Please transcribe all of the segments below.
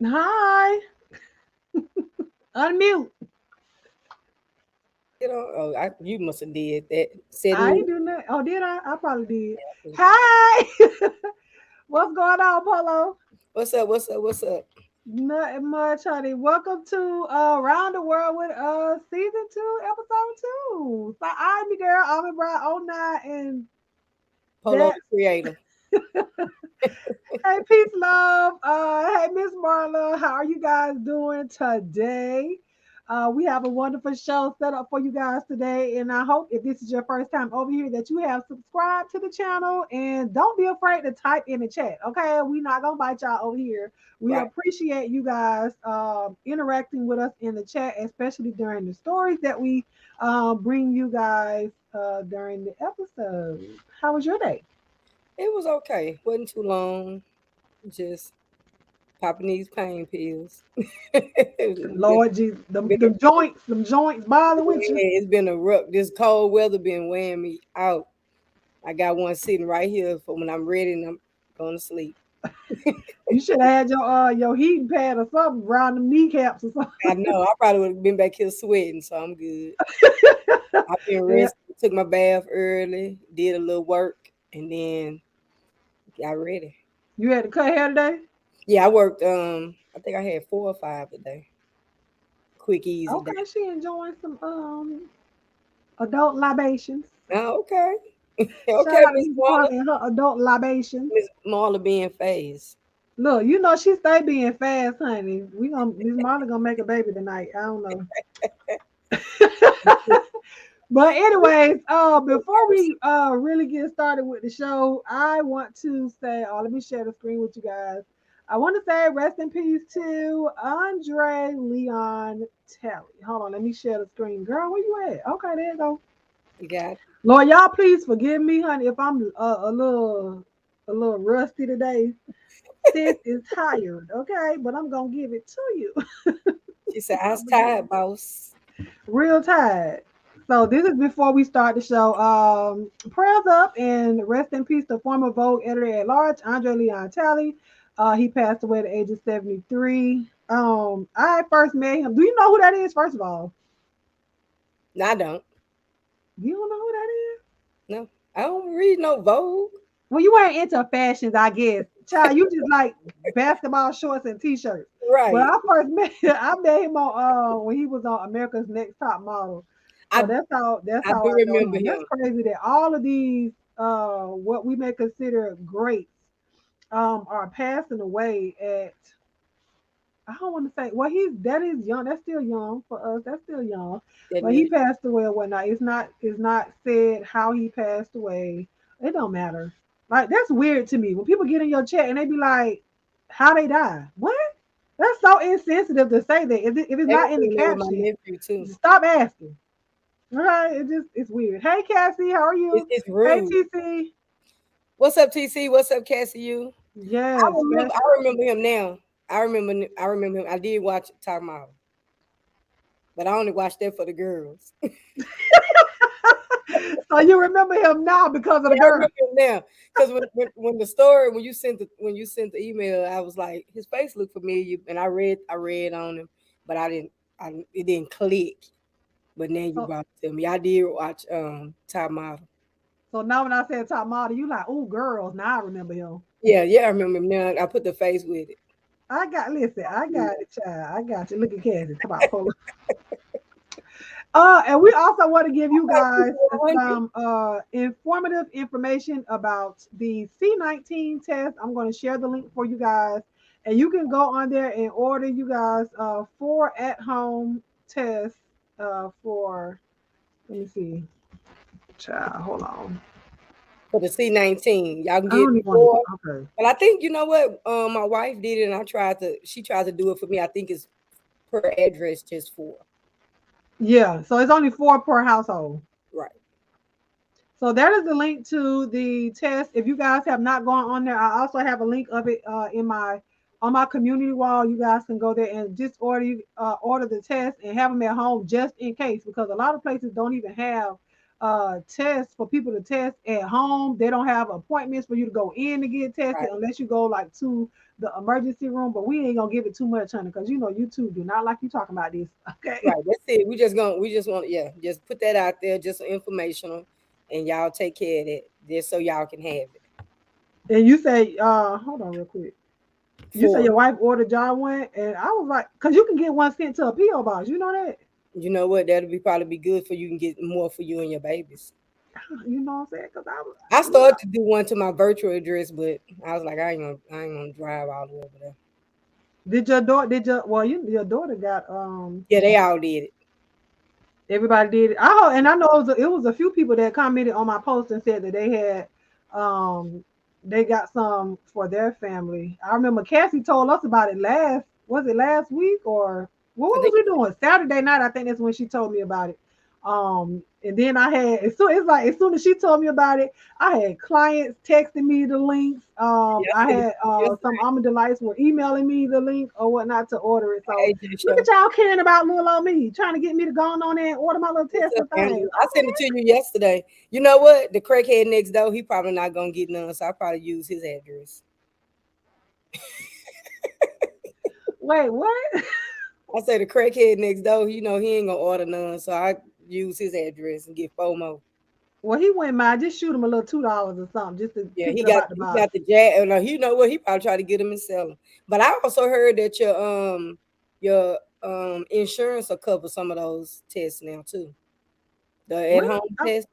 Hi. Unmute. You must have did that. Said I me. ain't doing that. Oh, did I? I probably did. Hi. What's going on, Polo? What's up? What's up? What's up? Nothing much, honey. Welcome to Around the World with season two, episode two. So I'm your girl, Almond Brown 09, and Polo that the creator. hey, peace, love. Hey, Miss Marla, how are you guys doing today? We have a wonderful show set up for you guys today, and I hope if this is your first time over here that you have subscribed to the channel and don't be afraid to type in the chat. Okay, we're not gonna bite y'all over here. We Right. appreciate you guys interacting with us in the chat, especially during the stories that we bring you guys during the episode. How was your day? It was okay. Wasn't too long. Just popping these pain pills. Lord Jesus, them joints bother with you. It's been a rough. This cold weather been wearing me out. I got one sitting right here for when I'm ready and I'm going to sleep. You should have had your heating pad or something around the kneecaps or I know. I probably would have been back here sweating, so I'm good. something. I've been Yeah. resting. Took my bath early. Did a little work, and then got ready. You had to cut hair today? Yeah, I worked. I think I had 4 or 5 today. Quick, easy day. Okay, she enjoying some adult libations. Oh, okay, Shout okay, out to Miss Miss Marla. Marla and her adult libations. Miss Marla being phased. Look, you know she stay being fast, honey. We gonna Miss Marla gonna make a baby tonight. I don't know. But anyways, before we really get started with the show, I want to say, let me share the screen with you guys. I want to say rest in peace to Andre Leon Telly. Hold on, let me share the screen. Girl, where you at? Okay, there you go. You got Lord, y'all please forgive me, honey, if I'm a little rusty today. Sis is tired, okay? But I'm gonna give it to you. She said, "I was I'm gonna give tired, it boss." real tired. So this is before we start the show. Prayers up and rest in peace to former Vogue editor at large, Andre Leon Talley. He passed away at the age of 73. I first met him. Do you know who that is, first of all? No, I don't. You don't know who that is? No, I don't read no Vogue. Well, you weren't into fashions, I guess. Child, you just like basketball shorts and t-shirts. But Right. I first met I met him on when he was on America's Next Top Model. So I that's I how do I know remember him. That's him. crazy that all of these what we may consider greats are passing away at I don't want to say well that is young, that's still young for us, that's still young. That But he is passed away or whatnot. It's not said how he passed away. It don't matter. Like that's weird to me. When people get in your chat and they be like, how they die? What? That's so insensitive to say that. If it's they were not in the doing that with my caption, nephew too. stop asking. Right? It's weird. Hey Cassie, how are you? It's Hey rude. TC. What's up, TC? What's up, Cassie? You? Yes, I Cassie. remember him now. I remember him. I did watch Top Model, but I only watched that for the girls. So you remember him now because of the Yeah, I girl. remember him now because when the story when you sent the email, I was like his face looked familiar, and I read on him, but it didn't click. But now you So brought it to me. I did watch Top Model. so now when I said top model, you like, oh girls. Now I remember him. Yeah, yeah, I remember him now. I put the face with it. I got it, child. I got you. Look at Cassie. Come on, pull. And we also want to give you guys some informative information about the C19 test. I'm going to share the link for you guys, and you can go on there and order you guys 4 at-home tests for. Let me see, child. Hold on. For the C19. Y'all can I get don't even want to. 4. Okay. But I think you know what? My wife did it, and she tried to do it for me. I think it's per address, just 4. Yeah. So it's only 4 per household. Right. So that is the link to the test. If you guys have not gone on there, I also have a link of it in my on my community wall. You guys can go there and just order the test and have them at home just in case, because a lot of places don't even have tests for people to test at home. They don't have appointments for you to go in to get tested Right. unless you go like to the emergency room. But we ain't gonna give it too much, honey, because you know YouTube do not like you talking about this. Okay. Right. That's it. We just want, yeah, just put that out there, just informational, and y'all take care of it, just so y'all can have it. And you say, hold on real quick. You say For your wife ordered y'all one, and I was like, cause you can get one sent to a PO box. You know that? you know what, that'll be probably be good for you. Can get more for you and your babies. You know what I'm saying? Cause I was, I you started know, to do one to my virtual address, but I was like, I ain't gonna drive all the way over there. did your daughter? Did your well, your daughter got Yeah, they all did it. everybody did it. And I know it was a few people that commented on my post and said that um they got some for their family. I remember Cassie told us about it last week or what I was think we doing? Saturday night, I think that's when she told me about it. And then I had it's like as soon as she told me about it, I had clients texting me the links. yeah, I I seen it had some yesterday. Almond Delights were emailing me the link or whatnot to order it. So AJ look at show. y'all caring about little old me, trying to get me to go on there and order my little What's Tesla up, Angela? things. I sent it to you yesterday. You know what? The crackhead next door, he probably not gonna get none, so I probably use his address. Wait, what? I say the crackhead next door, you know, he ain't gonna order none, so I use his address and get FOMO. Well, he went mine. Just shoot him a little $2 or something, just to Yeah, pick it up out the he box. got the jab. No, you know what? He probably tried to get him and sell them. But I also heard that your insurance will cover some of those tests now too. The at Really? home test,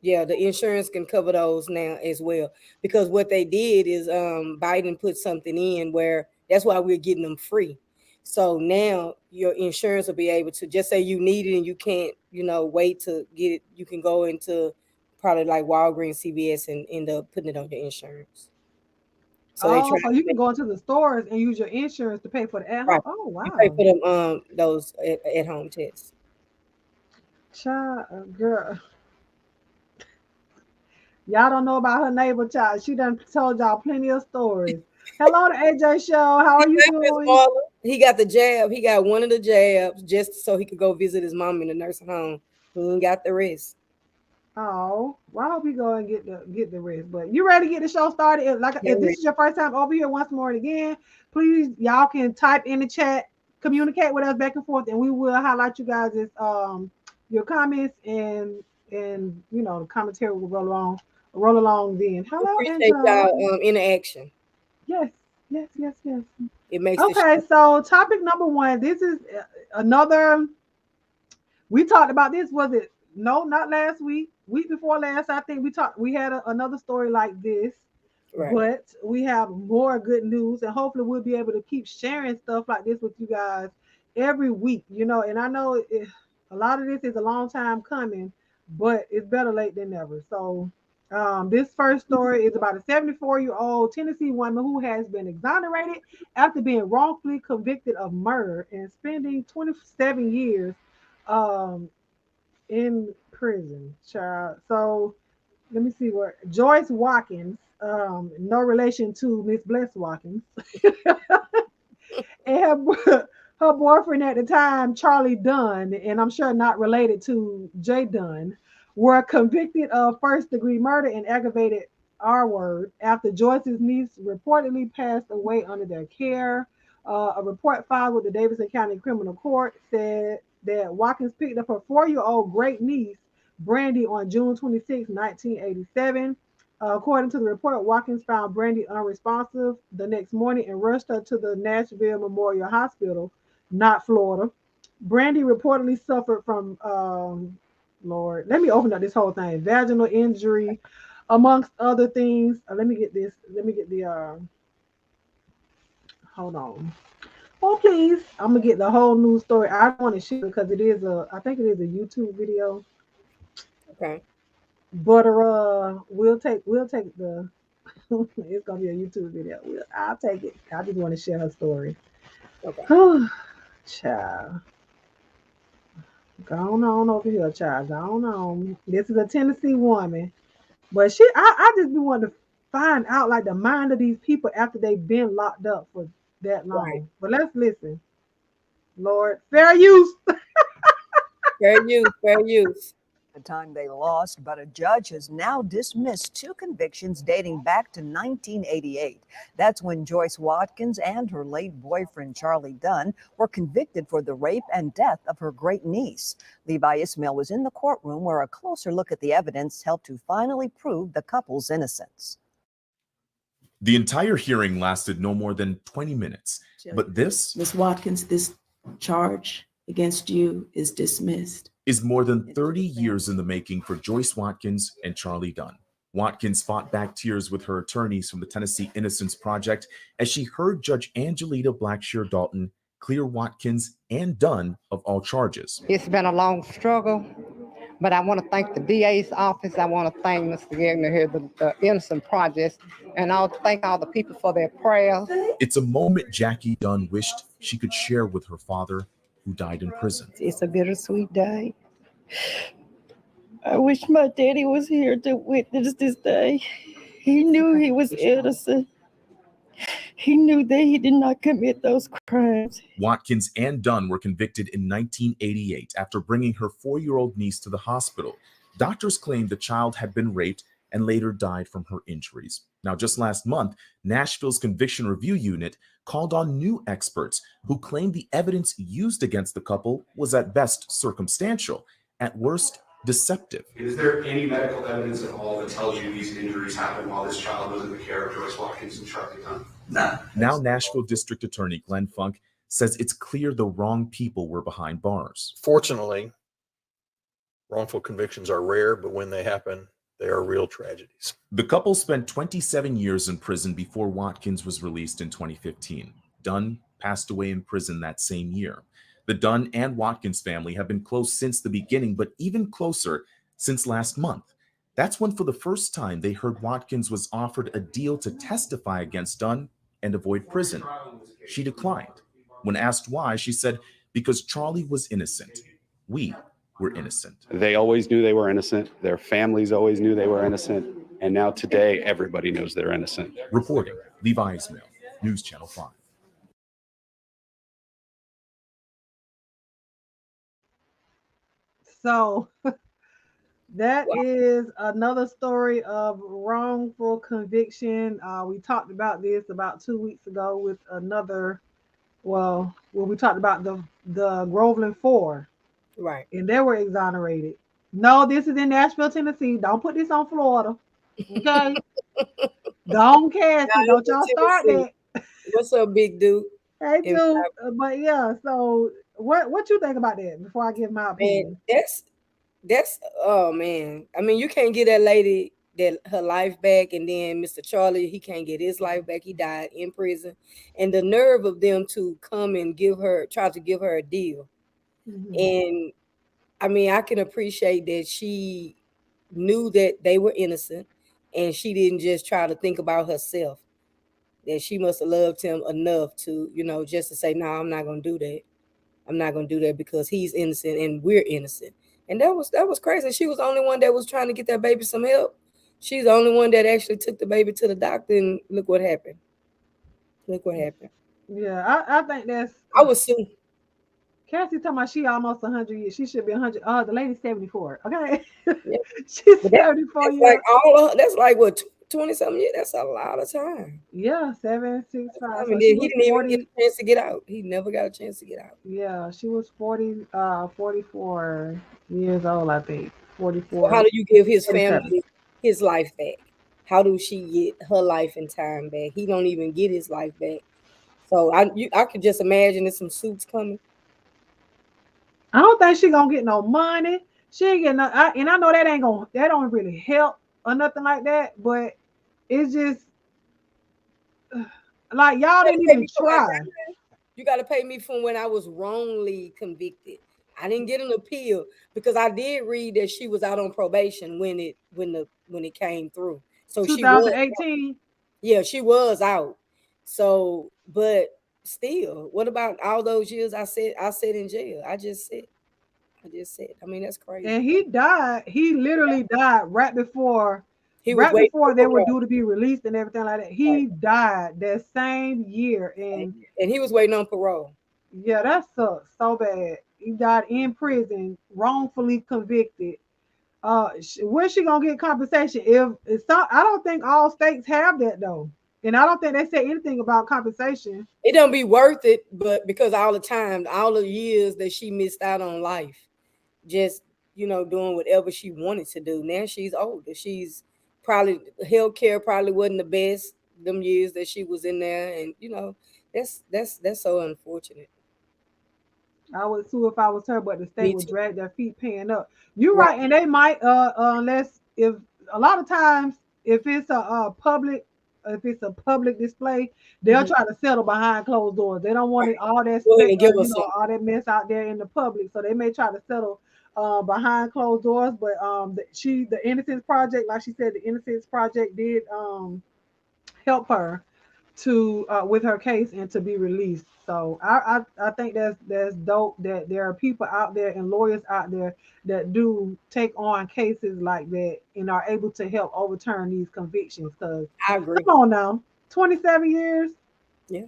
yeah, the insurance can cover those now as well. Because what they did is Biden put something in where that's why we're getting them free. So now your insurance will be able to just say you need it and you can't, you know, wait to get it. You can go into probably like Walgreens, CVS, and end up putting it on your insurance. So they Oh, try so to you can make go into the stores and use your insurance to pay for the at home. right. Oh, You pay wow. for them those at home tests. Child, girl, y'all don't know about her neighbor child. She done told y'all plenty of stories. Hello to AJ Show. How See, are you that Miss doing? Marla, he got the jab. He got one of the jabs just so he could go visit his mom in the nursing home. He ain't got the rest. Oh, well, I hope you go and get the rest. But you ready to get the show started? If I'm this ready. is your first time over here once more and again, please y'all can type in the chat, communicate with us back and forth, and we will highlight you guys' your comments and the commentary will roll along then. We Hello, appreciate Angela. y'all interaction. Yes, yes, yes, yes. It makes the Okay, show so topic number one. This is another. We talked about this. Was it no, not last week? Week before last, I think we talked. We had another story like this, right. but we have more good news, and hopefully we'll be able to keep sharing stuff like this with you guys every week. And I know a lot of this is a long time coming, but it's better late than never. So. This first story is about a 74-year-old Tennessee woman who has been exonerated after being wrongfully convicted of murder and spending 27 years um, in prison, child. So let me see where Joyce Watkins, no relation to Miss Bless Watkins, and her boyfriend at the time, Charlie Dunn, and I'm sure not related to Jay Dunn, were convicted of first degree murder and aggravated R word after Joyce's niece reportedly passed away under their care. A report filed with the Davidson County Criminal Court said that Watkins picked up her 4-year-old great niece, Brandy, on June 26, 1987. According to the report, Watkins found Brandy unresponsive the next morning and rushed her to the Nashville Memorial Hospital, not Florida. Brandy reportedly suffered from, Lord, let me open up this whole thing, vaginal injury, amongst other things. Let me get this. Let me get hold on. Oh, please. I'm going to get the whole news story. I don't want to share it because I think it is a YouTube video. Okay. But we'll take the it's gonna be a YouTube video. I'll take it. I just want to share her story. Okay. Child, go on over here, child. Go on. This is a Tennessee woman, but I just be wanting to find out like the mind of these people after they've been locked up for that Right. long. But let's listen. Lord, fair use. Fair use. Fair use. The time they lost, but a judge has now dismissed two convictions dating back to 1988. That's when Joyce Watkins and her late boyfriend, Charlie Dunn, were convicted for the rape and death of her great niece. Levi Ismail was in the courtroom where a closer look at the evidence helped to finally prove the couple's innocence. The entire hearing lasted no more than 20 minutes, but this, Ms. Watkins, this charge against you is dismissed. Is more than 30 years in the making for Joyce Watkins and Charlie Dunn. Watkins fought back tears with her attorneys from the Tennessee Innocence Project as she heard Judge Angelita Blackshear Dalton clear Watkins and Dunn of all charges. It's been a long struggle, but I want to thank the DA's office. I want to thank Mr. Gagner here, the Innocent Project, and I want to thank all the people for their prayers. It's a moment Jackie Dunn wished she could share with her father, who died in prison. It's a bittersweet day. I wish my daddy was here to witness this day. He knew he was innocent. He knew that he did not commit those crimes. Watkins and Dunn were convicted in 1988 after bringing her 4-year-old niece to the hospital. Doctors claimed the child had been raped and later died from her injuries. Now, just last month, Nashville's Conviction Review Unit called on new experts who claimed the evidence used against the couple was at best circumstantial, at worst deceptive. Is there any medical evidence at all that tells you these injuries happened while this child was in the care of Joyce Watkins and Charlie Dunn? No. Now Nashville District Attorney Glenn Funk says it's clear the wrong people were behind bars. Fortunately, wrongful convictions are rare, but when they happen, they are real tragedies. The couple spent 27 years in prison before Watkins was released in 2015. Dunn passed away in prison that same year. The Dunn and Watkins family have been close since the beginning, but even closer since last month. That's when, for the first time, they heard Watkins was offered a deal to testify against Dunn and avoid prison. She declined. When asked why, she said, because Charlie was innocent. We were innocent. They always knew they were innocent. Their families always knew they were innocent. And now today, everybody knows they're innocent. Reporting, Levi Ismail, News Channel 5. So that is another story of wrongful conviction. We talked about this about 2 weeks ago with another, when we talked about the Groveland Four. Right. And they were exonerated. No, this is in Nashville, Tennessee. Don't put this on Florida. Okay? Don't cast it. Don't y'all start that. What's up, big dude? Hey, dude. But yeah, so what you think about that before I give my opinion? Man, that's oh man. I mean, you can't get that lady her life back, and then Mr. Charlie, he can't get his life back. He died in prison. And the nerve of them to come and try to give her a deal. Mm-hmm. And I mean, I can appreciate that she knew that they were innocent and she didn't just try to think about herself. That she must have loved him enough to, just to say, no, I'm not going to do that. I'm not going to do that because he's innocent and we're innocent. And that was crazy. She was the only one that was trying to get that baby some help. She's the only one that actually took the baby to the doctor, and look what happened. Look what happened. Yeah, I think that's... I was soon. Cassie talking about she almost 100 years. She should be 100. Oh, the lady's 74. Okay. Yeah. She's 74 years. That's like what, 20-something years? That's a lot of time. Yeah, 7, 6, 5. I mean, he didn't even get a chance to get out. He never got a chance to get out. Yeah, she was 44 years old, I think. 44. So how do you give his family his life back? How do she get her life and time back? He don't even get his life back. So I could just imagine there's some suits coming. I don't think she gonna get no money. She ain't getting no, and I know that don't really help or nothing like that. But it's just like y'all didn't even try. You got to pay me from when I was wrongly convicted. I didn't get an appeal because I did read that she was out on probation when it came through. So 2018. She was out. So, but still, what about all those years I said in jail? I just said. I mean, that's crazy. And he died. He literally died right before they were due to be released and everything like that. He died that same year, and he was waiting on parole. Yeah, that sucks so bad. He died in prison, wrongfully convicted Where's she gonna get compensation? If it's some, I don't think all states have that though, and I don't think they say anything about compensation. It don't be worth it, but because all the time, all the years that she missed out on life, just doing whatever she wanted to do. Now she's older. She's probably healthcare probably wasn't the best them years that she was in there, and that's so unfortunate. I would sue if I was her, but the state Me would too. drag their feet paying up. You're Right. right, and they might unless if a lot of times if it's a public display, they'll Mhm. try to settle behind closed doors. They don't want it all that Go ahead and give us some. all that mess out there in the public, so they may try to settle behind closed doors. But the Innocence Project, like she said, the Innocence Project did help her to with her case and to be released. So I think that's dope that there are people out there and lawyers out there that do take on cases like that and are able to help overturn these convictions. Because I agree. come on now, 27 years. Yeah,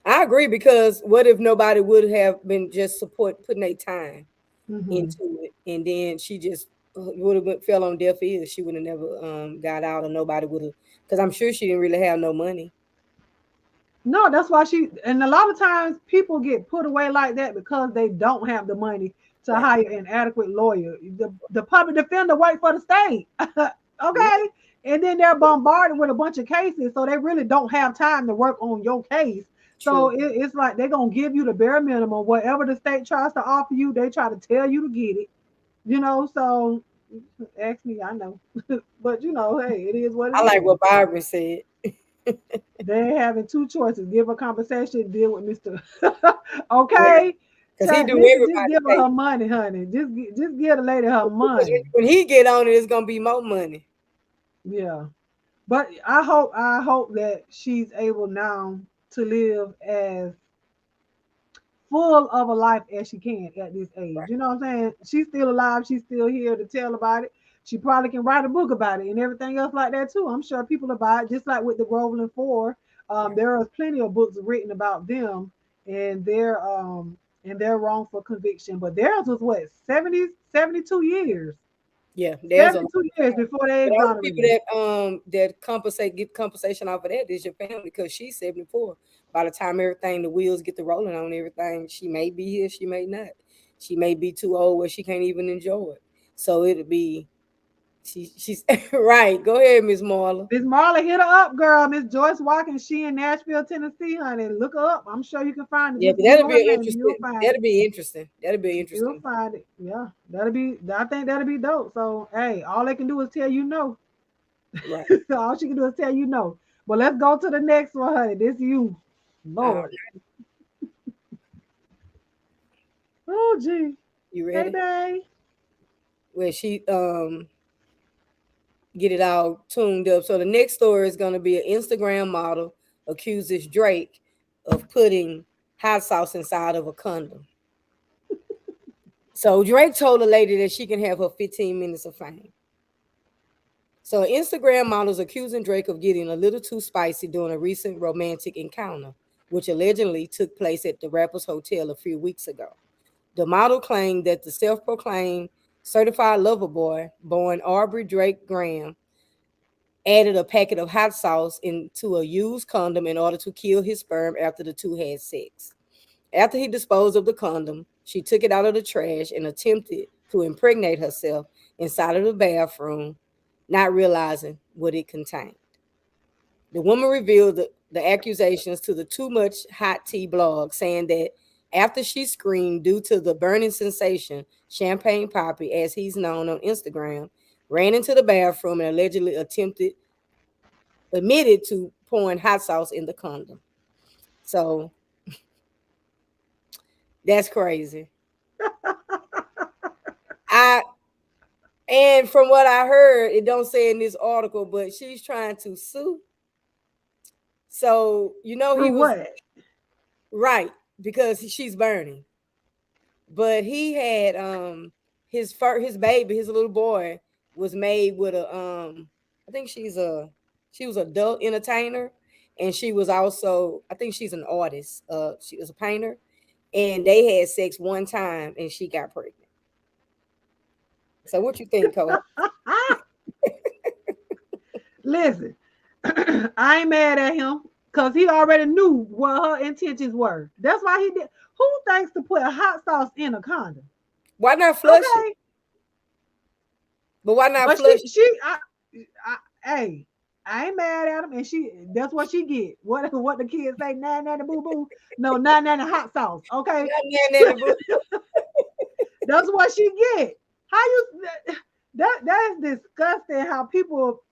I agree because what if nobody would have been just putting their time Hmm. into it, and then she just would have fell on deaf ears. She would have never got out, or nobody would have, because I'm sure she didn't really have no money. No, that's why and a lot of times people get put away like that because they don't have the money to Right. hire an adequate lawyer. The public defender work for the state. Yeah. Okay. And then they're bombarded with a bunch of cases. So they really don't have time to work on your case. So True. it's like they're going to give you the bare minimum. Whatever the state tries to offer you, they try to tell you to get it. So ask me, I know. But hey, it is what it I like is. what Barbara said. They're having two choices: give her compensation, deal with Mister. Yeah, Okay, because he do Mister, just everybody give her case. her money, honey. Just give the lady her Because money. when he get on it, it's gonna be more money. Yeah, but I hope that she's able now to live as full of a life as she can at this age. Right. You know what I'm saying? She's still alive. She's still here to tell about it. She probably can write a book about it and everything else like that too. I'm sure people will buy it, just like with the Groveland Four. Right. There are plenty of books written about them and their wrongful conviction. But theirs was what 72 years, Yeah, there's a lot. 72 years before they But the only people exonerated. that get compensation off of that is your family because she's 74. By the time everything the wheels get to rolling on everything, she may be here, she may not. She may be too old where she can't even enjoy it. So it'll be she's right. Go ahead, Miss Marla. Miss Marla, hit her up, girl. Miss Joyce Watkins, she in Nashville, Tennessee, honey. Look her up. I'm sure you can find it. Yeah, Just but that'll Google be her an name and you'll interesting. find it. That'll be interesting. That'll be You'll interesting. find it. Yeah, I think that'll be dope. So, hey, all they can do is tell you no. Right. All she can do is tell you no. But let's go to the next one, honey. This you. All Lord. Oh, gee. you Hey, ready? babe. Where she get it all tuned up. So the next story is gonna be an Instagram model accuses Drake of putting hot sauce inside of a condom. So Drake told the lady that she can have her 15 minutes of fame. So Instagram models accusing Drake of getting a little too spicy during a recent romantic encounter, which allegedly took place at the rapper's hotel a few weeks ago. The model claimed that the self-proclaimed certified lover boy, born Aubrey Drake Graham, added a packet of hot sauce into a used condom in order to kill his sperm after the two had sex. After he disposed of the condom, she took it out of the trash and attempted to impregnate herself inside of the bathroom, not realizing what it contained. The woman revealed the accusations to the Too Much Hot Tea blog, saying that after she screamed due to the burning sensation, Champagne Poppy, as he's known on Instagram, ran into the bathroom and allegedly admitted to pouring hot sauce in the condom. So that's crazy. I And from what I heard, it don't say in this article, but she's trying to sue. So he Through was what? right because she's burning. But he had his baby, his little boy was made with a I think she was an adult entertainer, and she was also, I think she's an artist. She was a painter, and they had sex one time and she got pregnant. So what you think, Cole? Listen, I ain't mad at him because he already knew what her intentions were. That's why he did. Who thinks to put hot sauce in a condom? Why not flush it? Okay, But why not but flush it? hey, I ain't mad at him, and that's what she get. What the kids say, nah, nah, boo boo. No, nah, nah, hot sauce. Okay, that's what she get. How you that is disgusting. How people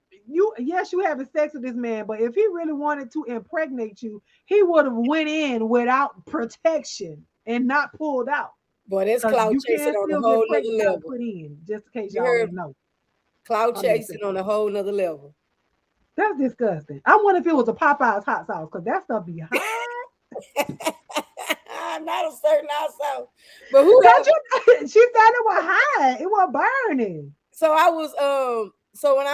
yes, you having sex with this man, but if he really wanted to impregnate you, he would have went in without protection and not pulled out. Boy, that's Because cloud you chasing can on a still whole get nother pregnant by level. put in, just in case You y'all heard ain't know. cloud I'm just chasing saying. on a whole nother level. That's disgusting. I wonder if it was a Popeye's hot sauce, because that stuff be hot. Not a certain hot sauce, but whoever. She said it was hot. It was burning. So I was so when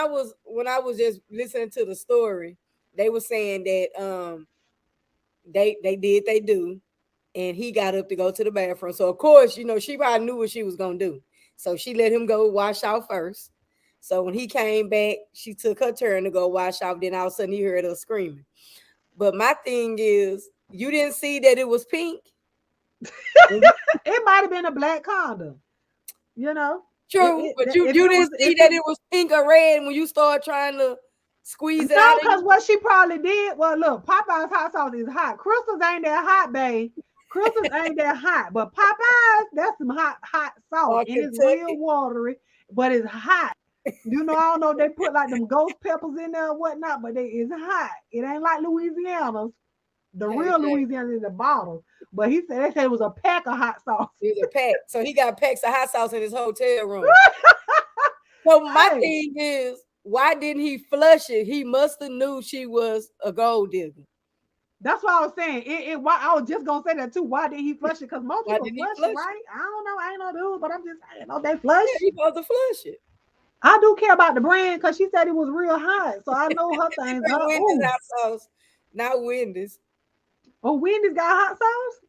I was just listening to the story, they were saying that they did they do, and he got up to go to the bathroom. So of course, you know, she probably knew what she was gonna do. So she let him go wash out first. So when he came back, she took her turn to go wash out. Then all of a sudden he heard her screaming. But my thing is, you didn't see that it was pink. It might have been a black condom. You know. True, but you If it was didn't see that it was pink or red when you start trying to squeeze it no, out. because what she probably did, well, look, Popeye's hot sauce is hot. Crystal's ain't that hot, babe. Crystal's ain't that hot, but Popeye's, that's some hot sauce, and it's real Kentucky. watery, but it's hot. You know, I don't know if they put like them ghost peppers in there or whatnot, but it's hot. It ain't like Louisiana's. The Hey, real Louisiana is a bottle, but they said it was a pack of hot sauce. it was a pack. So he got packs of hot sauce in his hotel room. So my Hey. thing is, why didn't he flush it? He must have knew she was a gold digger. That's what I was saying. Why I was just gonna say that too. Why did he flush it? Because most Why people didn't he flush it, flush right? I don't know. I ain't no dude, but I'm just saying, oh, they flush. Yeah, he supposed to flush it. I do care about the brand because she said it was real hot, so I know her things. Wendy's hot sauce, not Wendy's. Oh, Wendy's got hot sauce.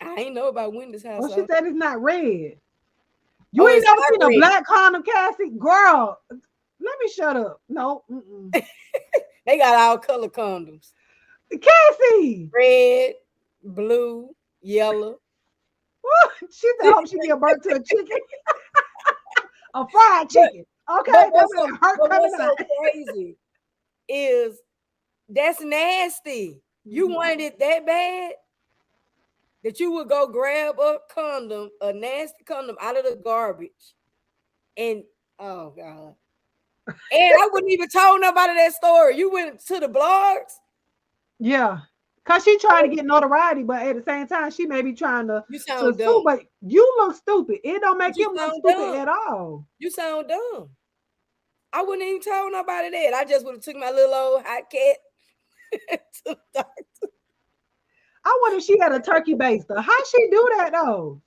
I ain't know about Wendy's hot Oh, sauce. she said it's not red. You Oh, ain't it's never not seen a red. black condom, Cassie? Girl, let me shut up. No, They got all color condoms. Cassie. Red, blue, yellow. She said, "Hope she give birth to a chicken, a fried chicken." Okay, But that's gonna hurt coming what's out. so crazy is that's nasty. You wanted it that bad that you would go grab a condom, a nasty condom out of the garbage, and oh god. And I wouldn't even tell nobody that story. You went to the blogs. Yeah, cause she trying to get notoriety, but at the same time, she may be trying to You sound dumb. sue. But you look stupid. It don't make You him look sound stupid dumb. at all. You sound dumb. I wouldn't even tell nobody that. I just would have took my little old hot cat to the doctor. I wonder if she had a turkey baster. How she do that though?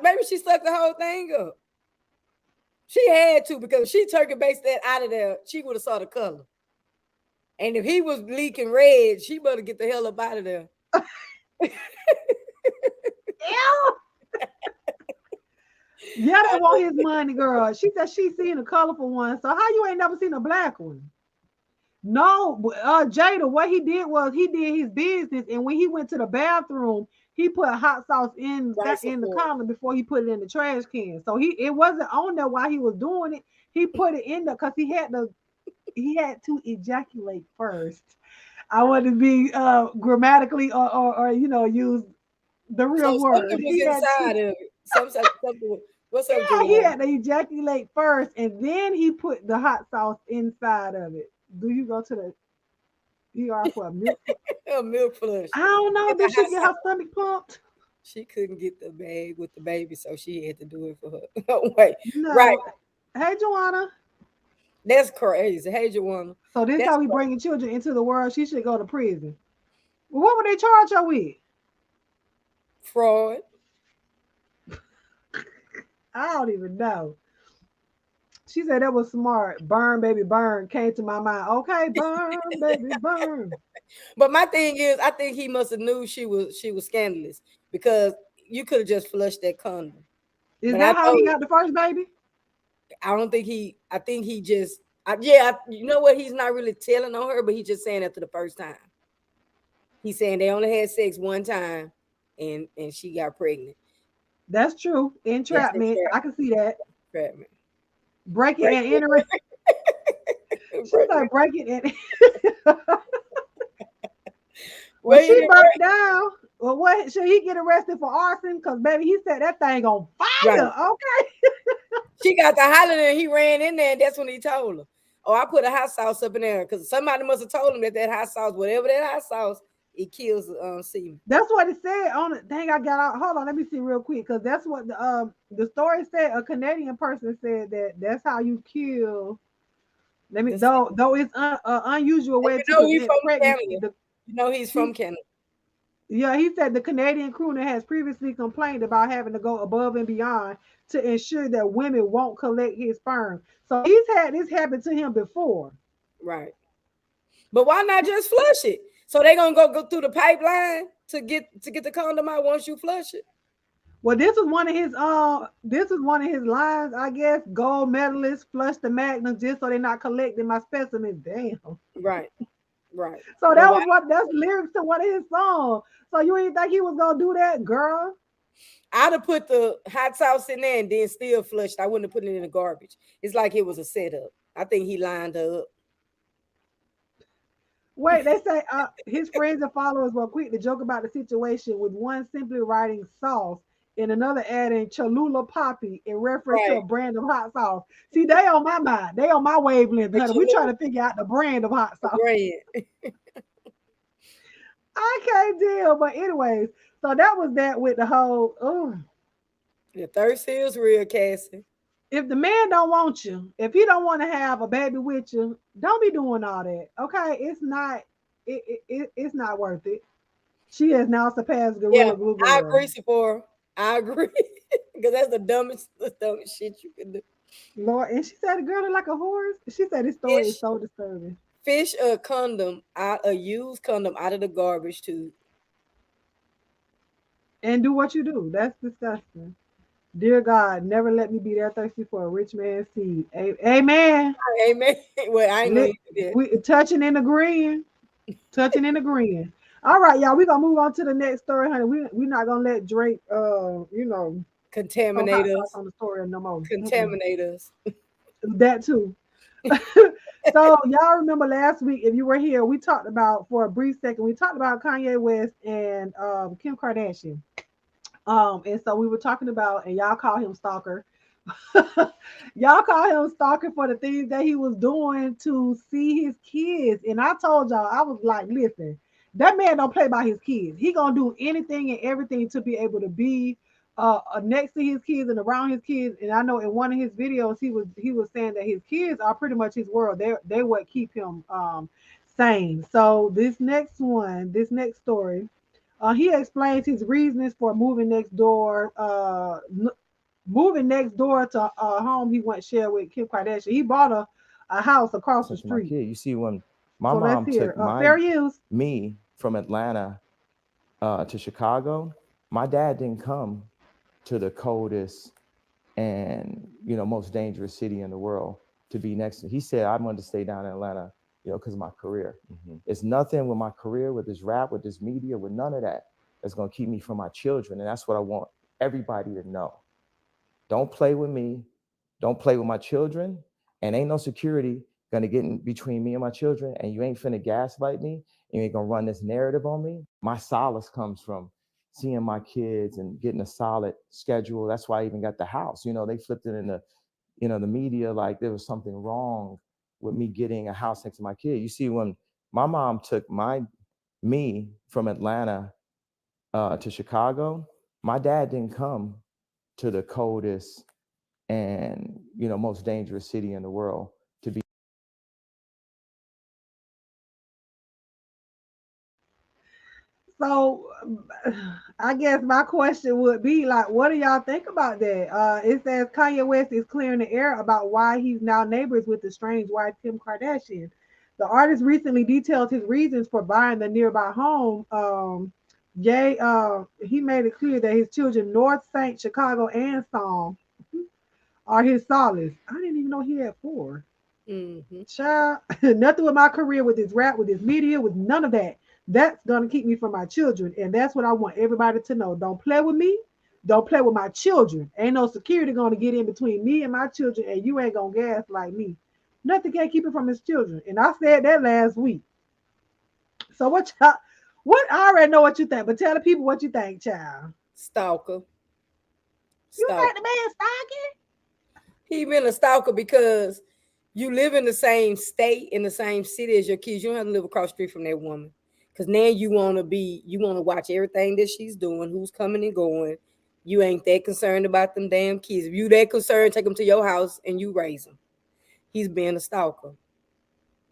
Maybe she stuck the whole thing up. She had to because she turkey based that out of there. She would have saw the color. And if he was leaking red, she better get the hell up out of there. Yeah, they want his money, girl. She said she seen a colorful one. So how you ain't never seen a black one? No, Jada, what he did was he did his business, and when he went to the bathroom, he put hot sauce in the condom before he put it in the trash can. So it wasn't on there while he was doing it. He put it in there because he had to ejaculate first. I want to be grammatically or use the real word. Something was inside of it. Something. What's up, Yeah, Joanne? he had to ejaculate first, and then he put the hot sauce inside of it. Do you go to the ER for a milk? A milk flush. I don't know. Did she get her stomach pumped? She couldn't get the bag with the baby, so she had to do it for her. Wait, No. right. Hey, Joanna. That's crazy. Hey, Joanna. So this how we bringing children into the world. She should go to prison. Well, what would they charge her with? Fraud. I don't even know. She said that was smart. Burn, baby, burn came to my mind. Okay, burn, baby, burn. But my thing is, I think he must have knew she was scandalous because you could have just flushed that condom. Is that how he got the first baby? I don't think he. I think he just. Yeah, you know what? He's not really telling on her, but he's just saying after the first time. He's saying they only had sex one time, and she got pregnant. That's true. That's Entrapment. I can see that. entrapment. Breaking Break and entering. it. She's like breaking and well, Break she it. burnt down. Well, what should he get arrested for arson? Because baby, he set that thing on Right. fire. Okay. She got the hollering and he ran in there, and that's when he told her. Oh, I put a hot sauce up in there because somebody must have told him that hot sauce, whatever that hot sauce, it kills semen. That's what it said on it. Dang, I got out. Hold on, let me see real quick because that's what the story said. A Canadian person said that that's how you kill. Let me though it's unusual way You to know he's prevent from pregnancy. Canada. You know he's from Canada. Yeah, he said the Canadian crooner has previously complained about having to go above and beyond to ensure that women won't collect his sperm. So he's had this happen to him before. Right. But why not just flush it? So they're gonna go through the pipeline to get the condom out once you flush it. Well, this is one of his lines, I guess. Gold medalist flush the magnum just so they're not collecting my specimens. Damn. Right. Right. So But that's lyrics to one of his songs. So you ain't think he was gonna do that, girl? I'd have put the hot sauce in there and then still flushed. I wouldn't have put it in the garbage. It's like it was a setup. I think he lined her up. Wait, they say his friends and followers were quick to joke about the situation, with one simply writing sauce and another adding Cholula Poppy in reference to a Right. brand of hot sauce. See, they on my mind. They on my wavelength, The honey. We trying Cholula, to figure out the brand of hot the sauce. brand. I can't deal. But anyways, so that was that with the whole. Oh, The thirst is real, Cassie. if the man don't want you, if he don't want to have a baby with you, don't be doing all that. Okay, it's not. It's not worth it. She has now surpassed Yeah, Gorilla Glue I Girl. agree, Sephora. I agree. Because that's the dumbest shit you can do. Lord, and she said the girl looked like a horse. She said this story is Fish, so disturbing. fish a used condom out of the garbage too. And do what you do. That's disgusting. Dear God, never let me be that thirsty for a rich man's seed. Amen. Amen. Well, I ain't know you did that. We touching and agreeing. Touching and agreeing. All right, y'all. We're gonna move on to the next story, honey. We're not gonna let Drake throw hot sauce Contaminators. on the story no more. Mm-mm. Contaminators. That too. So y'all remember last week, if you were here, we talked about for a brief second, we talked about Kanye West and Kim Kardashian. And so we were talking about, and y'all call him stalker. Y'all call him stalker for the things that he was doing to see his kids. And I told y'all, I was like, listen, that man don't play by his kids. He gonna do anything and everything to be able to be next to his kids and around his kids. And I know in one of his videos he was saying that his kids are pretty much his world. They what keep him sane. So this next story, he explains his reasons for moving next door to a home he once shared with Kim Kardashian. He bought a house across the Such my street. kid. You see, when my So let's mom hear. took my Fair use. me from Atlanta to Chicago, my dad didn't come to the coldest and most dangerous city in the world to be next to. He said, "I wanted to stay down in Atlanta, because of my career. It's nothing with my career, with this rap, with this media, with none of that that's gonna keep me from my children, and that's what I want everybody to know. Don't play with me. Don't play with my children. And ain't no security gonna get in between me and my children. And you ain't finna gaslight me. You ain't gonna run this narrative on me. My solace comes from seeing my kids and getting a solid schedule. That's why I even got the house. They flipped it in the media like there was something wrong with me getting a house next to my kid. You see, when my mom took me from Atlanta to Chicago, my dad didn't come to the coldest and most dangerous city in the world to be. So I guess my question would be like, what do y'all think about that? It says Kanye West is clearing the air about why he's now neighbors with the strange wife Kim Kardashian. The artist recently detailed his reasons for buying the nearby home. He made it clear that his children, North Saint, Chicago, and Psalm, are his solace. I didn't even know he had 4. Mm-hmm. Child, nothing with my career, with this rap, with this media, with none of that. That's gonna keep me from my children, and that's what I want everybody to know. Don't play with me. Don't play with my children. Ain't no security gonna get in between me and my children, and you ain't gonna gaslight me. Nothing can keep it from his children. And I said that last week. So what y'all, what I already know what you think, but tell the people what you think, child. Stalker. You think Stalker. the man stalking? He been a stalker because you live in the same state, in the same city as your kids. You don't have to live across the street from that woman. Because now you want to watch everything that she's doing, who's coming and going. You ain't that concerned about them damn kids. If you that concerned, take them to your house and you raise them. He's being a stalker.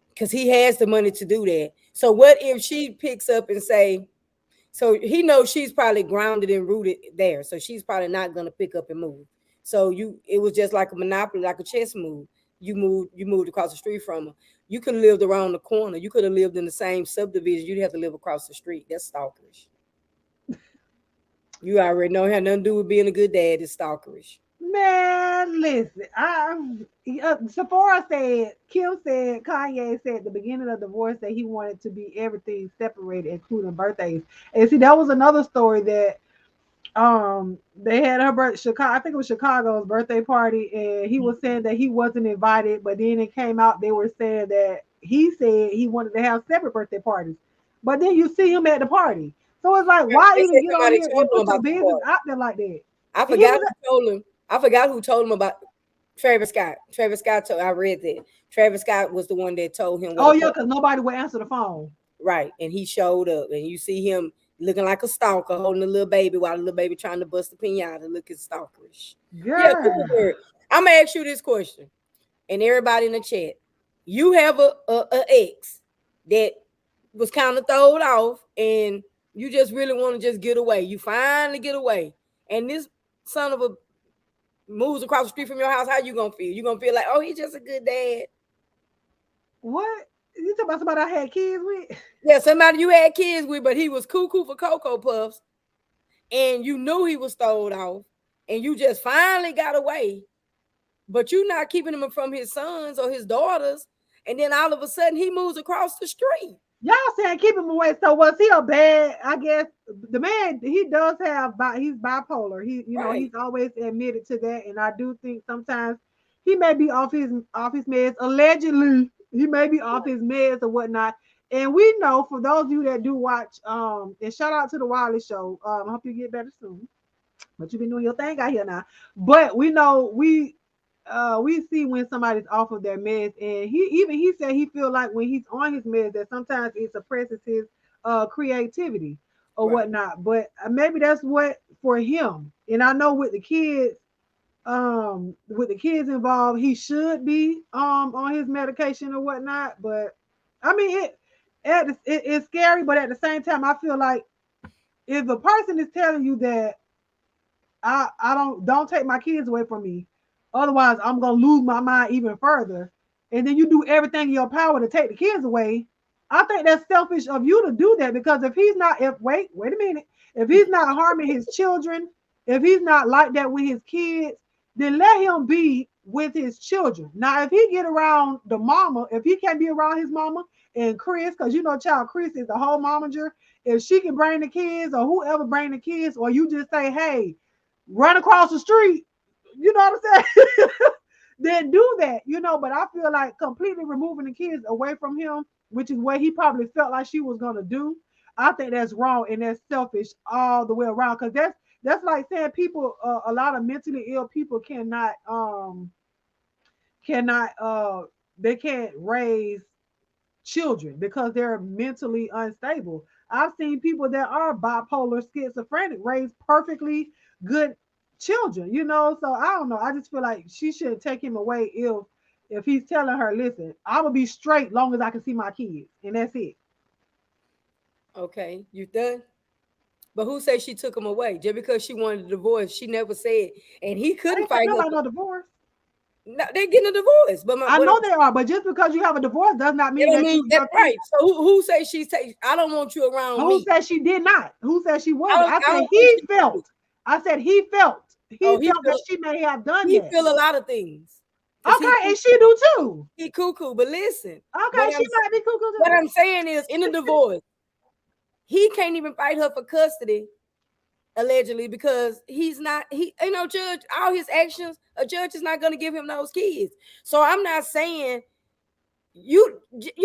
Because he has the money to do that. So what if she picks up and say, so he knows she's probably grounded and rooted there. So she's probably not gonna pick up and move. So it was just like a monopoly, like a chess move. You moved across the street from her. You could have lived around the corner. You could have lived in the same subdivision. You'd have to live across the street. That's stalkerish. You already know it had nothing to do with being a good dad. It's stalkerish. Man, listen. Sephora said, Kim said, Kanye said at the beginning of the divorce that he wanted to be everything separated, including birthdays. And see, that was another story that they had her Chicago, I think it was Chicago's birthday party, and he was saying that he wasn't invited, but then it came out they were saying that he said he wanted to have separate birthday parties. But then you see him at the party. So it's like, why They even said get on somebody here told and him put your about the business party. out there like that? I And he forgot was who told him. I forgot who told him about Travis Scott. Travis Scott told. I read that. Travis Scott was the one that told him what. oh yeah, because nobody would answer the phone. Right, and he showed up, and you see him looking like a stalker, holding a little baby while the little baby trying to bust the pinata, looking stalkerish. Yeah, Girl. cool. I'm gonna ask you this question, and everybody in the chat: you have a ex that was kind of thrown off, and you just really want to just get away. You finally get away, and this son of a moves across the street from your house. How you gonna feel? You gonna feel like, oh, he's just a good dad? What? You talking about somebody I had kids with? Yeah, somebody you had kids with, but he was cuckoo for Cocoa Puffs, and you knew he was thrown off, and you just finally got away, but you're not keeping him from his sons or his daughters, and then all of a sudden he moves across the street. Y'all saying keep him away. So was he a bad? I guess the man, he does have he's bipolar. Right. He's always admitted to that, and I do think sometimes he may be off his meds. Allegedly, he may be off his meds or whatnot. And we know, for those of you that do watch, and shout out to the Wiley Show. I hope you get better soon. But you've been doing your thing out here now. But we know we see when somebody's off of their meds, and he said he feel like when he's on his meds that sometimes it suppresses his creativity or Right. whatnot. But maybe that's what for him. And I know with the kids involved, he should be on his medication or whatnot. But I mean it's scary, but at the same time, I feel like if a person is telling you that I don't take my kids away from me. Otherwise, I'm gonna lose my mind even further. And then you do everything in your power to take the kids away. I think that's selfish of you to do that, because if he's not, if wait a minute, if he's not harming his children, if he's not like that with his kids, then let him be with his children. Now, if he get around the mama, if he can't be around his mama and Chris, because child Chris is the whole momager. If she can bring the kids, or whoever bring the kids, or you just say, hey, run across the street, you know what I'm saying? Then do that, But I feel like completely removing the kids away from him, which is what he probably felt like she was gonna do. I think that's wrong, and that's selfish all the way around. Because that's like saying people, a lot of mentally ill people cannot they can't raise children because they're mentally unstable. I've seen people that are bipolar, schizophrenic, raise perfectly good children, So I don't know. I just feel like she should take him away if he's telling her, listen, I'm gonna be straight long as I can see my kids, and that's it. Okay, you done? But who said she took him away? Just because she wanted a divorce, she never said, and he I couldn't ain't say fight nothing her. about no divorce. No, they're getting a divorce. But I know they are, but just because you have a divorce does not it mean don't that mean that right. So who say she's taking? I don't want you around Who me. said she did not? Who said she I wasn't? don't, I I said don't think he she did. felt. I said he felt. he Oh, felt that she may have done he that. feel a lot of things. 'Cause Okay, and she do too. he cuckoo. But listen, Okay, what she might be cuckoo what too. I'm saying is in the divorce, he can't even fight her for custody allegedly because he's not judge all his actions. A judge is not going to give him those kids. So I'm not saying you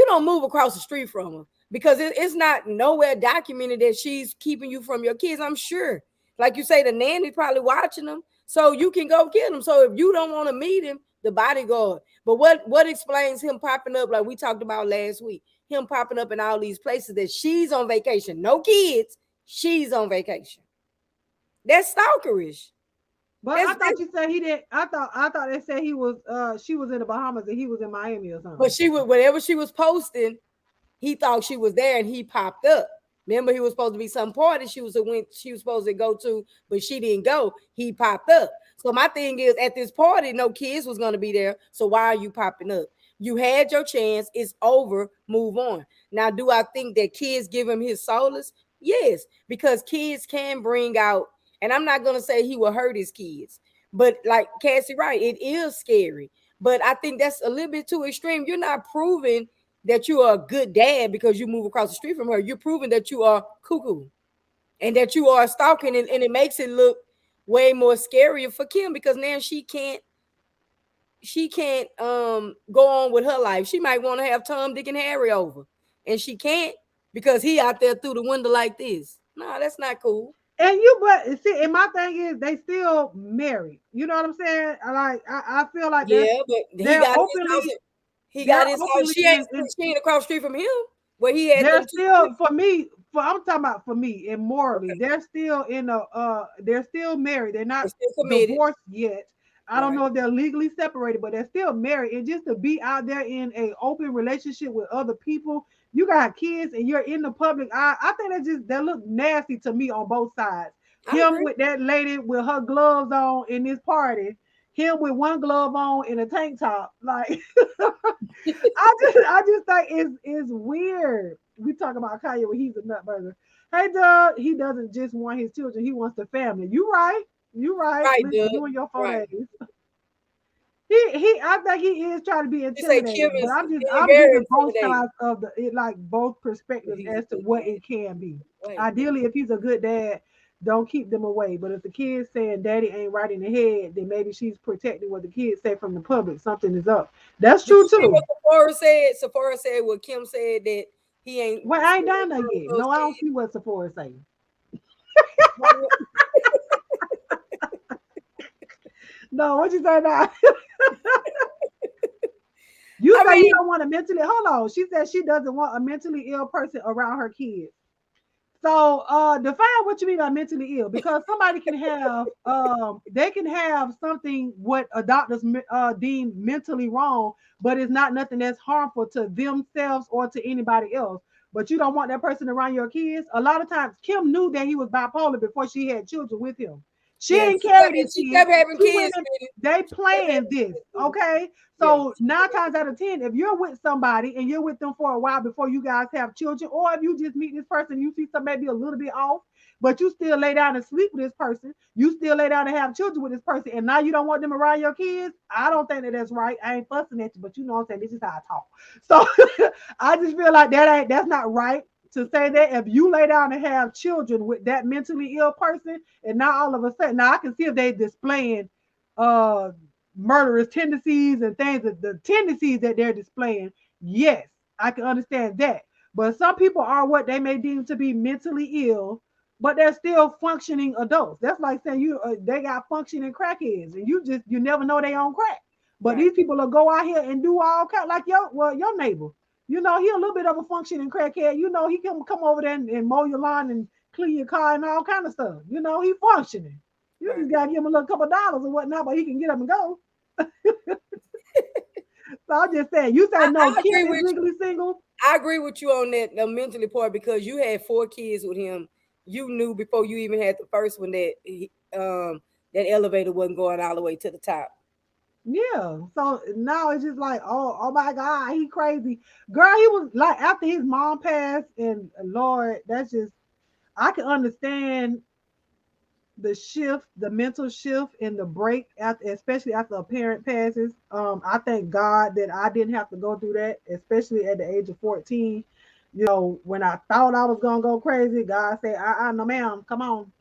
don't move across the street from her because it's not nowhere documented that she's keeping you from your kids. I'm sure, like you say, the nanny's probably watching them, so you can go get them. So if you don't want to meet him, the bodyguard. But what explains him popping up like we talked about last week? Him popping up in all these places that she's on vacation, no kids, she's on vacation. That's stalkerish. But I thought you said he didn't. I thought they said he was. She was in the Bahamas and he was in Miami or something. But she would whatever she was posting, he thought she was there and he popped up. Remember, he was supposed to be some party she was supposed to go to, but she didn't go. He popped up. So my thing is, at this party, no kids was going to be there. So why are you popping up? You had your chance. It's over. Move on. Now, do I think that kids give him his solace? Yes, because kids can bring out, and I'm not going to say he will hurt his kids, but like Cassie, right, it is scary. But I think that's a little bit too extreme. You're not proving that you are a good dad because you move across the street from her. You're proving that you are cuckoo and that you are stalking, and it makes it look way more scarier for Kim because now she can't go on with her life. She might want to have Tom, Dick, and Harry over, and she can't because he out there through the window like this. No, that's not cool. And you, but see, and my thing is, they still married. You know what I'm saying? I feel like Yeah, but he they're got his house. openly, He got they're his house. openly She ain't across the street from him where he had they're them two still kids. for me. For I'm talking about for me and morally, Okay, they're still in a they're still married. They're they're not still committed, divorced yet. I don't right? know if they're legally separated, but they're still married. And just to be out there in a open relationship with other people, you got kids and you're in the public eye. I think that look nasty to me on both sides. I Him agree. with that lady with her gloves on in this party, him with one glove on in a tank top. Like I just think it's weird. We talk about Kanye when he's a nutburger. Hey Doug, he doesn't just want his children, he wants the family. You right. You right. Right, Listen, Doug. you and your four Right. days. He I think he is trying to be You say Kim intimidating, but is I'm very giving both intimidating. sides of like both But perspectives he's a as to good what dad. it can be. Wait, Ideally, if he's a good dad, don't keep them away. But if the kids saying daddy ain't right in the head, then maybe she's protecting what the kids say from the public. Something is up. That's did true you see too. what Sephora said? Sephora said what Kim said that he ain't Well, I ain't spending down there time with yet. those No, I don't kids. see what Sephora saying. No, what you say now? You I say you mean, don't want a mentally. Hold on. She said she doesn't want a mentally ill person around her kids. So define what you mean by mentally ill, because somebody can have they can have something what a doctor's deem mentally wrong, but it's not nothing that's harmful to themselves or to anybody else. But you don't want that person around your kids. A lot of times Kim knew that he was bipolar before she had children with him. She yeah, didn't carry these she kids. kept having She went kids in, with him. they She kept having planned this. kids with him. Okay. Yeah, So she nine kept having times out of ten, if you're with somebody and you're with them for a while before you guys have children, or if you just meet this person, you see some maybe a little bit off, but you still lay down and sleep with this person, you still lay down and have children with this person, and now you don't want them around your kids. I don't think that that's right. I ain't fussing at you, but you know what I'm saying. This is how I talk. So I just feel like that's not right to say that if you lay down and have children with that mentally ill person, and now all of a sudden, now I can see if they displaying uh murderous tendencies and things that the tendencies that they're displaying. Yes, I can understand that. But some people are what they may deem to be mentally ill, but they're still functioning adults. That's like saying they got functioning crackheads, and you never know they on crack. But right, these people will go out here and do all kind like your neighbor. You know, he a little bit of a functioning crackhead. You know, he can come over there and mow your lawn and clean your car and all kind of stuff. You know, he functioning. You right. just gotta give him a little couple dollars or whatnot, but he can get up and go. So I'm just saying, you say no, I Kim agree is with you. legally single. I agree with you on that the mentally part because you had 4 kids with him. You knew before you even had the first one that that elevator wasn't going all the way to the top. Yeah. So now it's just like, oh my God, he crazy. Girl, he was like after his mom passed, and Lord, that's just I can understand the shift, the mental shift and the break after, especially after a parent passes. I thank God that I didn't have to go through that, especially at the age of 14. When I thought I was gonna go crazy, God said, no ma'am, come on,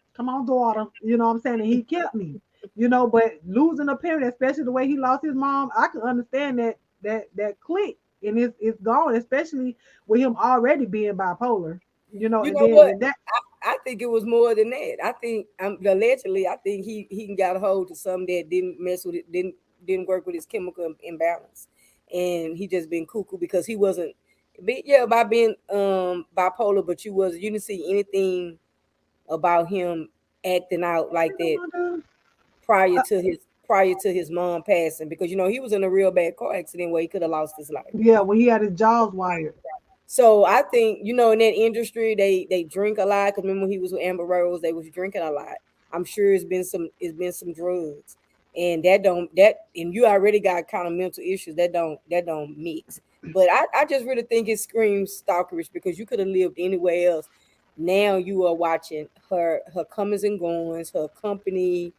daughter. You know what I'm saying? And he kept me. But losing a parent, especially the way he lost his mom, I can understand that click. And it's gone, especially with him already being bipolar. You And know then what? when that I think it was more than that. I think allegedly, I think he got a hold of something that didn't mess with it, didn't work with his chemical imbalance, and he just been cuckoo because he wasn't. Yeah, by being bipolar, but you didn't see anything about him acting out like that prior uh, to his mom passing, because he was in a real bad car accident where he could have lost his life. yeah, when he had his jaws wired. So I think in that industry they drink a lot. Cause remember when he was with Amber Rose, they was drinking a lot. I'm sure it's been some drugs, and and you already got kind of mental issues that don't mix. But I just really think it screams stalkerish because you could have lived anywhere else. Now you are watching her comings and goings, her company,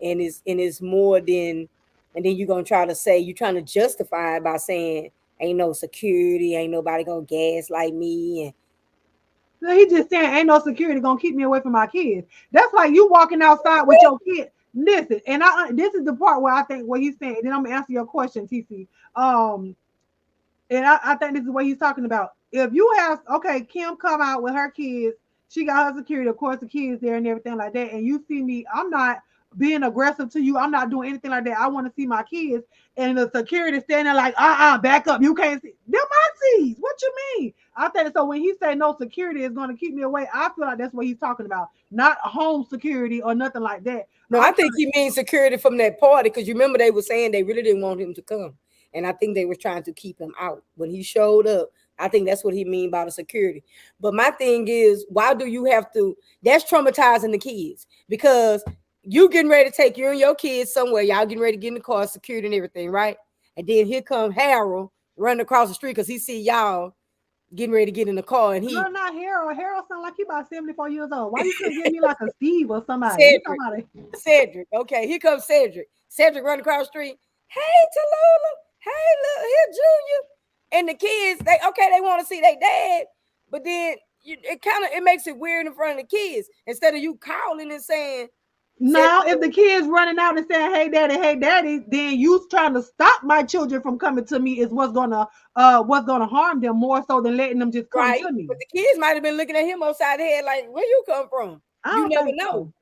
and it's more than. And then you're gonna try to say you're trying to justify it by saying ain't no security, ain't nobody gonna gaslight me. And No, he just saying ain't no security gonna keep me away from my kids. That's like you walking outside with your kid. Listen, and this is the part where I think what he's saying. And then I'm gonna answer your question, TC. And I think this is what he's talking about. If you have, okay, Kim come out with her kids, she got her security, of course, the kids there and everything like that. And you see me, I'm not being aggressive to you. I'm not doing anything like that. I want to see my kids. And the security standing there like, back up. You can't see. They're my seeds. What you mean? I think so. When he say no security is going to keep me away, I feel like that's what he's talking about, not home security or nothing like that. no, I think he means security from that party because you remember they were saying they really didn't want him to come, and I think they were trying to keep him out. When he showed up, I think that's what he mean by the security. But my thing is, why do you have to? That's traumatizing the kids because you getting ready to take you and your kids somewhere. Y'all getting ready to get in the car, security and everything, right? And then here come Harold running across the street because he see y'all getting ready to get in the car, and he Girl, not Harold. Harold sound like he about 74 years old. Why you couldn't give me like a Steve or somebody? You Cedric. talking Cedric. Okay, here comes Cedric. Cedric running across the street. Hey, Tallulah. Hey, look here, Junior. And the kids, they want to see their dad, but then it makes it weird in front of the kids instead of you calling and saying, Now, if the kids running out and saying, hey daddy," then you trying to stop my children from coming to me is what's gonna harm them more so than letting them just come right? to me. But the kids might have been looking at him upside the head like, where you come from? I You don't never think know. so.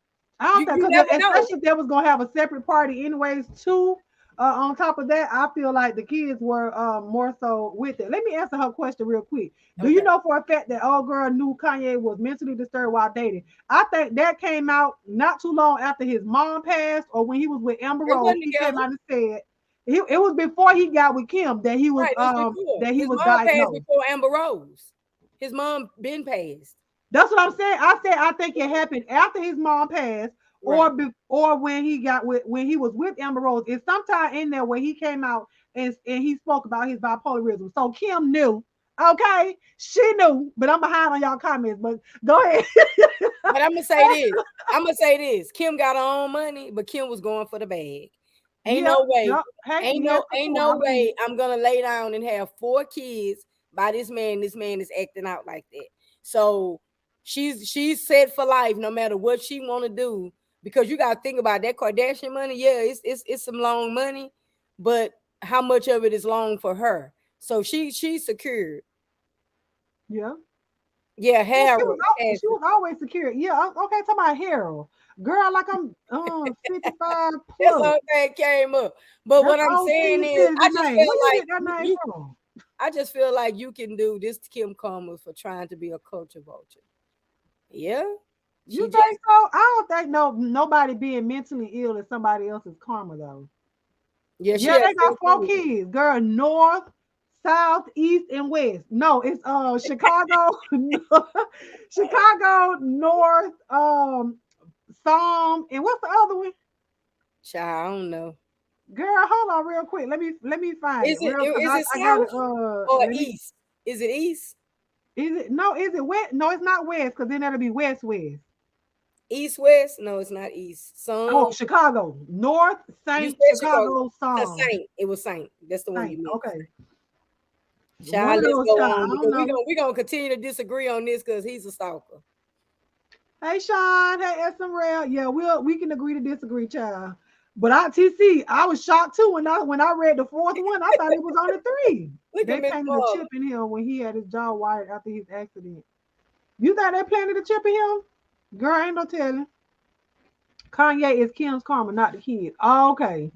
I don't You think you because never know. especially if they was gonna have a separate party anyways too. On top of that, I feel like the kids were more so with it. Let me answer her question real quick. Do you Okay. know for a fact that old girl knew Kanye was mentally disturbed while dating? I think that came out not too long after his mom passed, or when he was with Amber They Rose. wasn't He came together. out and said it was before he got with Kim that he was Right, it was before. that he His was mom passed diagnosed. before Amber Rose. His mom been passed. That's what I'm saying. I said I think it happened after his mom passed, Right. or when he was with Amber Rose. It's sometime in there where he came out and he spoke about his bipolarism. So Kim knew. Okay, she knew, but I'm behind on y'all comments. But go ahead. But I'm gonna say this. I'm gonna say this. Kim got her own money, but Kim was going for the bag. Ain't Yep, no way. yep. Hey, Ain't he had no ain't support. I no believe way it. I'm gonna lay down and have 4 kids by this man. This man is acting out like that. So she's set for life no matter what she wanna do. Because you gotta think about that Kardashian money. Yeah, it's some long money, but how much of it is long for her? So she's secured. Yeah. Yeah, Yeah, Harold she passing. was always secure. Yeah, okay, talking about Harold. Girl, like I'm 55 That's plus. how that came up. But That's what I'm old saying senior is, I citizen just name. feel Where you like get that name you from? I just feel like you can do this to Kim Karma for trying to be a culture vulture. Yeah, You she think just so? I don't think nobody being mentally ill is somebody else's karma though. yeah she Yeah, had they got 4 4 kids. kids. Girl, north, south, east, and west. No, it's Chicago, Chicago, north, Psalm, and what's the other one? Child, I don't know. Girl, hold on real quick. Let me find Is it it real because is it I got it. south or Let me. east? Is it east? Is it no? Is it west? No, it's not west because then that'll be west west. East West? No, it's not East. Oh, Some Chicago. North you Saint said Chicago. Chicago song. Saint. It was Saint. That's the one Saint. you missed. Okay. One Child, of let's those, go child. I on don't because know. we gonna continue to disagree on this because he's a stalker. Hey Sean, hey SMRL. Yeah, we can agree to disagree, child. But I was shocked too when I read the fourth one. I thought it was only 3. Look They at Miss painted a Marla. chip in him when he had his jaw wired after his accident. You thought they planted a chip in him? Girl, ain't no telling. Kanye is Kim's karma, not the kids. Oh, okay.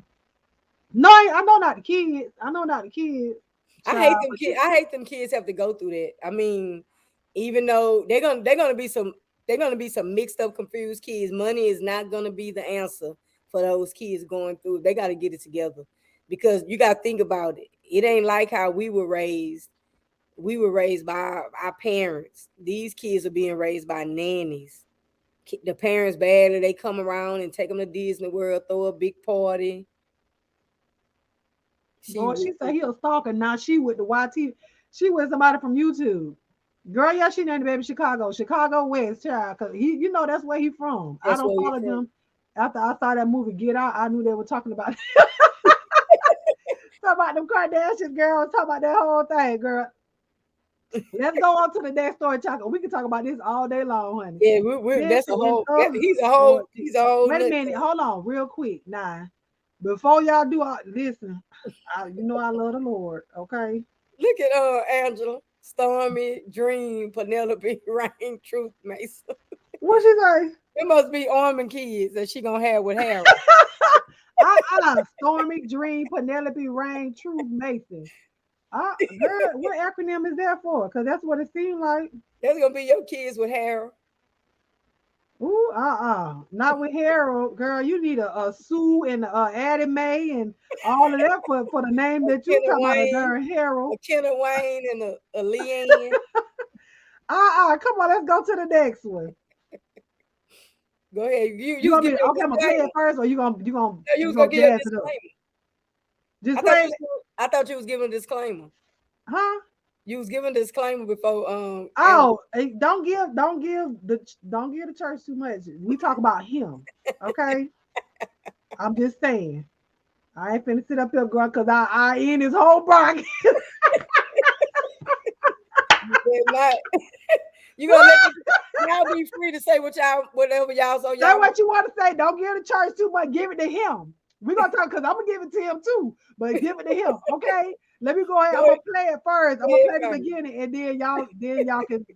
No, I know not the kids. I know not the kids. I hate Child, them but kids. I hate them kids have to go through that. I mean, even though they're gonna be some mixed up, confused kids. Money is not gonna be the answer for those kids going through. They got to get it together because you got to think about it. It ain't like how we were raised. We were raised by our parents. These kids are being raised by nannies. The parents badly, they come around and take them to Disney World, throw a big party. boy, she said he a stalker. Now she with the YT. She with somebody from YouTube. Girl, yeah, she named the baby Chicago West, child. Cause you know that's where he from. I That's don't where we follow from. them. After I saw that movie Get Out, I knew they were talking about talking about them Kardashian girls, talking about that whole thing, girl. Let's go on to the next story, child. We can talk about this all day long, honey. Yeah, that's a Listen, whole. He's a Lord, whole. wait a minute, hold on, real quick. Now, before y'all do all listen, you know I love the Lord, okay? Look at Angela, Stormy, Dream, Penelope, Rain, Truth, Mason. What she say? It must be Armin kids that she gonna have with Harold. Stormy, Dream, Penelope, Rain, Truth, Mason. Girl, what acronym is that for? Because that's what it seemed like. That's gonna be your kids with Harold. Ooh, not with Harold, girl. You need a Sue and Addie Mae and all of that for the name that you talking about, girl. Harold. A Kenna Wayne and a Leanne. Come on, let's go to the next one. Go ahead. You gonna be okay? I'm gonna play it first, or you gonna No, you was gonna give a disclaimer. I thought you was giving a disclaimer. Huh? You was giving a disclaimer before. Don't give the church too much. We talk about him, okay? I'm just saying. I ain't finna sit up here, girl, because I in his whole bracket. You gonna let y'all be free to say whatever y'all so y'all. Say what you want to say. Don't give the church too much. Give it to him. We're gonna talk because I'm gonna give it to him too, but give it to him, okay? Let me go ahead. I'm gonna play it first. I'm gonna play the beginning, and then y'all can.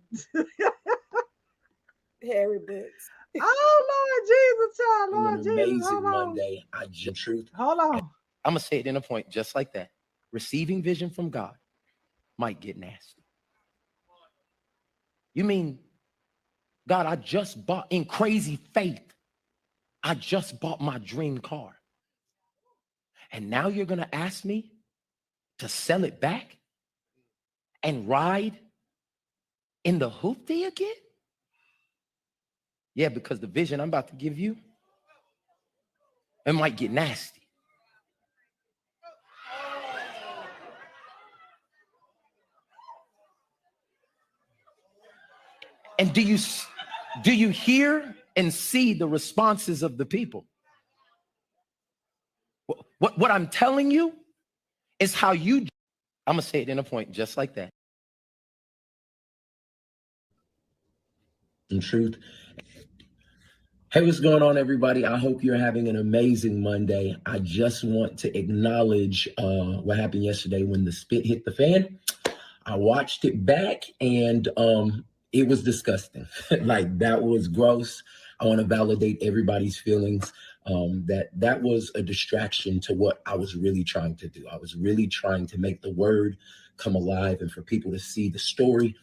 Harry Books. Oh Lord Jesus, child, Lord an Jesus, amazing hold on. Monday. Truth. Hold on. I'm gonna say it in a point just like that. Receiving vision from God might get nasty. You mean, God, I just bought in crazy faith. I just bought my dream car. And now you're gonna ask me to sell it back and ride in the hoopty again? Yeah, because the vision I'm about to give you, it might get nasty. And do you hear and see the responses of the people? What I'm telling you is how you, I'm gonna say it in a point just like that. In truth. Hey, what's going on, everybody? I hope you're having an amazing Monday. I just want to acknowledge what happened yesterday when the spit hit the fan. I watched it back and it was disgusting. Like, that was gross. I want to validate everybody's feelings. That was a distraction to what I was really trying to do. I was really trying to make the word come alive and for people to see the story.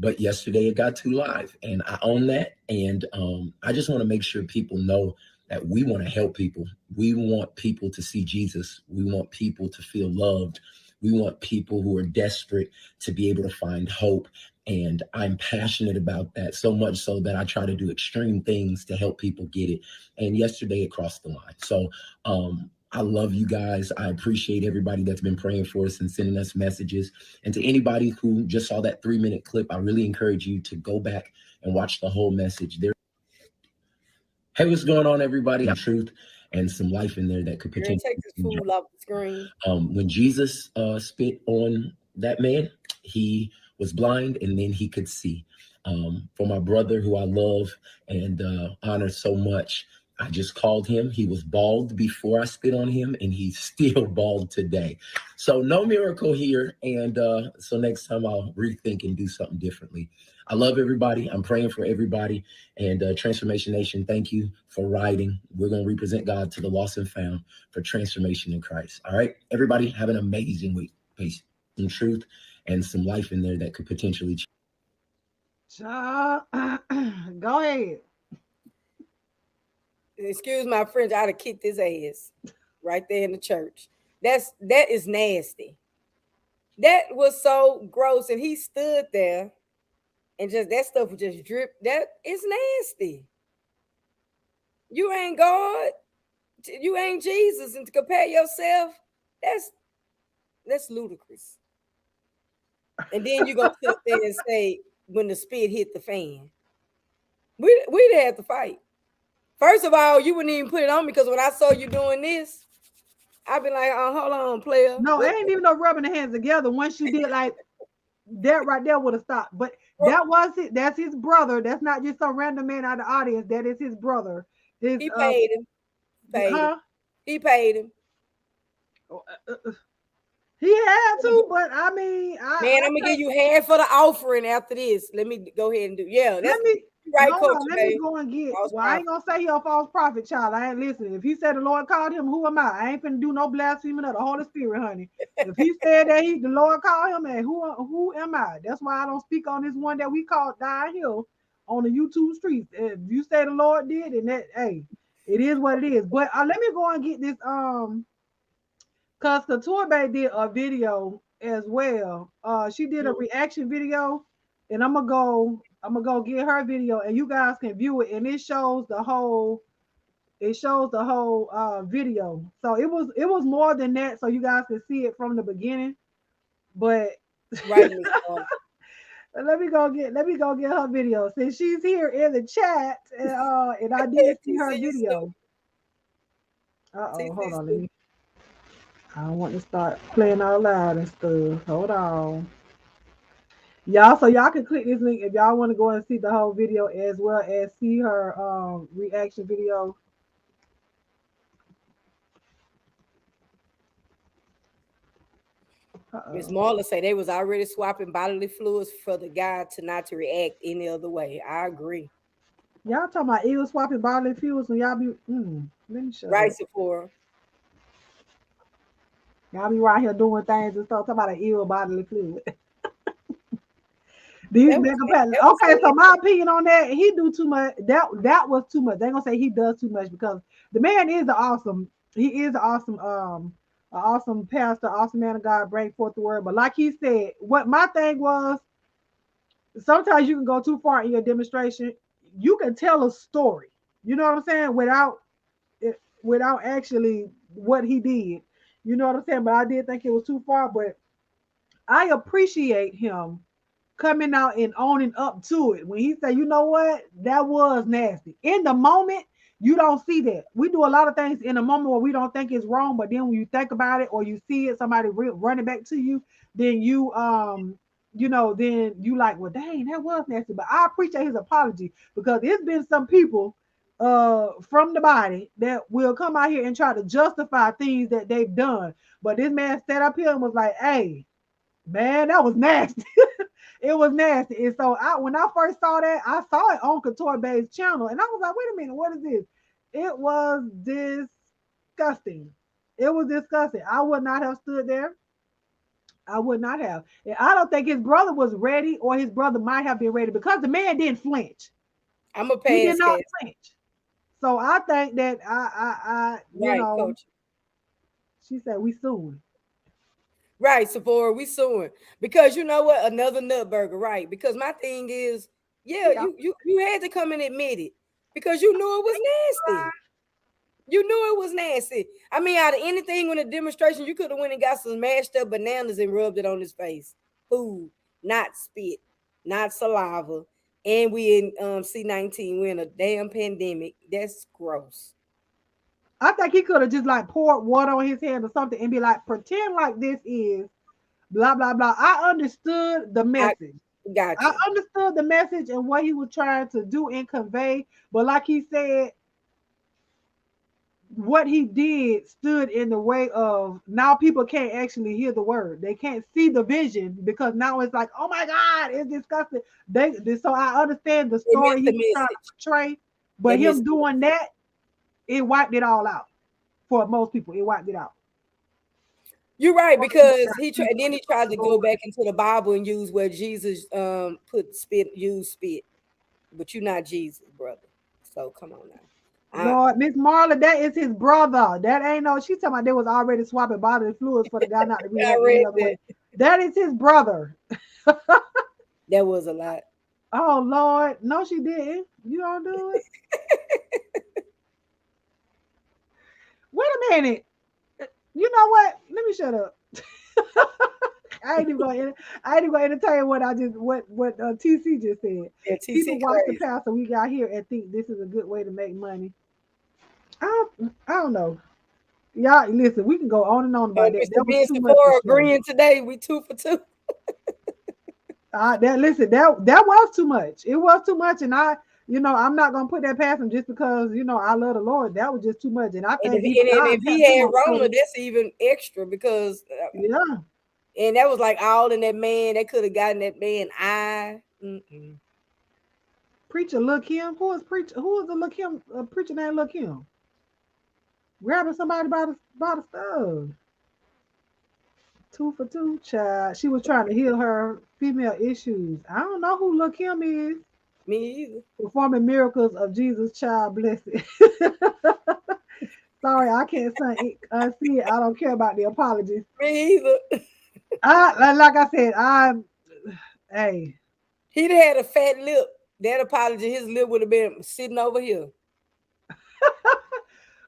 But yesterday it got too live, and I own that. And I just want to make sure people know that we want to help people. We want people to see Jesus. We want people to feel loved. We want people who are desperate to be able to find hope. And I'm passionate about that, so much so that I try to do extreme things to help people get it. And yesterday it crossed the line. So I love you guys. I appreciate everybody that's been praying for us and sending us messages. And to anybody who just saw that 3-minute clip, I really encourage you to go back and watch the whole message. Hey, what's going on, everybody? Truth and some life in there that could Girl, potentially. take this fool off the screen. When Jesus spit on that man, he was blind and then he could see. For my brother, who I love and honor so much, I just called him. He was bald before I spit on him, and he's still bald today. So no miracle here. And so next time I'll rethink and do something differently. I love everybody. I'm praying for everybody. And Transformation Nation, thank you for riding. We're going to represent God to the lost and found for transformation in Christ. All right, everybody, have an amazing week. Peace and truth and some life in there that could potentially change. Go ahead. Excuse my French, I'd have kicked his ass right there in the church. That is nasty. That was so gross, and he stood there, and just that stuff would just drip. That is nasty. You ain't God. You ain't Jesus, and to compare yourself, that's ludicrous. And then you gonna sit there and say when the spit hit the fan, we'd have to fight. First of all, you wouldn't even put it on me because when I saw you doing this, I'd be like, "Oh, hold on, player." No, it ain't even no rubbing the hands together. Once you did like that, right there would have stopped. But that was it. That's his brother. That's not just some random man out of the audience. That is his brother. He paid him. He paid him. He had to, but I mean, man, I'm gonna give you half for the offering after this. Let me go ahead and do. Yeah, that's right, Coach. Let me go and get. Well, I ain't gonna say you're a false prophet, child. I ain't listening. If he said the Lord called him, who am I? I ain't finna do no blaspheming of the Holy Spirit, honey. If he said that the Lord called him, and who am I? That's why I don't speak on this one that we call down here on the YouTube streets. If you say the Lord did, and that, hey, it is what it is. But let me go and get this because Katorbe did a video as well. She did a reaction video, and I'm gonna go get her video, and you guys can view it, and it shows the whole video. So it was more than that, so you guys can see it from the beginning. But right, let me go get her video since she's here in the chat, and I did see her video. Hold on, I don't want to start playing out loud and stuff. Hold on. Y'all, so y'all can click this link if y'all want to go and see the whole video as well as see her reaction video. Miss Marla say they was already swapping bodily fluids for the guy to react any other way. I agree. Y'all talking about eel swapping bodily fluids when y'all be let me show right, Sephora. Y'all be right here doing things and stuff talking about an eel bodily fluid. These mega patterns. Okay, so my opinion on that, he do too much. That was too much. They're gonna say he does too much because the man is he is an awesome pastor, awesome man of God, bring forth the word. But like he said, what my thing was, sometimes you can go too far in your demonstration. You can tell a story, you know what I'm saying, without actually what he did. You know what I'm saying? But I did think it was too far. But I appreciate him coming out and owning up to it. When he said, you know what, that was nasty. In the moment, you don't see that. We do a lot of things in a moment where we don't think it's wrong, but then when you think about it or you see it, somebody running back to you, then you then you like, well, dang, that was nasty. But I appreciate his apology because there's been some people from the body that will come out here and try to justify things that they've done. But this man sat up here and was like, hey, man, that was nasty. It was nasty. And so when I first saw that, I saw it on Katorbe's channel. And I was like, wait a minute, what is this? It was disgusting. It was disgusting. I would not have stood there. I would not have. And I don't think his brother was ready, or his brother might have been ready because the man didn't flinch. I'm a pass. He did not flinch. So I think that I you know, Coach. She said we suing. Right, Sephora, we suing because you know what? Another nut burger, right? Because my thing is, you had to come and admit it because you knew it was nasty. You knew it was nasty. I mean, out of anything in a demonstration, you could have went and got some mashed up bananas and rubbed it on his face. Food, not spit, not saliva, And we in C-19, we're in a damn pandemic. That's gross. I think he could have just like poured water on his hand or something and be like, pretend like this is blah blah blah. I understood the I message. got I you. understood the message and what he was trying to do and convey. But like he said, what he did stood in the way of now people can't actually hear the word. They can't see the vision because now it's like, oh my God, it's disgusting. So I understand the They missed story he the was trying to message. portray, They but him missed the doing message. that, it wiped it all out. For most people, it wiped it out. You're right, For the people because that he preach then he tried to the Lord. go back into the Bible and use where Jesus put spit, use spit. But you're not Jesus, brother. So come on now. I Lord, Miss Marla, that is his brother. That ain't no. She's talking about they was already swapping bodily fluids for the guy not to I react any read other that. way. That is his brother. That was a lot. Oh Lord, no, she didn't. You don't do it. Wait a minute. You know what? Let me shut up. I ain't even gonna. I ain't even gonna entertain what I just what TC just said. Yeah, TC People watch the crazy. pastor we got here and think this is a good way to make money. I don't know. Y'all listen. We can go on and on about that. Mr. That was Ben too much for Sephora show. agreeing today. We 2 for 2. That listen, that was too much. It was too much, and I'm not gonna put that past him just because I love the Lord. That was just too much, and I And think even God if he tapped him had on the Rona, shoulder. that's even extra because Yeah, and that was like all in that man. They could have gotten that man eye. preacher, look him. Who is preacher? Who is the look him? Preacher named look him. Grabbing somebody by the stuff. 2 for 2, child. She was trying to heal her female issues. I don't know who look him is. Me either. Performing miracles of Jesus, child blessed. Sorry, I can't see it. I don't care about the apologies. Me either. Like I said, hey. He'd had a fat lip. That apology, his lip would have been sitting over here.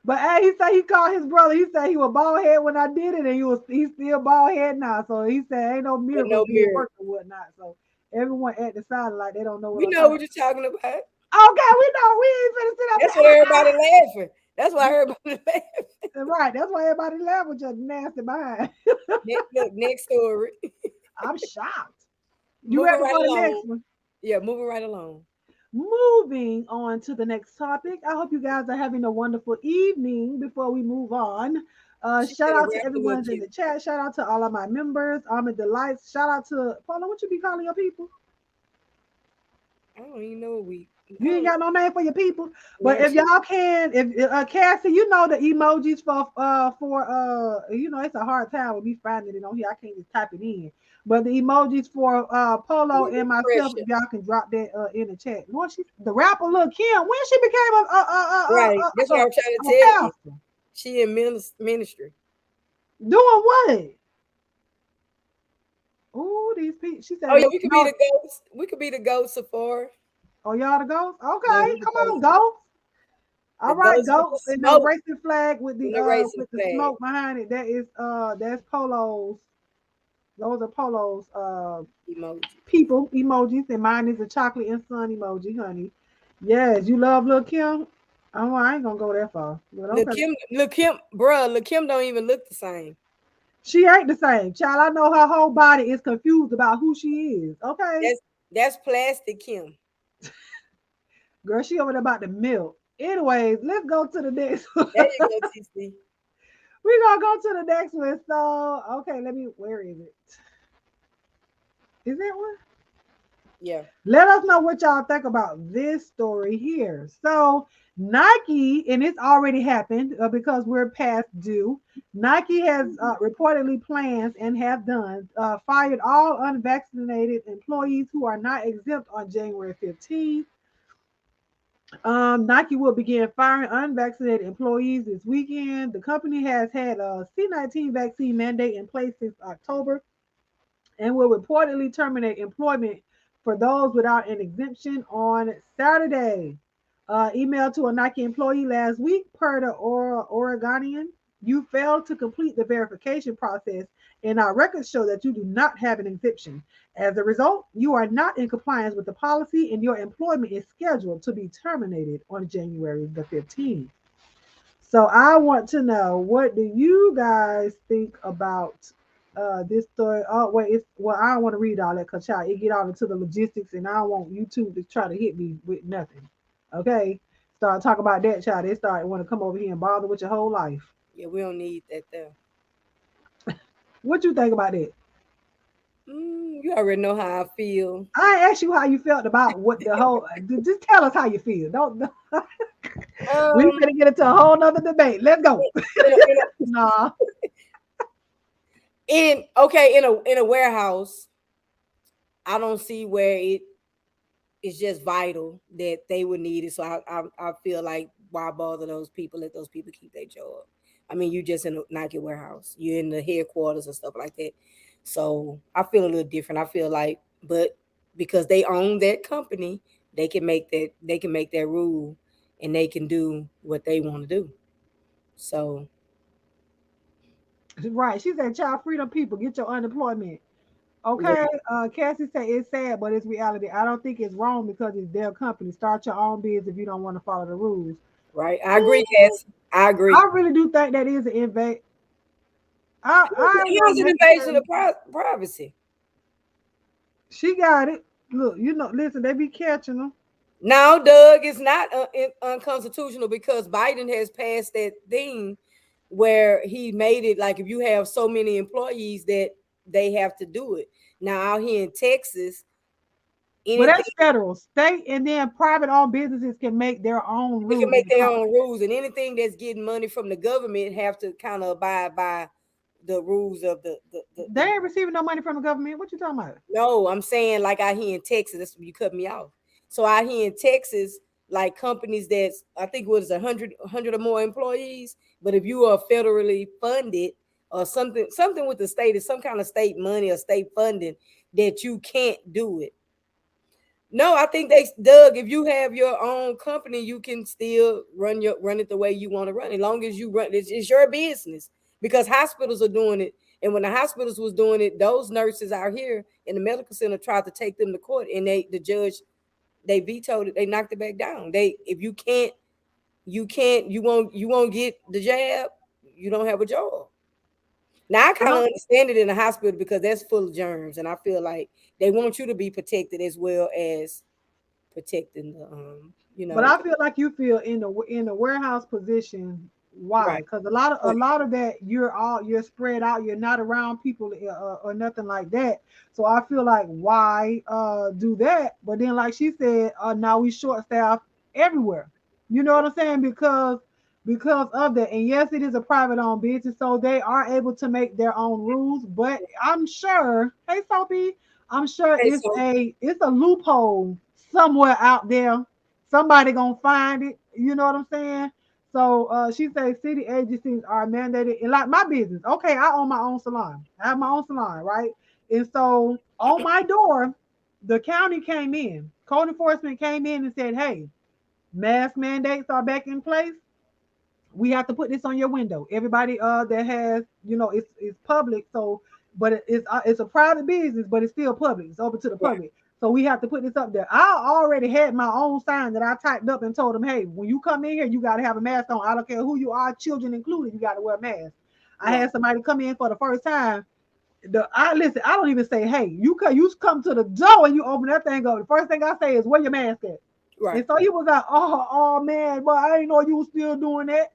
But hey, he said he called his brother. He said he was bald head when I did it, and he's still bald head now. So he said ain't no But miracles no being mirror. worked or whatnot. So everyone at the side like they don't know what We I'm know talking what you're talking about. about. Okay, we know we ain't finna sit up That's why everybody laughing. That's why everybody laughing. here. Right, that's why everybody laugh with your nasty behind. Next story. I'm shocked. You Moving ready right for the next along. one? Yeah, moving right along. Moving on to the next topic. I hope you guys are having a wonderful evening before we move on. She Shout said out to rap a little everyone's in cute. the chat. Shout out to all of my members. Almond Delights. Shout out to Paula. What you be calling your people? I don't even know what we. I You ain't don't. got no name for your people. But No, if she. y'all can, if Cassie, you know the emojis for it's a hard time with me finding it on here. I can't just type it in. But the emojis for Polo Yeah, and with myself, pressure. if y'all can drop that in the chat. Lord, she the rapper Lil Kim when she became Right. That's what I'm trying to a tell you. pastor. She in ministry. Doing what? Oh, these people. She Oh said, yeah, look, we could be no, the ghost. We could be the ghost Sephora. oh, y'all the ghosts? Yeah, Okay, we the come on, ghost. ghosts. The All right, ghost with the ghosts and the smoke racing flag and the racing with the flag. smoke behind it. That's Polo's. Those are Polo's Emoji. people emojis, and mine is a chocolate and sun emoji, honey. Yes, you love Lil Kim. Oh, I ain't gonna go that far, but okay. Look Kim don't even look the same. She ain't the same, child. I know her whole body is confused about who she is. Okay, That's plastic Kim. girl, she over there about the milk. Anyways, let's go to the next one. There you go, TC. We're gonna go to the next one. So, okay, where is it? Is that one? Yeah. Let us know what y'all think about this story here. So, Nike, and it's already happened because we're past due. Nike has reportedly plans and have done fired all unvaccinated employees who are not exempt on January 15th. Nike will begin firing unvaccinated employees this weekend. The company has had a C-19 vaccine mandate in place since October and will reportedly terminate employment for those without an exemption on Saturday. Email to a Nike employee last week, per the Oregonian. You failed to complete the verification process, and our records show that you do not have an exemption. As a result, you are not in compliance with the policy, and your employment is scheduled to be terminated on January the 15th. So I want to know, what do you guys think about this story? Oh wait, it's well, I don't want to read all that because child, it get all into the logistics, and I don't want YouTube to try to hit me with nothing. Okay, start talking about that child. They start want to come over here and bother with your whole life. Yeah, we don't need that there. What you think about that? You already know how I feel. I asked you how you felt about what the whole. Just tell us how you feel. Don't. We Um, gonna get into a whole nother debate. Let's go. in a, in a, Nah. in a warehouse, I don't see where it is just vital that they would need it. So I feel like, why bother those people? Let those people keep their job. I mean, you just in a Nike warehouse. You're in the headquarters and stuff like that. So I feel a little different. I feel like, but because they own that company, they can make that rule, and they can do what they want to do. So Right. She said, child freedom people, get your unemployment. yeah, Okay. Cassie said it's sad, but it's reality. I don't think it's wrong because it's their company. Start your own biz if you don't want to follow the rules. right. I agree, Cass. I agree. I really do think that is an invade. I It won't is an invasion necessarily. of privacy. She got it. Look, listen, they be catching them. Now, Doug, is not unconstitutional because Biden has passed that thing where he made it like if you have so many employees that they have to do it. Now, out here in Texas, But anything that's federal. State and then private owned businesses can make their own they can rules in make the their company. own rules, and anything that's getting money from the government have to kind of abide by the rules of They ain't receiving no money from the government. What you talking about? No, I'm saying like out here in Texas, that's you cut me off. So out here in Texas, like companies that's I think what is 100 or more employees, but if you are federally funded or something with the state, is some kind of state money or state funding that you can't do it. No, I think Doug, if you have your own company, you can still run it the way you want to run. As long as you run it's your business. Because hospitals are doing it. And when the hospitals was doing it, those nurses out here in the medical center tried to take them to court, and the judge, they vetoed it, they knocked it back down. They if you won't get the jab, you don't have a job. Now I kind of Well, understand it in the hospital because that's full of germs, and I feel like they want you to be protected as well as protecting the but I feel like you feel in the warehouse position. Why? right. Because a lot of that you're spread out. You're not around people or nothing like that. So I feel like why do that? But then like she said, now we short staffed everywhere. You know what I'm saying? Because of that. And yes, it is a private owned business, so they are able to make their own rules. But I'm sure, hey Sophie, I'm sure Okay, it's so a loophole somewhere out there. Somebody gonna find it. You know what I'm saying? So she says city agencies are mandated, and like my business. Okay, I own my own salon. I have my own salon, right? And so on my door, the county came in, code enforcement came in and said, "Hey, mask mandates are back in place. We have to put this on your window. Everybody that has, it's public, so but it's a private business, but it's still public. It's open to the right, public. So we have to put this up there. I already had my own sign that I typed up and told them, hey, when you come in here, you got to have a mask on. I don't care who you are, children included, you got to wear a mask. I right, had somebody come in for the first time. I listen. I don't even say, hey, you come to the door and you open that thing up. The first thing I say is, where your mask at? right. And so he was like, oh man, but I didn't know you was still doing that.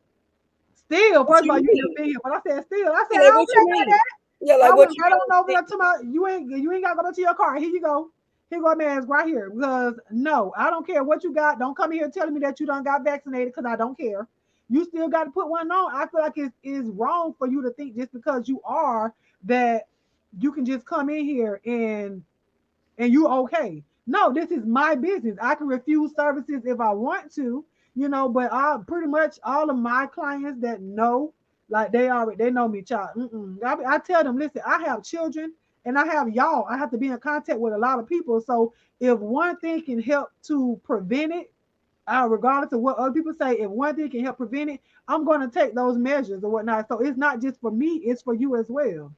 Still, What first of you all, you mean? just been here. But I said, still. I said, Yeah, I like don't what you play like mean? that. Yeah, I like what went you right on over mean? there to my, you ain't got to go to your car. Here you go. Here go a mask right here. Because no, I don't care what you got. Don't come here telling me that you done got vaccinated because I don't care. You still got to put one on. I feel like it is wrong for you to think just because you are that you can just come in here and you okay. No, this is my business. I can refuse services if I want to, but I pretty much all of my clients that know, like they know me, child. I tell them, listen, I have children and I have y'all. I have to be in contact with a lot of people. So if one thing can help to prevent it, regardless of what other people say, if one thing can help prevent it, I'm going to take those measures or whatnot. So it's not just for me; it's for you as well.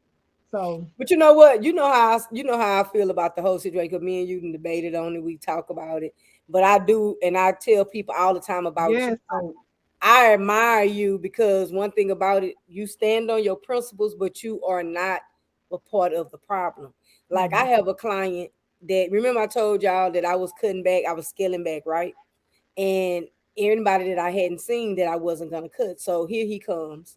So, But you know what? You know how I feel about the whole situation. Because me and you can debate it on it. We talk about it. But I do, and I tell people all the time about you. yes, so I admire you because one thing about it, you stand on your principles, but you are not a part of the problem. Like I mhm, have a client that remember I told y'all that I was cutting back, I was scaling back, right? And anybody that I hadn't seen that I wasn't gonna cut. So here he comes,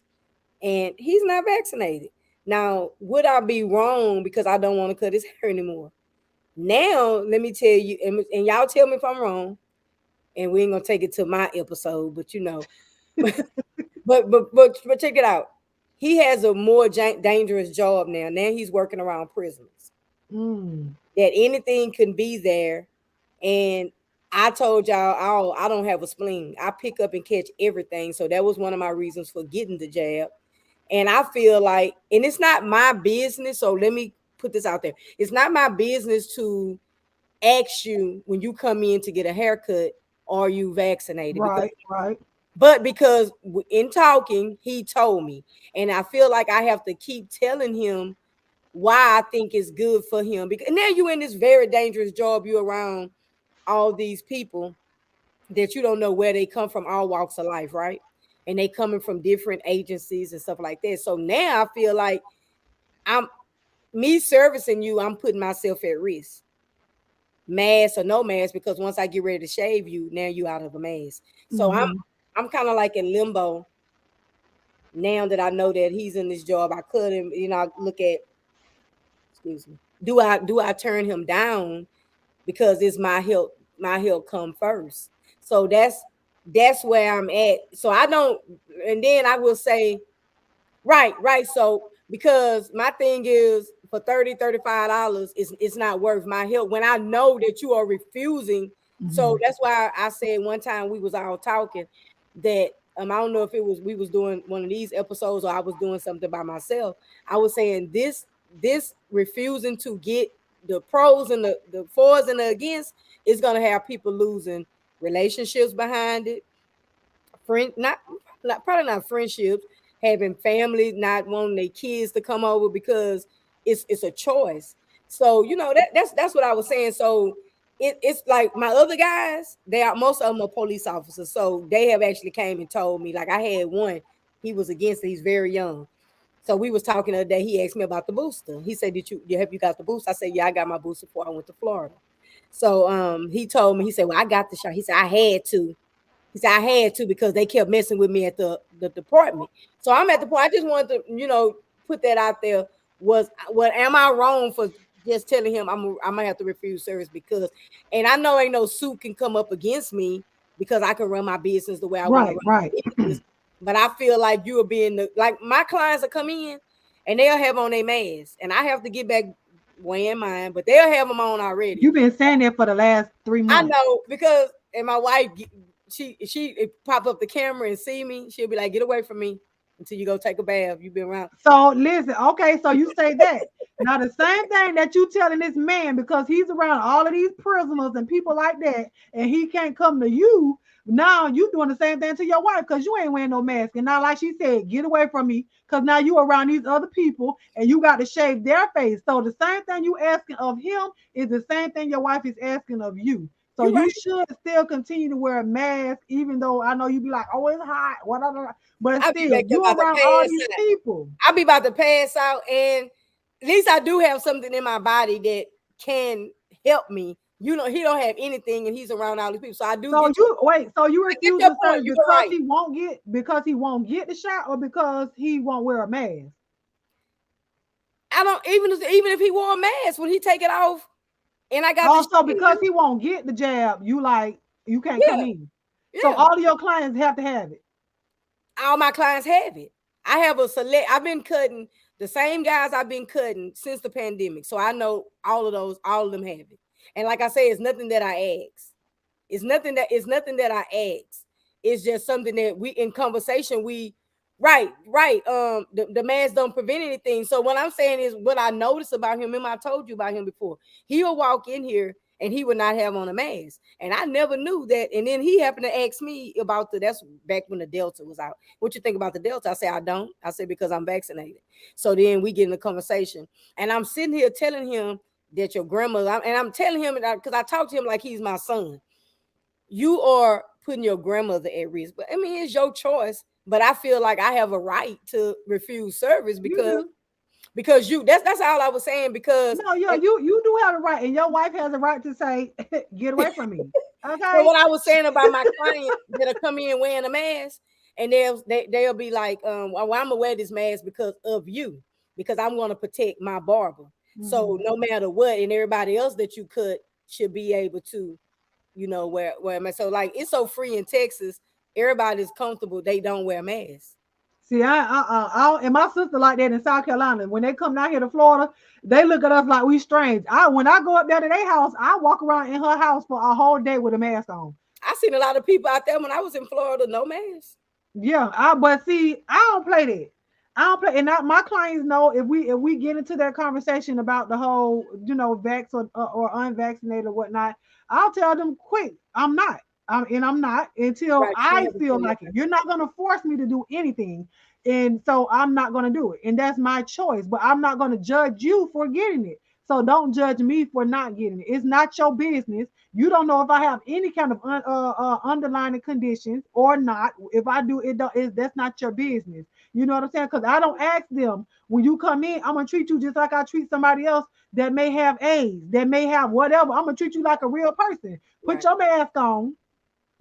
and he's not vaccinated. Now, would I be wrong because I don't want to cut his hair anymore? Now, let me tell you, and y'all tell me if I'm wrong, and we ain't gonna take it to my episode, but but check it out. He has a more dangerous job now. Now he's working around prisoners. mm, That anything can be there, and I told y'all, oh, I don't have a spleen. I pick up and catch everything. So that was one of my reasons for getting the jab. And I feel like, and it's not my business. So let me put this out there. It's not my business to ask you when you come in to get a haircut, are you vaccinated? Because right, right, because in talking, he told me, and I feel like I have to keep telling him why I think it's good for him. Because now you're in this very dangerous job. You're around all these people that you don't know where they come from, all walks of life, right? And they coming from different agencies and stuff like that. So now I feel like I'm me servicing you, I'm putting myself at risk, mask or no mask, because once I get ready to shave you, now you out of the mask. So I'm hmm, I'm kind of like in limbo now that I know that he's in this job. I could him, I look at, excuse me, do I turn him down because it's my health come first. So that's where I'm at. So I don't, and then I will say, right, right. So because my thing is for $30, $35, it's not worth my help when I know that you are refusing. So hmm, that's why I said one time we was all talking that I don't know if it was we was doing one of these episodes or I was doing something by myself. I was saying this refusing to get the pros and the fors and the against is gonna have people losing relationships behind it, friend not probably not friendships, having family not wanting their kids to come over because it's a choice. So that's what I was saying. So it's like my other guys, they are most of them are police officers, so they have actually came and told me. Like I had one, he was against it, he's very young. So we was talking the other day. He asked me about the booster. He said, "Have you got the booster?" I said, "Yeah, I got my booster before I went to Florida." So he told me, he said, "Well, I got the shot." He said, "I had to." He said, "I had to because they kept messing with me at the department." So I'm at the point. I just wanted to, put that out there. What am I wrong for just telling him I'm gonna have to refuse service because, and I know ain't no suit can come up against me because I can run my business the way I want to right, run right. my business. But I feel like you are being like my clients will come in and they'll have on their masks, and I have to get back weighing mine, but they'll have them on already. You've been saying that for the last 3 months. I know because and my wife, she pop up the camera and see me. She'll be like, "Get away from me until you go take a bath. You've been around." So listen, okay, so you say that. Now the same thing that you telling this man because he's around all of these prisoners and people like that, and he can't come to you. Now you doing the same thing to your wife because you ain't wearing no mask. And now, like she said, get away from me because now you around these other people and you got to shave their face. So the same thing you asking of him is the same thing your wife is asking of you. So You're you right. should still continue to wear a mask, even though I know you be like, oh, it's hot, whatever. But I'll be still, back there you about to around all pass these out. people. I'll be about to pass out, and at least I do have something in my body that can help me. He don't have anything, and he's around all these people. So I do So get you wait, so you I get refuse your the point. service You're right. because he won't get the shot or because he won't wear a mask? I don't even if he wore a mask, when he take it off, and I got to Also, shave because you. he won't get the jab, you can't come Yeah, in. So yeah. all of your clients have to have it. All my clients have it. I have a select. I've been cutting the same guys I've been cutting since the pandemic, so I know all of those. All of them have it. And like I say, it's nothing that I ask. It's nothing that I ask. It's just something that we in conversation we right. The mask don't prevent anything. So what I'm saying is what I noticed about him. Remember I told you about him before. He'll walk in here and he would not have on a mask. And I never knew that. And then he happened to ask me about that's back when the Delta was out. What you think about the Delta? I said, I don't. I said, because I'm vaccinated. So then we get in a conversation, and I'm sitting here telling him that your grandmother, and I'm telling him, because I talk to him like he's my son. You are putting your grandmother at risk. But I mean, it's your choice. But I feel like I have a right to refuse service because you that's all I was saying. Because no, you do have a right, and your wife has a right to say, "Get away from me." so Okay. what I was saying about my client that'll come in wearing a mask, and they'll be like, well, I'm gonna wear this mask because of you, because I'm gonna protect my barber. So no matter what, and everybody else that you cut should be able to, wear a mask. So like it's so free in Texas, everybody's comfortable. They don't wear masks. See, and my sister like that in South Carolina. When they come down here to Florida, they look at us like we strange. When I go up there to their house, I walk around in her house for a whole day with a mask on. I seen a lot of people out there when I was in Florida, no mask. Yeah, but see, I don't play that. I don't play, and my clients know if we get into that conversation about the whole, vax or unvaccinated or whatnot, I'll tell them quick, I'm not. I'm not until Right, I feel like it. You're not gonna force me to do anything, and so I'm not gonna do it, and that's my choice. But I'm not gonna judge you for getting it. So don't judge me for not getting it. It's not your business. You don't know if I have any kind of underlying conditions or not. If I do, that's not your business. You know what I'm saying? Because I don't ask them when you come in. I'm gonna treat you just like I treat somebody else that may have AIDS, that may have whatever. I'm gonna treat you like a real person. Put your mask on.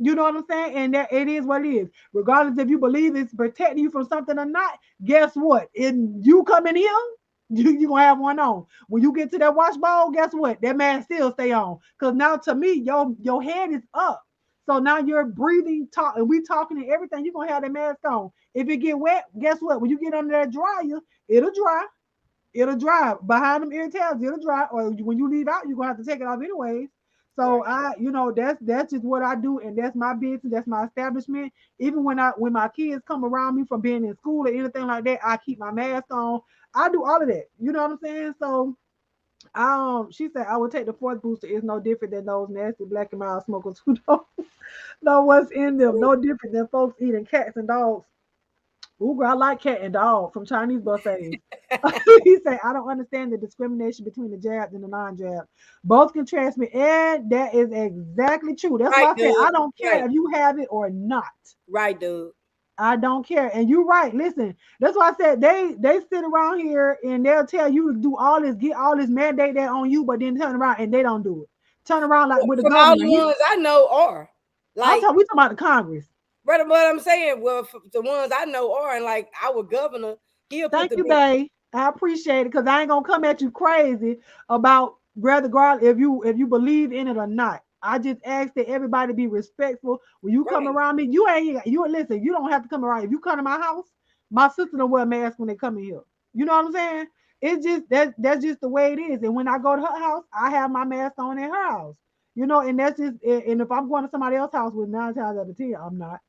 You know what I'm saying? And that it is what it is. Regardless if you believe it's protecting you from something or not, guess what? If you come in here, you gonna have one on. When you get to that wash bowl, guess what? That mask still stay on. Because now to me, your head is up. So now you're breathing, and we talking and everything, you're gonna have that mask on. If it get wet, guess what? When you get under that dryer, it'll dry. It'll dry. Behind them ear tabs, it'll dry. Or when you leave out, you're gonna have to take it off anyways. So that's just what I do, and that's my business, that's my establishment. Even when my kids come around me from being in school or anything like that, I keep my mask on. I do all of that. You know what I'm saying? So she said I would take the fourth booster. It's no different than those nasty black and mild smokers who don't know what's in them. No different than folks eating cats and dogs. Ooh, girl, I like cat and dog from Chinese buffets. He said, I don't understand the discrimination between the jabs and the non-jab. Both can transmit, and that is exactly true. That's why Right, I said dude. I don't care if you have it or not. Right, dude. I don't care. And you're right. Listen, that's why I said they sit around here and they'll tell you to do all this, get all this mandate that on you, but then turn around and they don't do it. Turn around like with the From all governor. the ones I know are like we talking about the Congress. Right, what I'm saying, well, the ones I know are, and like our governor, he'll put Thank you, babe. I appreciate it because I ain't gonna come at you crazy about regardless if you believe in it or not. I just ask that everybody be respectful. When you come around me, you listen. You don't have to come around. If you come to my house, my sister don't wear a mask when they come in here. You know what I'm saying? It's just that's just the way it is. And when I go to her house, I have my mask on in her house. And that's just. And if I'm going to somebody else's house with 9 times out of 10, I'm not.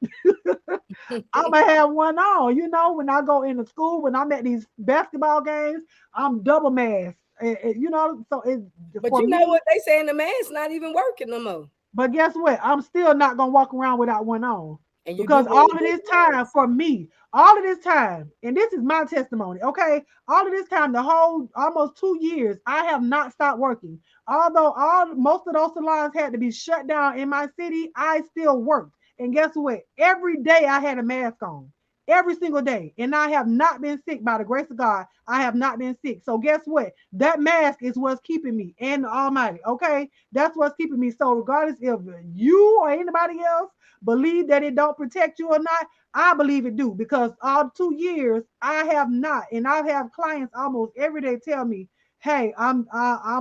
I'm gonna have one on. When I go into school, when I'm at these basketball games, I'm double masked. So it's But for you know me. what they saying, the mask's not even working no more. But guess what? I'm still not gonna walk around without one on. And you Because do all of this time for me, all of this time, and this is my testimony, okay? All of this time, the whole almost 2 years, I have not stopped working. Although most of those salons had to be shut down in my city, I still worked. And guess what? Every day I had a mask on. Every single day. And I have not been sick by the grace of God. I have not been sick. So guess what? That mask is what's keeping me and the Almighty. Okay. That's what's keeping me. So regardless if you or anybody else believe that it don't protect you or not, I believe it do because all 2 years I have not, and I have clients almost every day tell me, "Hey, I'm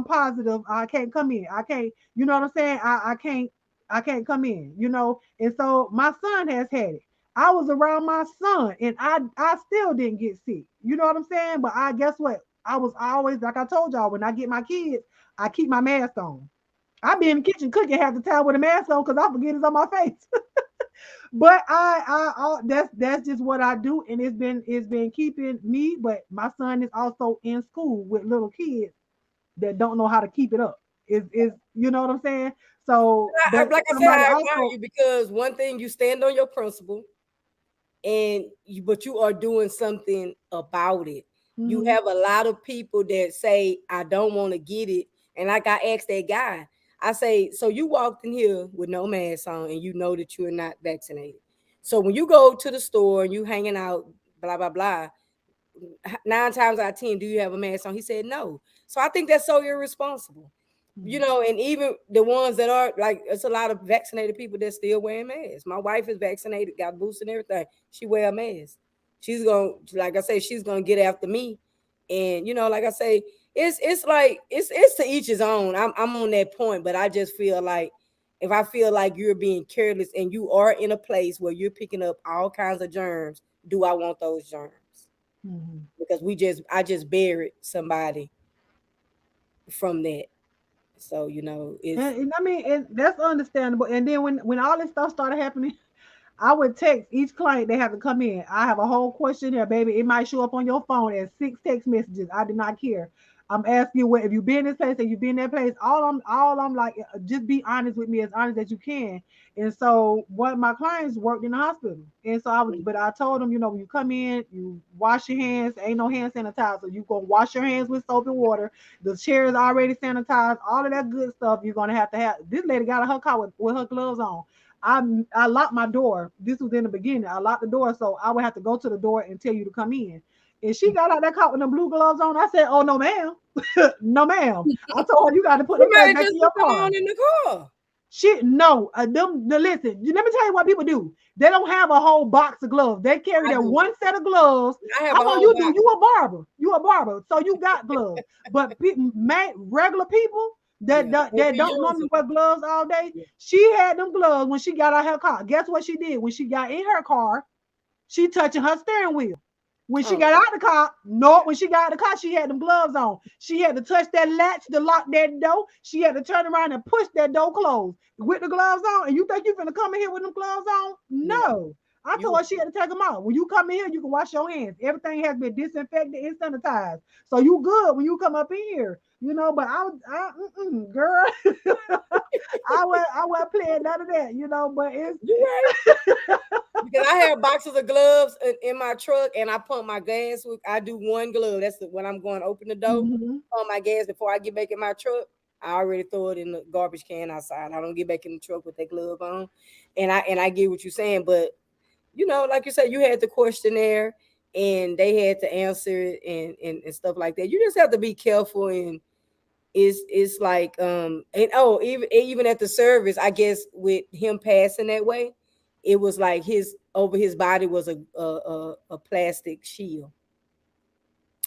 positive. I can't come in. I can't. You know what I'm saying? I can't come in. And so my son has had it. I was around my son, and I still didn't get sick. You know what I'm saying? But I guess what? I was always like I told y'all when I get my kids, I keep my mask on. I be in the kitchen cooking half the time with a mask on because I forget it's on my face. But that's just what I do, and it's been keeping me. But my son is also in school with little kids that don't know how to keep it up. Is you know what I'm saying? So, but Like I said, somebody I admire also, you because one thing, you stand on your principle, but you are doing something about it. You mhm, have a lot of people that say, I don't want to get it. And like I asked that guy, I say, so you walked in here with no mask on and you know that you are not vaccinated. So when you go to the store and you hanging out, blah, blah, blah, 9 times out of 10, do you have a mask on? He said no. So I think that's so irresponsible. mhm. And even the ones that are like, it's a lot of vaccinated people that still wearing masks. My wife is vaccinated, got boosted and everything. She wear a mask. She's gonna, like I say, she's gonna get after me. And like I say, it's like it's to each his own. I'm on that point, but I just feel like if I feel like you're being careless and you are in a place where you're picking up all kinds of germs, do I want those germs? Mhm. Because I just buried somebody from that. So it's And I mean, and that's understandable. And then when all this stuff started happening, I would text each client they have to come in. I have a whole questionnaire, baby. It might show up on your phone as 6 text messages. I did not care. I'm asking you what if you been in this place, if you been in that place. All I'm like, just be honest with me, as honest as you can. And so one of my clients worked in the hospital. And so but I told them, when you come in, you wash your hands, ain't no hand sanitizer. You gonna wash your hands with soap and water. The chair is already sanitized, all of that good stuff you're gonna have to have. This lady got her car with her gloves on. I locked my door. This was in the beginning. I locked the door, so I would have to go to the door and tell you to come in. And she got out that car with the blue gloves on. I said, "Oh no, ma'am, no, ma'am." I told her you got to put you them might things have back just in your put them car. on in the car. She no, listen. Let me tell you what people do. They don't have a whole box of gloves. They carry I that do. one set of gloves. I have I a know whole you do. box. You a barber. You a barber, so you got gloves. But regular people that, Yeah, that they that be don't normally using. wear gloves all day, Yeah. she had them gloves when she got out her car. Guess what she did when she got in her car? She touching her steering wheel. When she Oh, got out the car, no, when she got out the car, she had them gloves on. She had to touch that latch to lock that door. She had to turn around and push that door closed with the gloves on. And you think you finna come in here with them gloves on? yeah. No. I told You her she had to take them off. When you come in here, you can wash your hands. Everything has been disinfected and sanitized. So you good when you come up in here. But girl, I wasn't playing none of that, but it's you right. Because I have boxes of gloves in my truck, and I pump my gas with. I do one glove. That's when I'm going to open the door. mhm. Pump my gas before I get back in my truck. I already throw it in the garbage can outside. I don't get back in the truck with that glove on, and I get what you're saying. But like you said, you had the questionnaire, and they had to answer it and stuff like that. You just have to be careful, and it's like and even at the service, I guess with him passing that way, it was like his over his body was a plastic shield.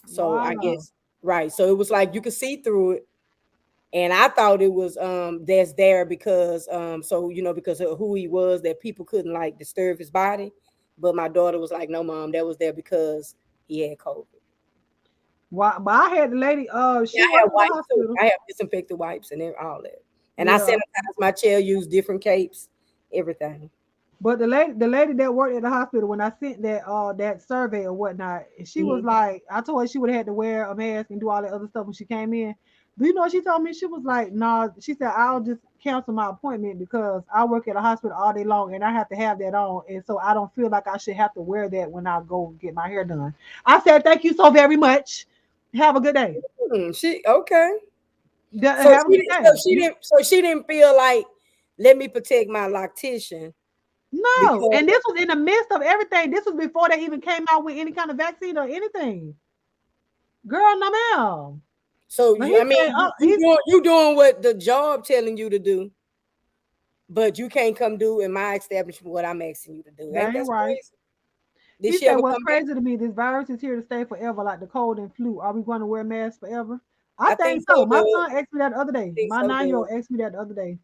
So I Wow. guess right. So it was like you could see through it. And I thought it was that's there because so because of who he was, that people couldn't like disturb his body. But my daughter was like, no, mom, that was there because he had COVID. Wow. But I had the lady, Yeah, she I have worked in the wipes too. hospital. I have disinfectant wipes and all that. And I Yeah. sanitize my chair, use different capes, everything. But the lady that worked at the hospital, when I sent that survey or whatnot, she was Mhm. like, I told her she would have had to wear a mask and do all that other stuff when she came in. Do you know what she told me? She was like, "Nah," she said, "I'll just cancel my appointment because I work at a hospital all day long and I have to have that on. And so I don't feel like I should have to wear that when I go get my hair done." I said, "Thank you so very much. Have a good day." She okay. Have a good day. So she didn't feel like let me protect my loctician No, because and this was in the midst of everything. This was before they even came out with any kind of vaccine or anything. Girl, no ma'am. so But you, he I mean said, you, you doing you doing what the job telling you to do, but you can't come do in my establishment what I'm asking you to do. Ain't that that ain't right. crazy? Did He she said, ever what's come back? crazy to me, this virus is here to stay forever, like the cold and flu. Are we going to wear masks forever? I I think think so, so. My Doug. son asked me that the other I day. think My so, 9-year-old Doug. asked me that the other day.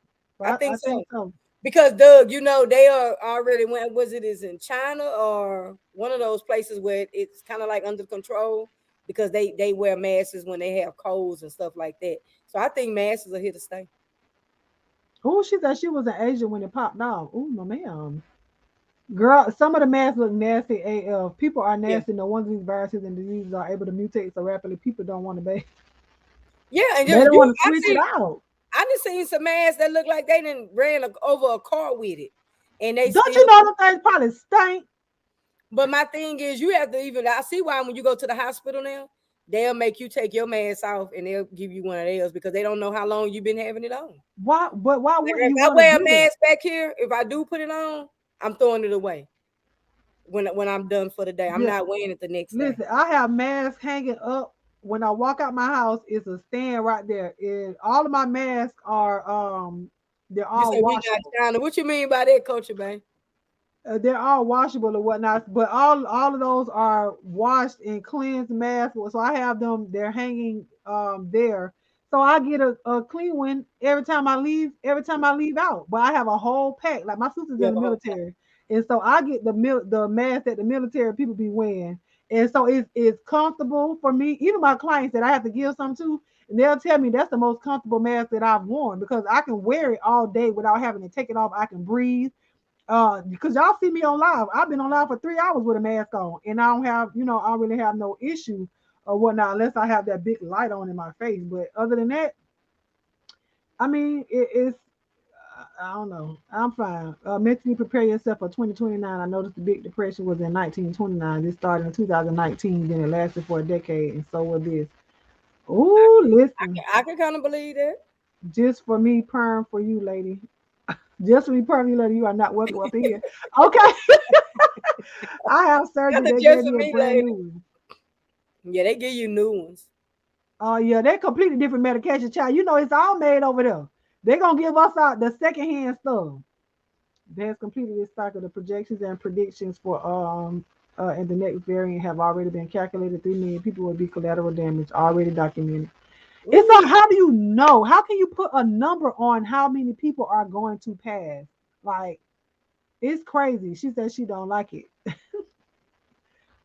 I But I think so. think so. Because Doug, they are already went. Was it is in China or one of those places where it's kind of like under control because they wear masks when they have colds and stuff like that. So I think masks are here to stay. Oh, she said she was an Asian when it popped off. Oh, no ma'am. Girl, some of the masks look nasty AF. People are Yeah, nasty. No wonder these viruses and diseases are able to mutate so rapidly. People don't want to be. yeah, and They don't you want to I switch it see. out. I done seen some masks that look like they done ran over a car with it, and they Don't still. you know them things probably stink? But my thing is, you have to even. I see why when you go to the hospital now, they'll make you take your mask off and they'll give you one of theirs because they don't know how long you've been having it on. Why? But why Like wouldn't if you I want to wear a do that? mask back here, if I do put it on, I'm throwing it away when I'm done for the day. I'm Yeah. not wearing it the next day. Listen, I have masks hanging up. When I walk out my house, it's a stand right there. And all of my masks are they're You all say we not washable. China. What you mean by that, Culture Bang? They're all washable or whatnot, but all of those are washed and cleansed masks. So I have them. They're hanging there. So I get a clean one every time I leave. Every time I leave out, but I have a whole pack. Like my sister's in Yeah, the military, and so I get the mask that the military people be wearing, and so it's comfortable for me. Even my clients that I have to give some to, and they'll tell me that's the most comfortable mask that I've worn because I can wear it all day without having to take it off. I can breathe because y'all see me on live. I've been on live for 3 hours with a mask on, and I don't have, I don't really have no issue or whatnot unless I have that big light on in my face. But other than that, I mean, it's I don't know. I'm fine. Mentally prepare yourself for 2029. I noticed the Big Depression was in 1929. This started in 2019, then it lasted for a decade, and so will this. Ooh, listen, I can kind of believe that. just for me, perm for you, lady. Just for me, perm, you lady. You are not welcome up in here. Okay. I have surgery. That's They just gave for me a me, brand lady. new one. Yeah, they give you new ones. Oh yeah, they're completely different medication, child. It's all made over there. They're gonna give us out the secondhand stuff. There's completed this cycle. The projections and predictions for and the next variant have already been calculated. 3 million people will be collateral damage already documented. It's Ooh. like, how do you know? How can you put a number on how many people are going to pass? Like, it's crazy. She said she don't like it.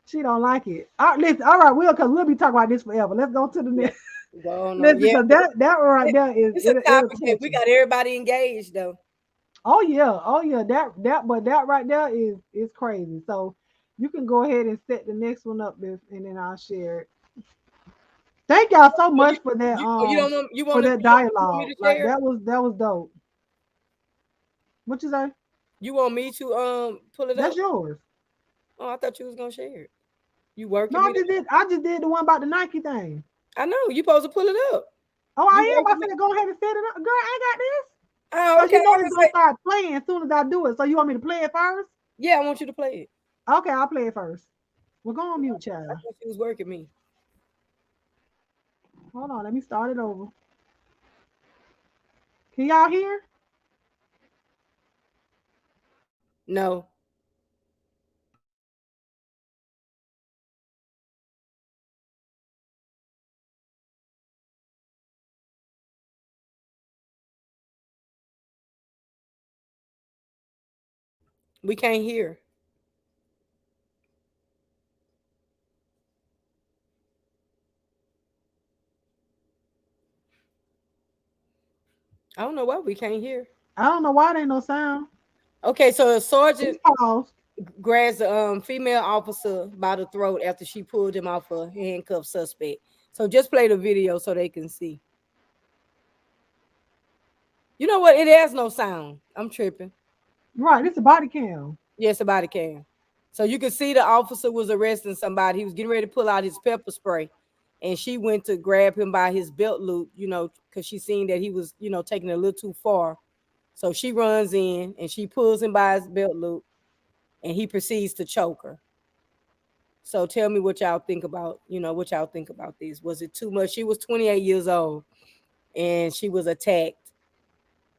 She don't like it. All right, listen, all right, because we'll be talking about this forever. Let's go to the Yeah, next. going on. Listen, Yeah, because that one right it, there is it's a it'll topic that touch we you. got everybody engaged though. Oh yeah, but that right there is crazy. So you can go ahead and set the next one up, Biff, and then I'll share it. Thank y'all so So much for that you don't want for that you want me dialogue. to Like share it? that was dope. What you say? You want me to pull it That's up? yours. Oh, I thought you was gonna share it. You No, working I me? just did. I just did the one about the Nike thing. I know you supposed to pull it up. Oh, You I am. I working me? said go ahead and set it up, girl. I got this. Oh, Cause okay. I it's was gonna say, start playing as soon as I do it. So you want me to play it first? yeah, I want you to play it. Okay, I'll play it first. We're going on mute, I child. thought she was working me. Hold on, let me start it over. Can y'all hear? No, we can't hear. I don't know why we can't hear. I don't know why there ain't no sound. Okay, so a It's sergeant paused. grabs the female officer by the throat after she pulled him off a handcuffed suspect. So just play the video so they can see. You know what? It has no sound. I'm tripping. Right, it's a body cam. Yes, a body cam. So you can see the officer was arresting somebody. He was getting ready to pull out his pepper spray, and she went to grab him by his belt loop. Because she seen that he was, taking it a little too far. So she runs in and she pulls him by his belt loop, and he proceeds to choke her. So tell me what y'all think about, what y'all think about this. Was it too much? She was 28 years old and she was attacked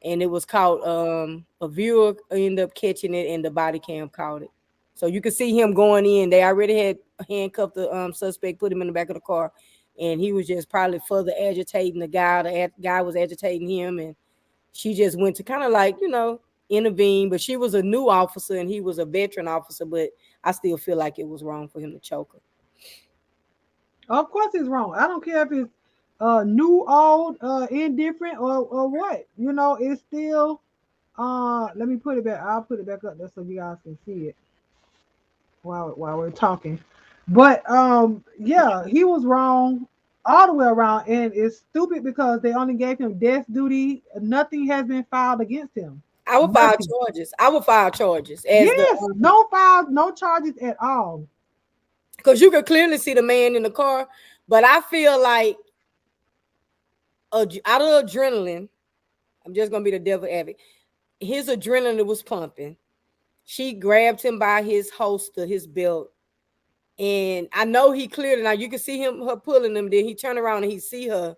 and it was caught. A viewer ended up catching it and the body cam caught it. So you can see him going in. They already had handcuffed the suspect, put him in the back of the car, and he was just probably further agitating the guy. The guy was agitating him, and she just went to kind of like, intervene. But she was a new officer and he was a veteran officer, but I still feel like it was wrong for him to choke her. Of course it's wrong. I don't care if it's new, old, indifferent, or what. It's still let me put it back. I'll put it back up there so you guys can see it while we're talking. But yeah, he was wrong. all the way around, and it's stupid because they only gave him death duty. Nothing has been filed against him. I would file Nothing. charges. I would file charges as the Yes, no files, no charges at all. because you could clearly see the man in the car. But I feel like out of adrenaline, I'm just gonna be the devil advocate. His adrenaline was pumping. She grabbed him by his holster, his belt, and I know he cleared it. Now you can see her pulling him. Then he turned around and he see her.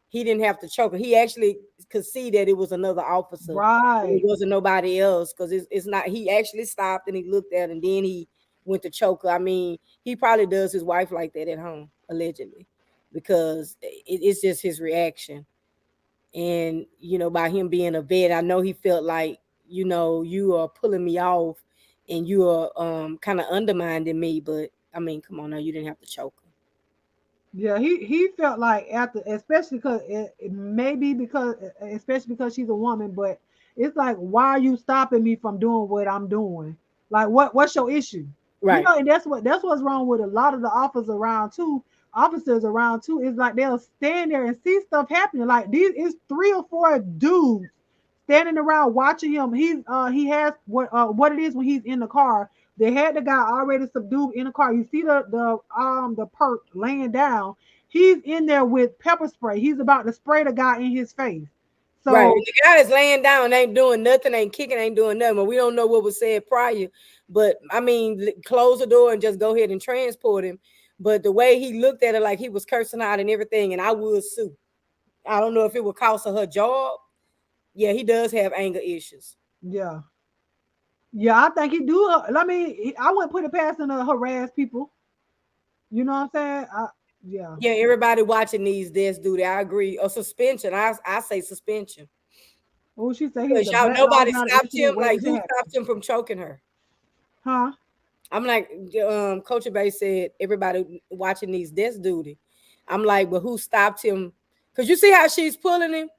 He didn't have to choke her. He actually could see that it was another officer. Right. It wasn't nobody else because it's not. He actually stopped and he looked at her and then he went to choke her. I mean, he probably does his wife like that at home, allegedly, because it's just his reaction. And by him being a vet, I know he felt like you are pulling me off and you are kind of undermining me. But I mean, come on now, you didn't have to choke her. Yeah, he felt like after, especially because it maybe because especially because she's a woman, but it's like, why are you stopping me from doing what I'm doing? Like, what's your issue? Right. And that's what's wrong with a lot of the officers around too. Is like they'll stand there and see stuff happening. Like these is 3 or 4 dudes standing around watching him. He has what it is when he's in the car. They had the guy already subdued in the car. You see the perp laying down. He's in there with pepper spray. He's about to spray the guy in his face. Right. So The guy is laying down, ain't doing nothing, ain't kicking, ain't doing nothing. But we don't know what was said prior. But I mean, close the door and just go ahead and transport him. But the way he looked at her, like he was cursing out and everything, and I would sue. I don't know if it would cost her job. Yeah, he does have anger issues. yeah, yeah, I think he do. I mean, I wouldn't put it past him to harass people. You know what I'm saying? Yeah. Yeah, everybody watching these deaths do that. I agree. Or suspension. I say suspension. Oh, she said he's Because a y'all, Black Lives nobody Matter stopped him. incident Like, waiting to who happen. stopped him from choking her? Huh? I'm like, Coach Bay said, everybody watching these deaths duty. I'm like, but who stopped him? Because you see how she's pulling him,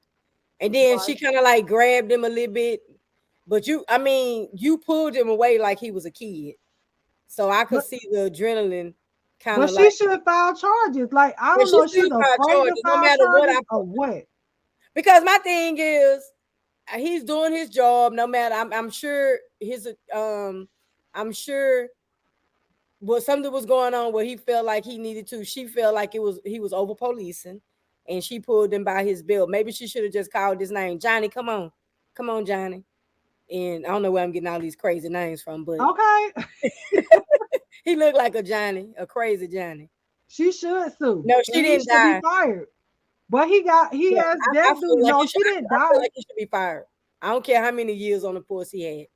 and then she kind of like grabbed him a little bit. But you pulled him away like he was a kid. So I could But see the adrenaline kind but of like, she should file charges. Like, I yeah, don't she know if she's should file afraid to charges no file matter what charges I or put. what. Because my thing is, he's doing his job no matter. I'm sure I'm sure something was going on where he felt like he needed to. She felt like he was over policing, and she pulled him by his belt. Maybe she should have just called his name, Johnny. Come on, Johnny. And I don't know where I'm getting all these crazy names from, but Okay. he looked like a Johnny, a crazy Johnny. She should sue. No, she And he didn't should be die. fired. But he Yeah, has I death feel duty. like No, she didn't I feel die. like he should be fired. I don't care how many years on the force he had.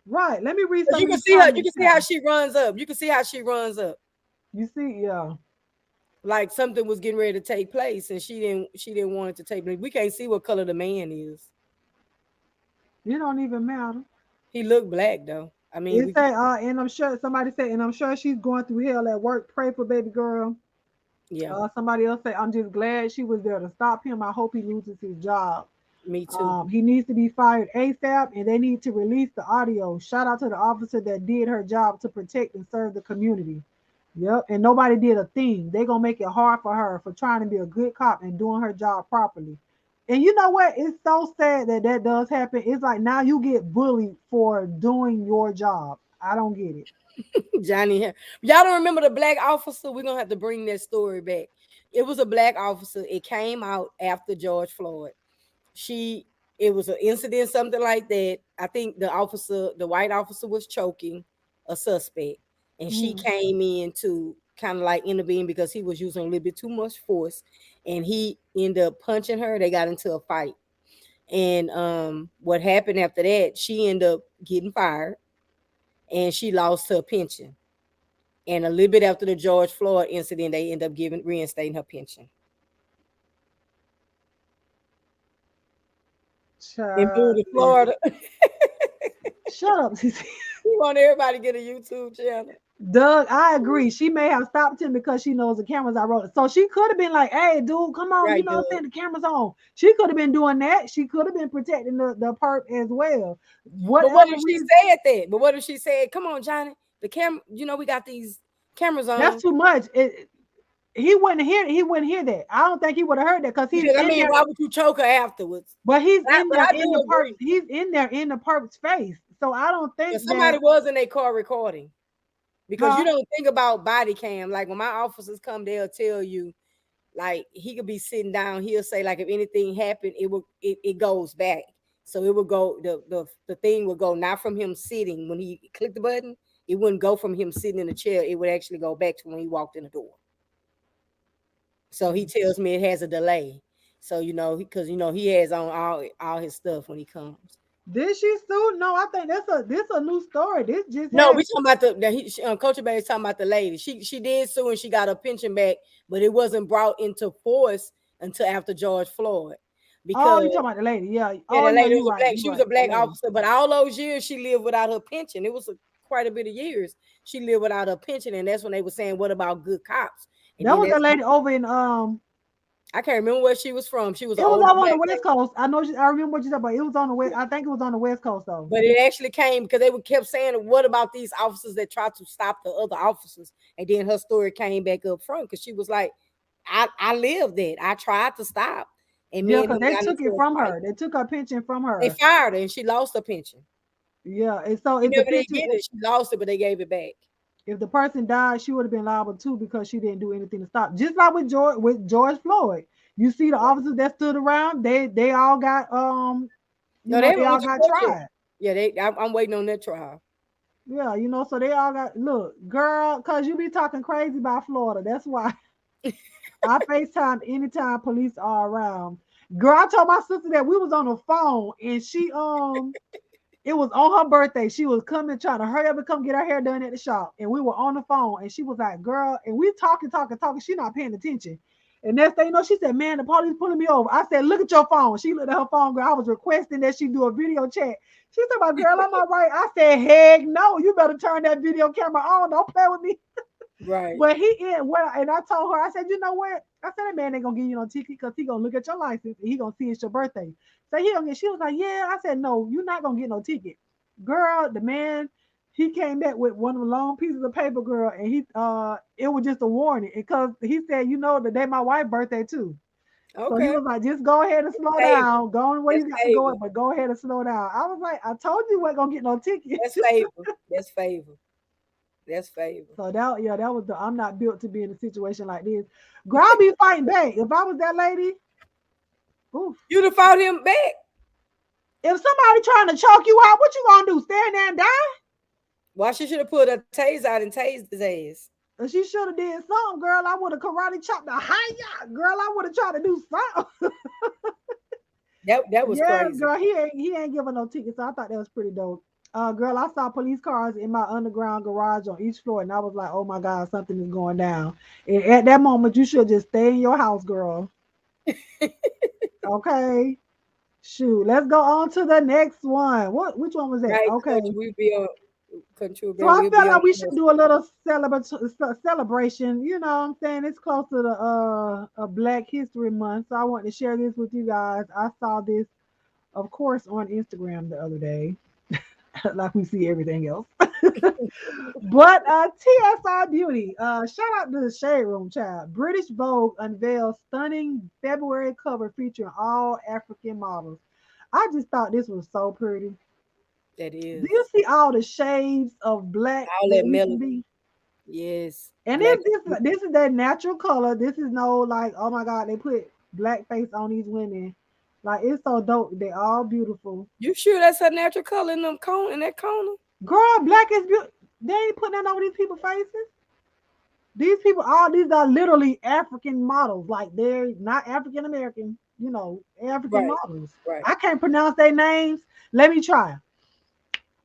Right. Let me read You some of can these see her. You comments. can see how she runs up. You can see how she runs up. You see, yeah. Like something was getting ready to take place, and she didn't want it to take place. We can't see what color the man is. It don't even matter. He looked black though. I mean, It say, and I'm sure somebody said, and I'm sure she's going through hell at work. Pray for baby girl. yeah, Somebody else say, I'm just glad she was there to stop him. I hope he loses his job. me too. He needs to be fired ASAP, and they need to release the audio. Shout out to the officer that did her job to protect and serve the community. Yep, and nobody did a thing. They gonna make it hard for her for trying to be a good cop and doing her job properly. And you know what? It's so sad that that does happen. It's like now you get bullied for doing your job. I don't get it. Johnny, y'all don't remember the black officer? We're gonna have to bring that story back. It was a black officer. It came out after George Floyd. It was an incident, something like that. I think the white officer was choking a suspect, and she came in to kind of like intervene because he was using a little bit too much force, and he ended up punching her. They got into a fight, and what happened after that? She ended up getting fired, and she lost her pension. And a little bit after the George Floyd incident, they end up reinstating her pension. They moved to Florida. Shut up. We want everybody to get a YouTube channel. Doug, I agree. She may have stopped him because she knows the cameras are rolling. So she could have been like, hey, dude, come on. You Right, know what I'm Doug. saying? The camera's on. She could have been doing that. She could have been protecting the perp as well. But what Whatever if she reason, said that? But what if she said, come on, Johnny, the camera, we got these cameras on. that's too much. He wouldn't hear. He wouldn't hear that. I don't think he would have heard that because he's Because I in mean, there. why would you choke her afterwards? But he's But in there I in do the perp. agree. He's in there in the perp's face. So I don't But think somebody that. was in a car recording. Because you Huh? don't think about body cam. Like when my officers come, they'll tell you, like he could be sitting down. He'll say, like if anything happened, it goes back. So it would go the thing would go not from him sitting when he clicked the button. It wouldn't go from him sitting in the chair. It would actually go back to when he walked in the door. So he tells me it has a delay. So because he has on all his stuff when he comes. Did she sue? No, I think this a new story. This just No, we happened. talking about Coach Bay is talking about the lady. She did sue and she got her pension back, but it wasn't brought into force until after George Floyd, Oh, because you talking about the lady? Yeah. yeah, Oh, the yeah. lady You was a right. black. You She was right. a The black lady. officer, but all those years she lived without her pension. It was quite a bit of years she lived without her pension, and that's when they were saying, "What about good cops?" And That then was that lady over in I can't remember where she was from. She was It an was older all on the black West lady. Coast. I know. I remember what you said, but it was on the West. I think it was on the West Coast though. But it actually came because they would kept saying, "What about these officers that tried to stop the other officers?" And then her story came back up front because she was like, "I lived it. I tried to stop, and Yeah, me and because him they got took into it a from fight. her. They took her pension from They her. fired her, and she lost her pension. Yeah, and so She if the never did pension, get it. She lost it, but they gave it back. if the person died, she would have been liable too because she didn't do anything to stop. Just like with George Floyd, you see the officers that stood around, they all got No, they they haven't all went to got court yet. tried. Yeah, I'm waiting on that trial. Yeah, so they all got look, girl, cause you be talking crazy about Florida. That's why I FaceTime anytime police are around. Girl, I told my sister that we was on the phone and she it was on her birthday. She was coming trying to hurry up and come get her hair done at the shop. And we were on the phone and she was like, girl, and we talking, talking, talking. She not paying attention. And next thing you know, she said, man, the police pulling me over. I said, look at your phone. She looked at her phone, girl. I was requesting that she do a video chat. She said, my girl, am I right? I said, heck no, you better turn that video camera on. Don't play with me. Right. But and I told her, I said, you know what? I said, that man ain't gonna give you no ticket because he gonna look at your license and he gonna see it's your birthday. So he gonna get, she was like, yeah. I said, no, you're not gonna get no ticket. Girl, the man, he came back with one of the long pieces of paper, girl, and it was just a warning because he said, the day my wife's birthday too. So he Okay. was like, just go ahead and slow Favor. down. Go on where That's you got to go, favor. but go ahead and slow down. I was like, I told you weren't gonna get no ticket. That's favor. That's favor. That's favor. So that was I'm not built to be in a situation like this. Girl, I'll be fighting back. If I was that lady, oof. You'd have fought him back. If somebody trying to choke you out, what you gonna do? Stand there and die? Why she should have pulled a taser out and tased his ass. If she should have did something, girl. I would have karate chopped the high girl. I would have tried to do something. That was Yeah, crazy. girl, he ain't giving no tickets. So I thought that was pretty dope. Girl, I saw police cars in my underground garage on each floor, and I was like, oh my God, something is going down. And at that moment, you should just stay in your house, girl. Okay. Shoot, let's go on to the next one. Which one was that? Right, Okay. Coach, we'll be on Control So Bear. I We'll felt be on like we the should next do a little celebration. You know what I'm saying? It's close to the a Black History Month. So I want to share this with you guys. I saw this, of course, on Instagram the other day. Like we see everything else. But TSI Beauty, shout out to the Shade Room child. British Vogue unveils stunning February cover featuring all African models. I just thought this was so pretty. That Do is you see all the shades of black all that that we can melody. be? Yes, And black. this is that natural color. This is no like, oh my God, they put black face on these women. Like it's so dope. They all beautiful. You sure that's a natural color in them in that corner? Girl, black is beautiful. They ain't putting that over these people's faces. These people, all these are literally African models. Like they're not African American, African Right, models. right. I can't pronounce their names. Let me try.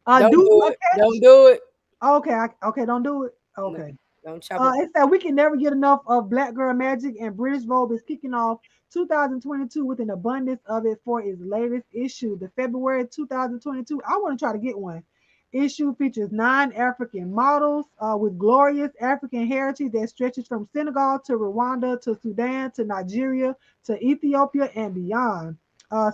Don't Do do a it. Don't catch. do it. Okay, okay, don't do it. No, Okay. don't chop up. It said we can never get enough of Black Girl Magic, and British Vogue is kicking off 2022 with an abundance of it for its latest issue. The February 2022, I want to try to get one. Issue features 9 African models with glorious African heritage that stretches from Senegal to Rwanda to Sudan to Nigeria to Ethiopia and beyond.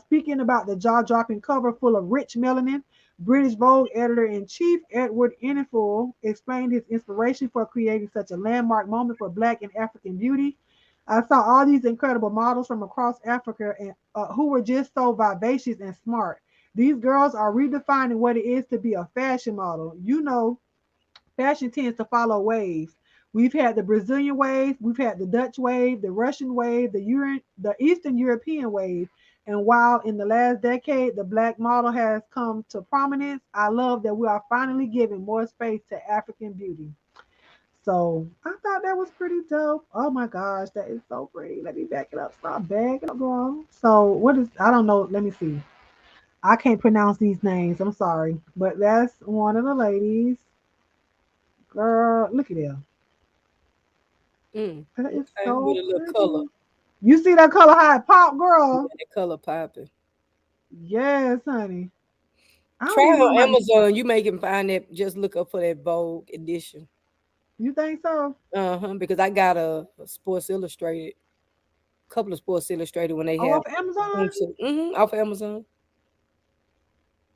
Speaking about the jaw dropping cover full of rich melanin, British Vogue editor-in-chief Edward Enninful explained his inspiration for creating such a landmark moment for Black and African beauty. I saw all these incredible models from across Africa and who were just so vivacious and smart. These girls are redefining what it is to be a fashion model. You know, fashion tends to follow waves. We've had the Brazilian wave, we've had the Dutch wave, the Russian wave, the Eastern European wave. And while in the last decade the black model has come to prominence, I love that we are finally giving more space to African beauty. So I thought that was pretty dope. Oh my gosh, that is so pretty. Let me back it up. Stop backing up, girl. So what is? I don't know. Let me see. I can't pronounce these names. I'm sorry, but that's one of the ladies. Girl, look at them. That is Okay, with so a little color. pretty. You see that color high pop, Yeah, girl? that color popping. Yes, honey. I Try don't even know on how to. Amazon. You may can find that. Just look up for that Vogue edition. You think so? Because I got a Sports Illustrated, couple of Sports Illustrated when they Oh, have off Amazon? swimsuit. Off Amazon.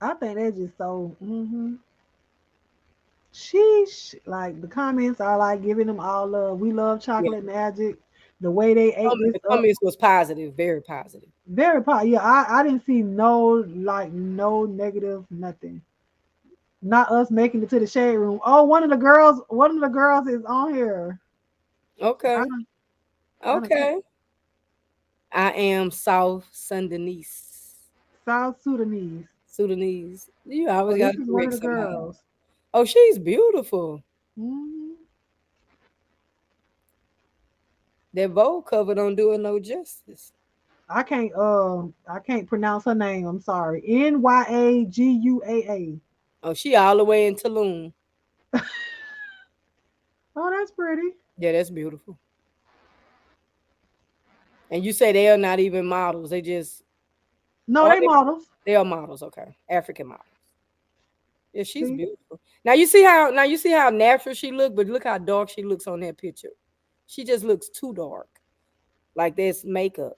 I think they're just so. Sheesh. Like the comments are like giving them all love. We love Yeah, chocolate magic. The way they ate this the up. comments was positive, very positive. Very pop. Yeah, I didn't see no negative, nothing. Not us making it to the shade room. Oh, one of the girls is on here. I Okay, don't I don't okay. I am South Sudanese. South Sudanese. Sudanese. You Oh, always got this to is one of correct the somebody. girls. Oh, she's beautiful. hmm That Vogue cover don't do her no justice. I can't pronounce her name. I'm sorry. Nyaguaa. Oh, she all the way in Tulum. Oh, that's pretty. Yeah, that's beautiful. And you say they are not even models. They just No, oh they models. they are models. Okay, African models. Yeah, she's See? beautiful. Now you see how natural she look, but look how dark she looks on that picture. She just looks too dark, like that's makeup.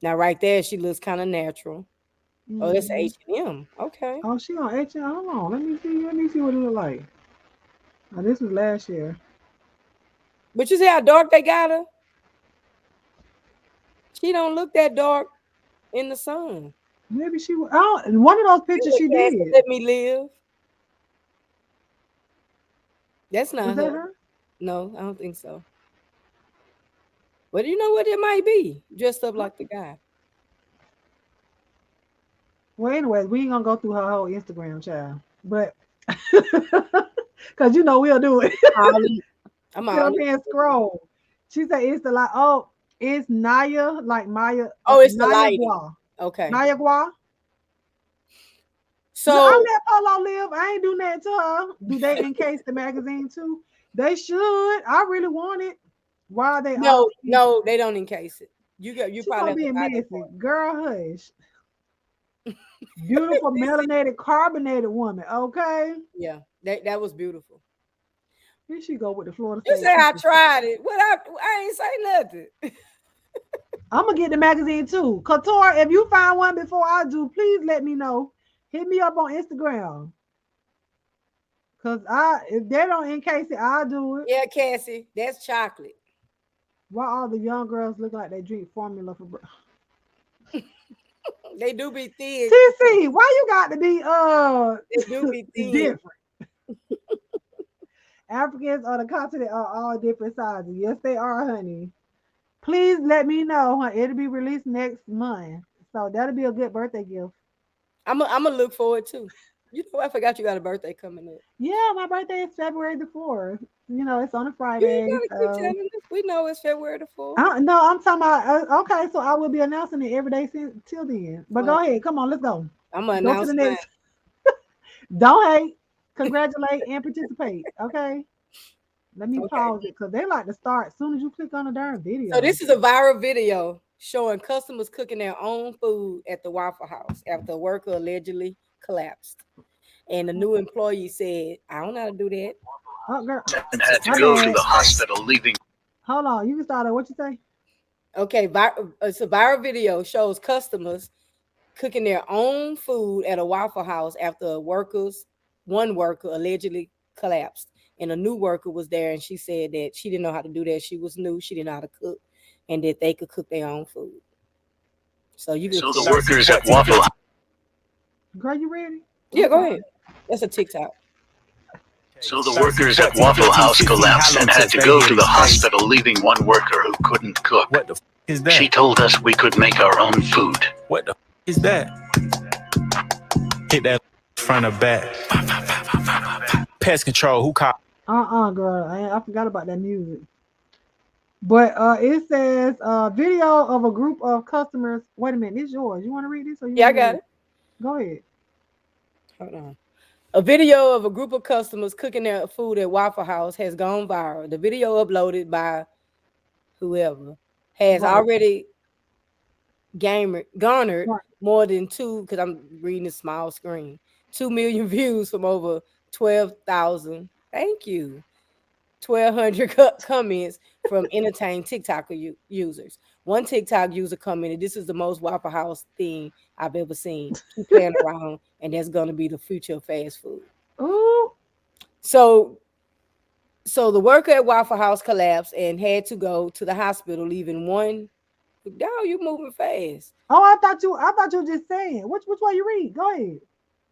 Now right there, she looks kind of natural. Oh, that's hmm H&M. Okay, Oh, she on H. Hold on. Let me see. Let me see what it look like. Oh, this was last year. but you see how dark they got her. She don't look that dark in the sun. Maybe she. Oh, in one of those That pictures look she Cassie, did. let me live. That's Was not that her. her? No, I don't think so. But you know what? It might be dressed up like the guy. Well, anyways, we ain't gonna go through her whole Instagram, child. But because we'll do it. All in- I'm Sit all up in. here and scroll. She said it's the like. Oh, it's Naya like Maya Oh, it's the Naya lighting. Gua. Okay. Naya Gua. Look, I So let Polo live. I ain't do nothing to her. Do they encase the magazine too? They should. I really want it. Why are they all? no, they don't encase it. You She's probably so have to being buy that messy. part. Girl, hush. Beautiful melanated carbonated woman. Okay. Yeah, that was beautiful. Here she go with the Florida You State say I teacher stuff. tried it. I ain't say nothing. I'm gonna get the magazine too. Couture, if you find one before I do, please let me know. Hit me up on Instagram. Cause if they don't encase it, I'll do it. Yeah, Cassie, that's chocolate. Why all the young girls look like they drink formula for They do be thin. TC, why you got to be They do be thin. different? Africans on the continent are all different sizes. Yes, they are, honey. Please let me know. It'll be released next month. So that'll be a good birthday gift. I'm gonna look forward too. You know, I forgot you got a birthday coming up. Yeah, my birthday is February the 4th. It's on a You ain't Friday. gotta keep So telling us. We know it's February the 4th. no, I'm talking about okay, so I will be announcing it every day since till then. But go ahead, come on, let's go. I'm gonna Go to announce the mine. next. Don't hate, congratulate, and participate. Okay. Let me Okay. pause it because they like to start as soon as you click on the darn So video. this is a viral video showing customers cooking their own food at the Waffle House after a worker allegedly collapsed. And the new employee said, I don't know how to do that. Oh, girl, Had to my go to bad. the hospital, leaving. Hold on, you can start at what you say. Okay, it's a viral video shows customers cooking their own food at a Waffle House after one worker allegedly collapsed, and a new worker was there, and she said that she didn't know how to do that. She was new, she didn't know how to cook, and that they could cook their own food. So you can. So the workers at Waffle House. Girl, you ready? Yeah, go ahead. That's a TikTok. So the workers at Waffle House collapsed and had to go to the hospital, leaving one worker who couldn't cook. What the f is that? She told us we could make our own food. What the f is that? Hit that front or back. Pest control, who called? Girl. I forgot about that music. But it says video of a group of customers. Wait a minute, it's yours. You want to read this? Or you Yeah, I wanna got read it. Go ahead. Hold on. A video of a group of customers cooking their food at Waffle House has gone viral. The video, uploaded by whoever, has already garnered more than because I'm reading a small screen, 2 million views from over 12,000. Thank you. 1,200 comments from entertained TikTok users. One TikTok user commented, "This is the most Waffle House thing I've ever seen. Keep playing around, and that's going to be the future of fast food." Ooh. So the worker at Waffle House collapsed and had to go to the hospital, leaving one. Dog, you moving fast. Oh, I thought you were just saying. Which one you read? Go ahead.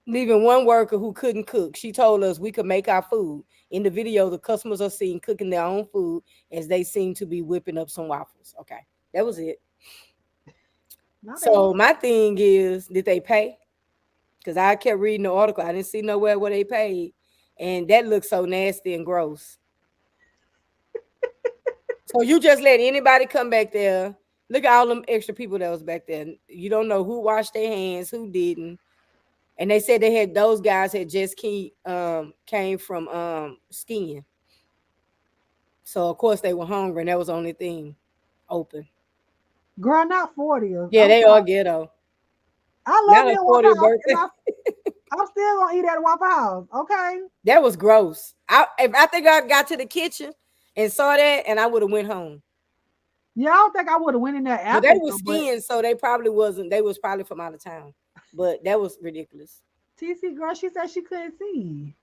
Leaving one worker who couldn't cook. She told us we could make our food. In the video, the customers are seen cooking their own food as they seem to be whipping up some waffles. Okay, that was it. So my thing is, did they pay? Because I kept reading the article. I didn't see nowhere where they paid. And that looks so nasty and gross. So you just let anybody come back there. Look at all them extra people that was back there. You don't know who washed their hands, who didn't. And they said those guys had just came from skiing. So of course they were hungry, and that was the only thing open. Girl, not 40. Yeah, they are ghetto. I love it at Waffle House. I'm still gonna eat at a Waffle House. Okay. That was gross. I think I got to the kitchen and saw that, and I would have went home. Yeah, I don't think I would have went in there after. But they were skiing, so they probably wasn't. They was probably from out of town. But that was ridiculous. TC girl, she said she couldn't see.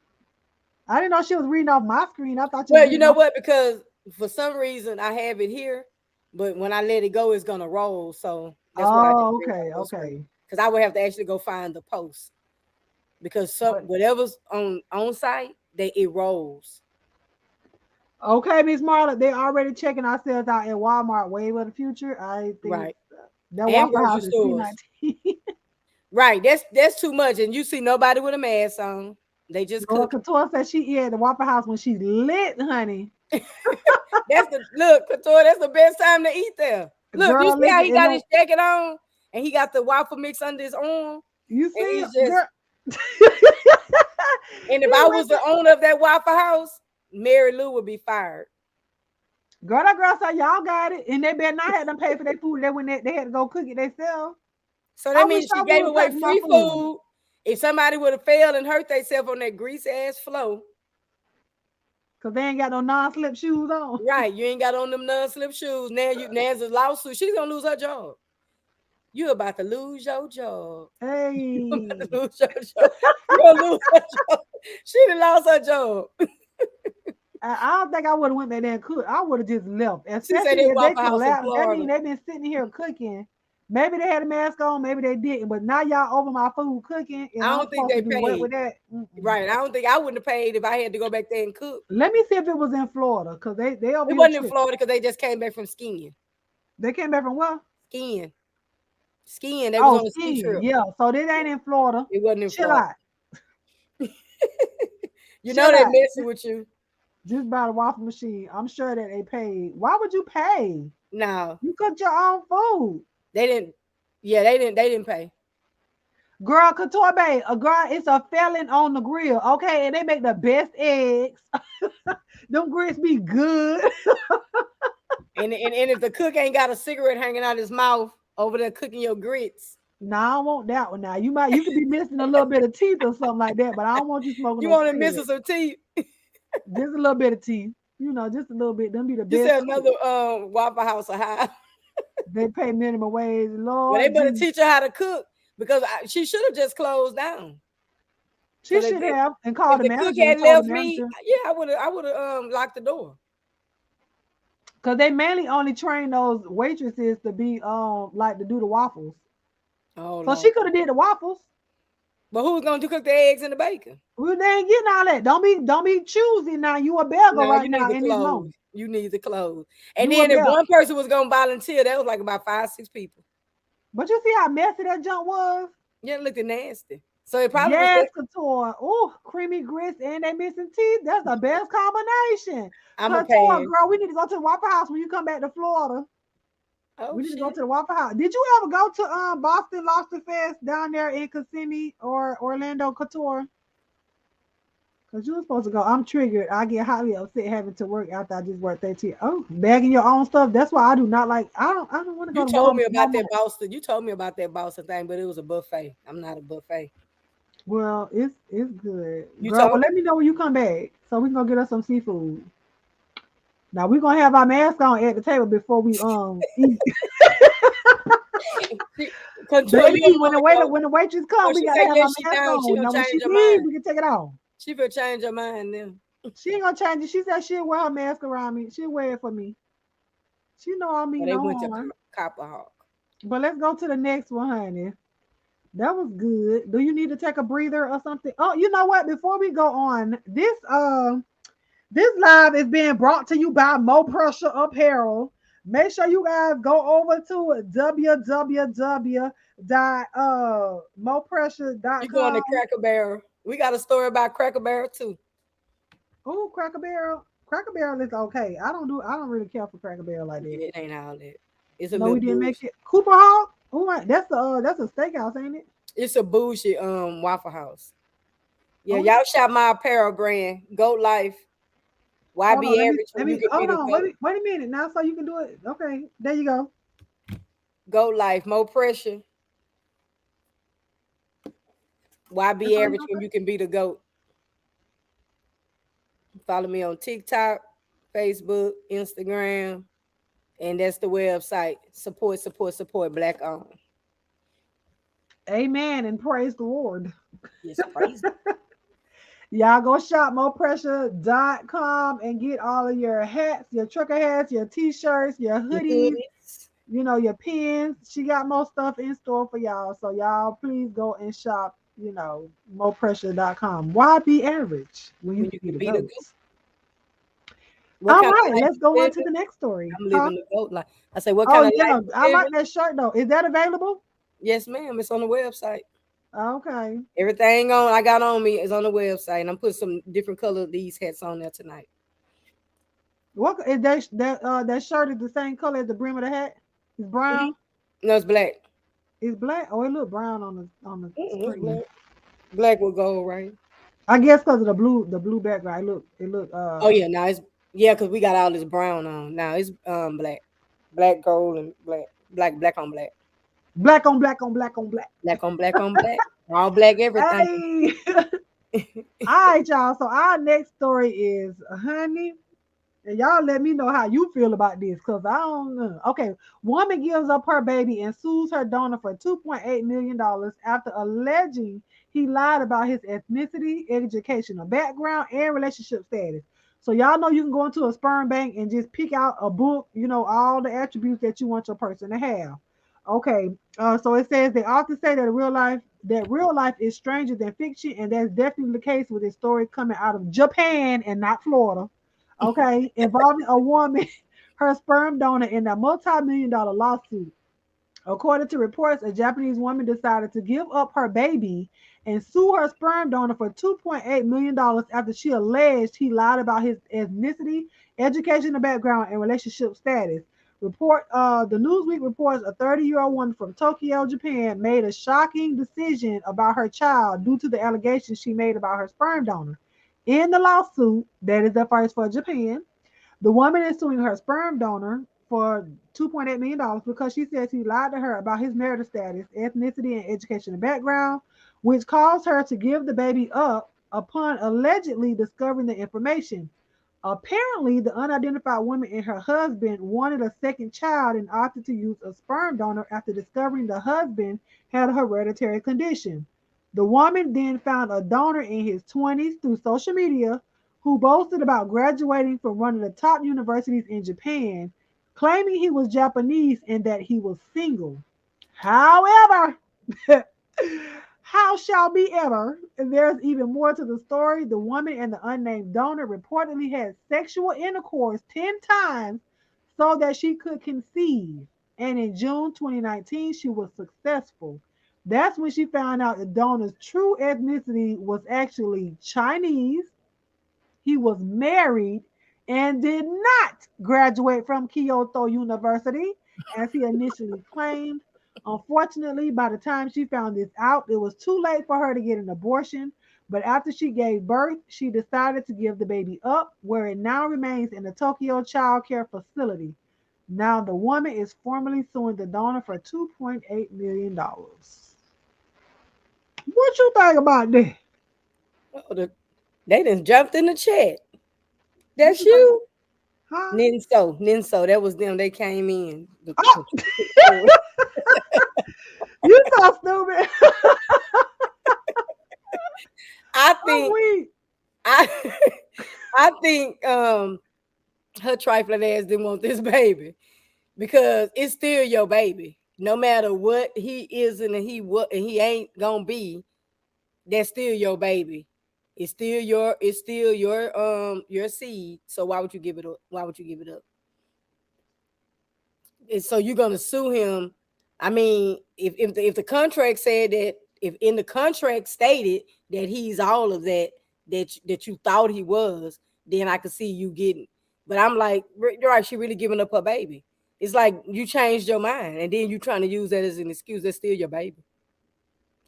I didn't know she was reading off my screen. I thought you. Well, you know what? Because for some reason I have it here, but when I let it go, it's gonna roll. So that's why. Oh, okay. Because I would have to actually go find the post. Because whatever's on site, it rolls. Okay, Miss Marla, they already checking ourselves out at Walmart. Wave of the future. I think that Waffle House is C19. Right, that's too much, and you see nobody with a mask on. They just cook. Couture said she eat at the Waffle House when she's lit, honey. Couture. That's the best time to eat there. Look, girl, you see how he got his jacket on, and he got the waffle mix under his arm. You see, and if I was the owner of that Waffle House, Mary Lou would be fired. Girl, that girl said y'all got it, and they better not have them pay for their food. They when they had to go cook it themselves. So that means she gave away free food. If somebody would have failed and hurt themselves on that grease ass floor, because they ain't got no non-slip shoes on. Right, you ain't got on them non-slip shoes. Nan's a lawsuit. She's gonna lose her job. You about to lose your job. Hey, you gonna lose your job. You gonna lose her job. She done lost her job. I don't think I would have went back there and cooked. I would have just left. Especially if they collapsed. That means they've been sitting here cooking. Maybe they had a mask on, maybe they didn't. But now y'all over my food cooking. And I don't think they paid. With that. Right. I don't think I wouldn't have paid if I had to go back there and cook. Let me see if it was in Florida, because they it wasn't in Florida because they just came back from skiing. They came back from what? Skiing. They was on a ski trip. Yeah, so this ain't in Florida. It wasn't in Chill Florida. Out. Know they're messing with you. Just buy the waffle machine. I'm sure that they paid. Why would you pay? No. You cooked your own food. They didn't. Yeah, they didn't pay. Girl, Couture Bay, it's a felon on the grill, okay? And they make the best eggs. Them grits be good. and if the cook ain't got a cigarette hanging out his mouth over there cooking your grits. No, I don't want that one now. You could be missing a little bit of teeth or something like that, but I don't want you smoking. You want to miss some teeth? Just a little bit of teeth. Just a little bit. Them be the best. You said another Waffle House or high. They pay minimum wage. Lord, well, they better teach her how to cook. because she should have just closed down. She should have and If called the the cook manager and had told the left me, manager. yeah, I would have locked the door. Cause they mainly only train those waitresses to be like to do the waffles. Oh So Lord. she could have did the waffles. But who's going to cook the eggs and the bacon? Well, they ain't getting all that. Don't be choosy now. You a beggar No, right you need now the in this clothes. moment. You need the clothes. And You a then if beggar. one person was gonna volunteer, that was like about 5, 6 people. But you see how messy that junk was? Yeah, it looked nasty. So it probably was Yes, that. Couture. Oh, creamy grits and they missing teeth. That's the best combination. I'm a Couture, pass. girl, we need to go to the Waffle House when you come back to Florida. Oh We need to go shit. to the Waffle House. Did you ever go to Boston Lobster Fest down there in Kissimmee or Orlando Couture? Cause you were supposed to go. I'm triggered. I get highly upset having to work after I just worked 13. Oh, bagging your own stuff. That's why I do not like. I don't want to go You to told me Walmart. about that Boston. You told me about that Boston thing, but it was a buffet. I'm not a buffet. Well, it's good, You girl. Well, told let me know when you come back so we can go get us some seafood. Now we're gonna have our mask on at the table before we eat. Control, you Baby, don't want to go. when the waitress come, Oh, we she gotta say have our yes, she mask down. She on. don't Now when she change her leave, mind. we can take it off. She will change her mind now. She ain't gonna change it. She said she'll wear her mask around me. She'll wear it for me. She know I But mean they no went to harm. Copper Hawk. But let's go to the next one, honey. That was good. Do you need to take a breather or something? Oh, you know what? Before we go on, this live is being brought to you by Mo Pressure Apparel. Make sure you guys go over to You going www.mopressure.com. to Cracker Barrel? We got a story about Cracker Barrel too. Oh, Cracker Barrel. Cracker Barrel is okay. I don't really care for Cracker Barrel like that. Yeah, it ain't all that. It's a No, we little didn't make bougie. it. Cooper Hawk. Oh, that's a steakhouse, ain't it? It's a bougie Waffle House. Yeah, Oh, y'all shop my apparel brand, Goat Life. Why hold on. be average Let when you me can be hold the on. goat? Wait a minute now, so you can do it. Okay, there you go. Goat Life, more pressure. Why That's be all you average gonna when say? you can be the goat? Follow me on TikTok, Facebook, Instagram, and that's the website. Support, support, support. Black owned. Amen and praise the Lord. Yes, praise. Y'all go shop mopressure.com and get all of your hats, your trucker hats, your t-shirts, your The hoodies, hoodies. your pins. She got more stuff in store for y'all. So y'all please go and shop, mopressure.com. Why be average when you When can you be can the be the goat. goats? What All kind right, of life let's you go on to living? the next story. I'm Huh? living the goat life. I say, what Oh kind of life yeah, I you like living? that shirt though. Is that available? Yes, ma'am. It's on the website. Okay. Everything I got on me is on the website, and I'm putting some different color of these hats on there tonight. What is that shirt is the same color as the brim of the hat? It's Mhm. brown. No, it's black. It's black. Oh, it look brown on the It's screen. black. Black with gold, right? I guess because of the blue background. It look Oh yeah, now it's because we got all this brown on. Now it's black, black, gold, and black on black, black on black on black on black. black on black on black, all black everything. Hey, all right, y'all. So our next story is honey. And y'all let me know how you feel about this because I don't know. Okay, woman gives up her baby and sues her donor for $2.8 million after alleging he lied about his ethnicity, educational background, and relationship status. So y'all know you can go into a sperm bank and just pick out a book, all the attributes that you want your person to have. Okay, so it says they often say that real life is stranger than fiction, and that's definitely the case with this story coming out of Japan and not Florida, okay, involving a woman, her sperm donor, in a multi-million dollar lawsuit. According to reports, a Japanese woman decided to give up her baby and sue her sperm donor for $2.8 million after she alleged he lied about his ethnicity, educational background, and relationship status. The Newsweek reports a 30-year-old woman from Tokyo, Japan, made a shocking decision about her child due to the allegations she made about her sperm donor. In the lawsuit, that is the first for Japan, the woman is suing her sperm donor for $2.8 million because she says he lied to her about his marital status, ethnicity, and educational background, which caused her to give the baby up upon allegedly discovering the information. Apparently, the unidentified woman and her husband wanted a second child and opted to use a sperm donor after discovering the husband had a hereditary condition. The woman then found a donor in his 20s through social media who boasted about graduating from one of the top universities in Japan, claiming he was Japanese and that he was single. However, how shall be ever, there's even more to the story. The woman and the unnamed donor reportedly had sexual intercourse 10 times so that she could conceive. And in June 2019, she was successful. That's when she found out the donor's true ethnicity was actually Chinese. He was married and did not graduate from Kyoto University as he initially claimed. Unfortunately, by the time she found this out, it was too late for her to get an abortion. But after she gave birth, she decided to give the baby up, where it now remains in a Tokyo child care facility. Now, the woman is formally suing the donor for $2.8 million. What you think about that? Oh, they done jumped in the chat. That's you? Huh? Ninso. That was them. They came in. Oh! You so stupid. I think her trifling ass didn't want this baby because it's still your baby. No matter what he is and he ain't gonna be, that's still your baby. It's still your seed. So why would you give it up? Why would you give it up? And so you're gonna sue him. I mean, if the contract said that, if in the contract stated that he's all of that you thought he was, then I could see you getting. But I'm like, you're right, she really giving up her baby. It's like you changed your mind and then you trying to use that as an excuse. That's still your baby.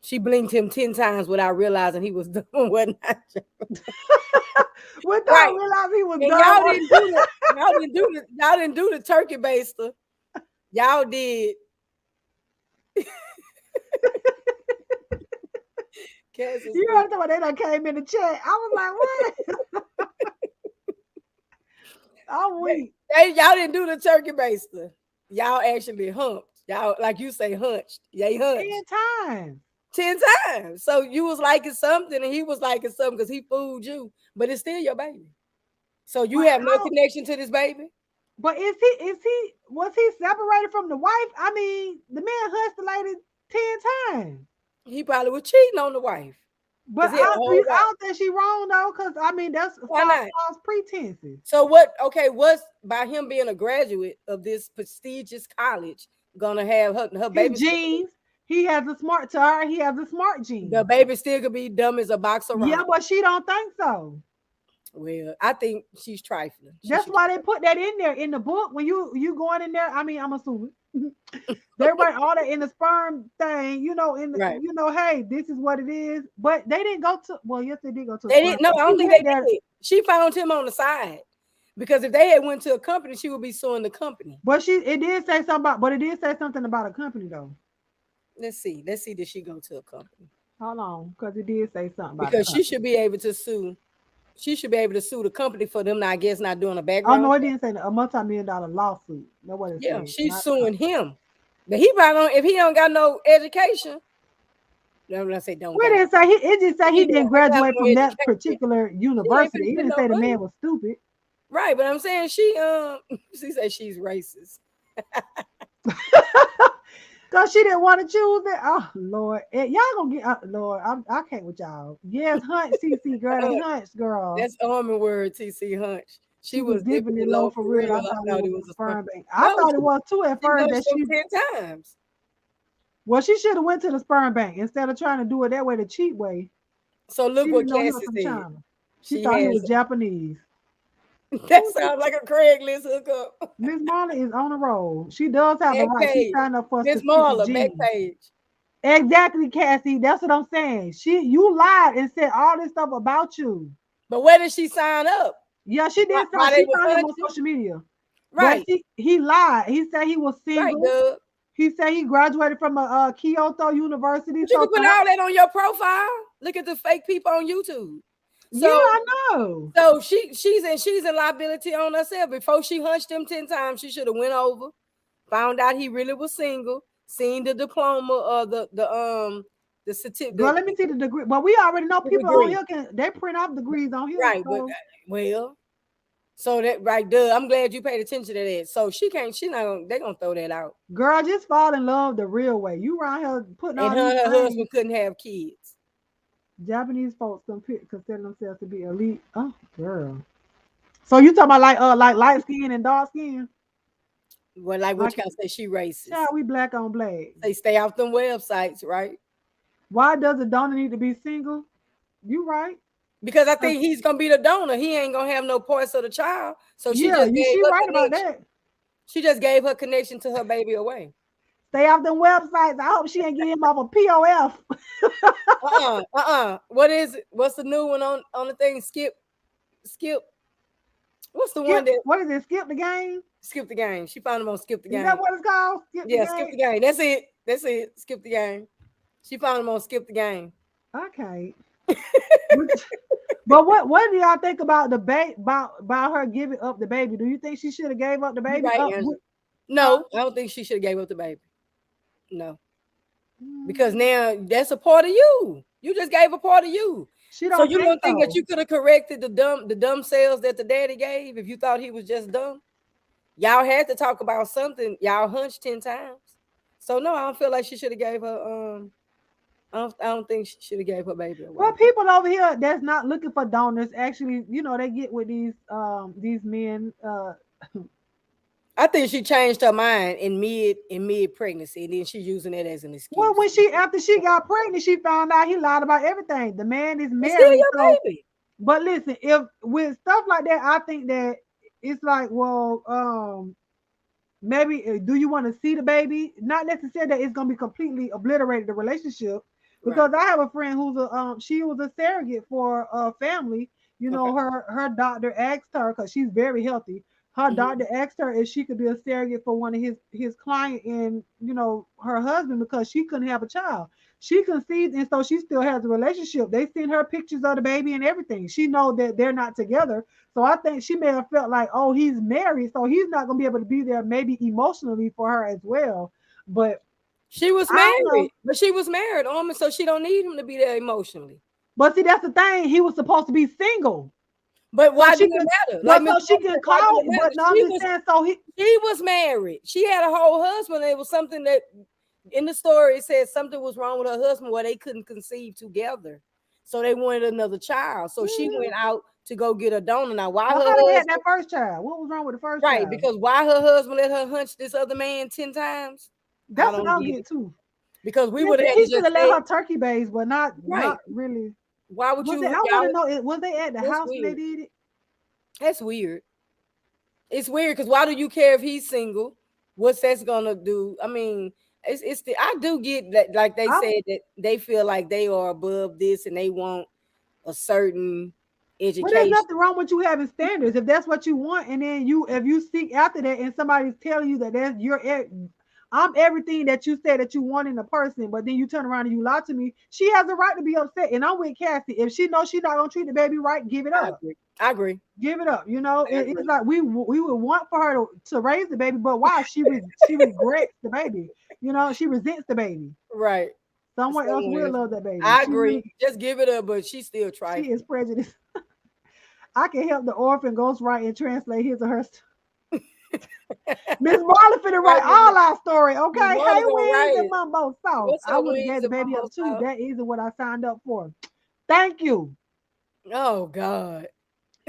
She blinked him 10 times without realizing he was doing what not. Without realizing he was and done. Y'all didn't do the turkey baster. Y'all did. You heard when they done came in the chat. I was like, what? I'm weak. Y'all didn't do the turkey baster. Y'all actually humped. Y'all, like you say, hunched. Yeah, he hunched. 10 times. So you was liking something and he was liking something because he fooled you. But it's still your baby. So you have no connection to this baby? But was he separated from the wife? I mean, the man hunched the lady 10 times. He probably was cheating on the wife. But I don't think she wrong though, because I mean that's false pretenses. So what's by him being a graduate of this prestigious college gonna have her baby genes? He has a smart to her, he has a smart gene. The baby still could be dumb as a box of rocks. Yeah, but she don't think so. Well, I think she's trifling. That's why they put that in there in the book. When you going in there, I mean, I'm assuming they write all that in the sperm thing, you know, hey, this is what it is. But they didn't go to, well, yes, they did go to. They didn't. No, I don't think they did. She found him on the side because if they had went to a company, she would be suing the company. But it did say something about a company though. Let's see. Did she go to a company? Hold on, because it did say something about because she should be able to sue. She should be able to sue the company for them, I guess, not doing a background. Oh no, it didn't say a multi-million-dollar lawsuit. That's what it said. She's suing him. But he probably don't, if he don't got no education. I'm not say don't. Well, it just say he didn't graduate from that particular university. He didn't say the man was stupid. Right, but I'm saying she said she's racist. Because she didn't want to choose it. Oh Lord, y'all gonna get Lord. I can't with y'all. Yes, hunch, TC girl, hunch girl. That's Almond word, TC hunch. She was dipping it low for real. I thought it was a sperm bank. I thought it was too at first. That she 10 times. Well, she should have went to the sperm bank instead of trying to do it that way, the cheap way. So look what Cassie said. She thought he was Japanese. That sounds like a Craigslist hookup. Miss Marla is on a roll. She does have the right. She signed up for Miss Marla, back page. Exactly, Cassie. That's what I'm saying. You lied and said all this stuff about you. But where did she sign up? Yeah, she did. She found him on social media. Right. He lied. He said he was single. Right, he said he graduated from a Kyoto University. But you can put all that on your profile. Look at the fake people on YouTube. Yeah, So I know. so she's in liability on herself. Before she hunched him 10 times, she should have went over, found out he really was single, seen the diploma or the Girl, certificate, let me see the degree. Well, we already know the people on degree. here they print off degrees on here. Right, but So well, so that right, duh. I'm glad you paid attention to that. So she can't, she not gonna, they gonna throw that out. girl, just fall in love the real way. You around here putting And all her these and her things. husband couldn't have kids. Japanese folks consider themselves to be elite. Oh, girl. So you talking about like light skin and dark skin? Well, like what Like, you gotta say, she racist. child, we black on black. They stay off them websites, right? Why does the donor need to be single? You right. Because I think he's gonna be the donor. He ain't gonna have no parts of the child. So she Yeah, just gave she her right about connection. that. She just gave her connection to her baby away. Stay off them websites. I hope she ain't getting him off a POF. What is it? What's the new one on the thing? Skip. What's the one that What is it? Skip the game? Skip the game? She found him on Skip the Is Game. that what it's called? Skip the Yeah, game? Skip the Game. That's it. That's it. Skip the Game. She found him on Skip the Game. Okay. But what do y'all think about the about her giving up the baby? Do you think she should have gave up the You baby? right, Angela. No, I don't think she should have gave up the baby. No. Because now that's a part of you. You just gave a part of you. She So don't you don't think that so. you could have corrected the dumb cells that the daddy gave if you thought he was just dumb? Y'all had to talk about something. Y'all hunched 10 times. So no, I don't feel like she should have gave her I don't think she should have gave her baby away. Well, people over here that's not looking for donors actually, they get with these men. I think she changed her mind in mid pregnancy, and then she's using it as an excuse. Well, after she got pregnant, she found out he lied about everything. The man is It's still married. your baby. But listen, if with stuff like that, I think that it's like, well, maybe do you want to see the baby? Not necessarily that it's gonna be completely obliterated the relationship. Because I have a friend who's she was a surrogate for a family. Her doctor asked her, because she's very healthy. Her doctor asked her if she could be a surrogate for one of his client and her husband, because she couldn't have a child. She conceived, and so she still has a relationship. They sent her pictures of the baby and everything. She know that they're not together. So I think she may have felt like, oh, he's married, so he's not gonna be able to be there maybe emotionally for her as well. But she was married, so she don't need him to be there emotionally. But see, that's the thing. He was supposed to be single. But why so did it matter? Like, so she can call. But no, I'm just saying. So he was married. She had a whole husband. It was something that in the story it said something was wrong with her husband where they couldn't conceive together. So they wanted another child. So she went out to go get a donor. Now, why her husband had that first child? What was wrong with the first child? Right, because why her husband let her hunch this other man 10 times? That's what I'll get too. Because we would have he should have let her turkey base, but not really. Why would you? I want to know, was they at the house when they did it? That's weird. It's weird because why do you care if he's single? What's that's gonna do? I mean, it's the I do get that, like they said that they feel like they are above this and they want a certain education. Well, there's nothing wrong with you having standards if that's what you want, and then if you seek after that, and somebody's telling you that I'm everything that you said that you want in a person, but then you turn around and you lie to me. She has a right to be upset, and I'm with Cassie. If she knows she's not gonna treat the baby right, give it up. I agree. Give it up. It's like we would want for her to raise the baby, but why? She regrets the baby. She resents the baby. Right. Someone else will love that baby. I agree. Just give it up, but she still tries. She is prejudiced. I can help the orphan ghostwrite and translate his or her. Miss Marla finna write all our story, okay? Hey, wings and mumbo sauce. I would have gave the baby up too. That isn't what I signed up for. Thank you. Oh God.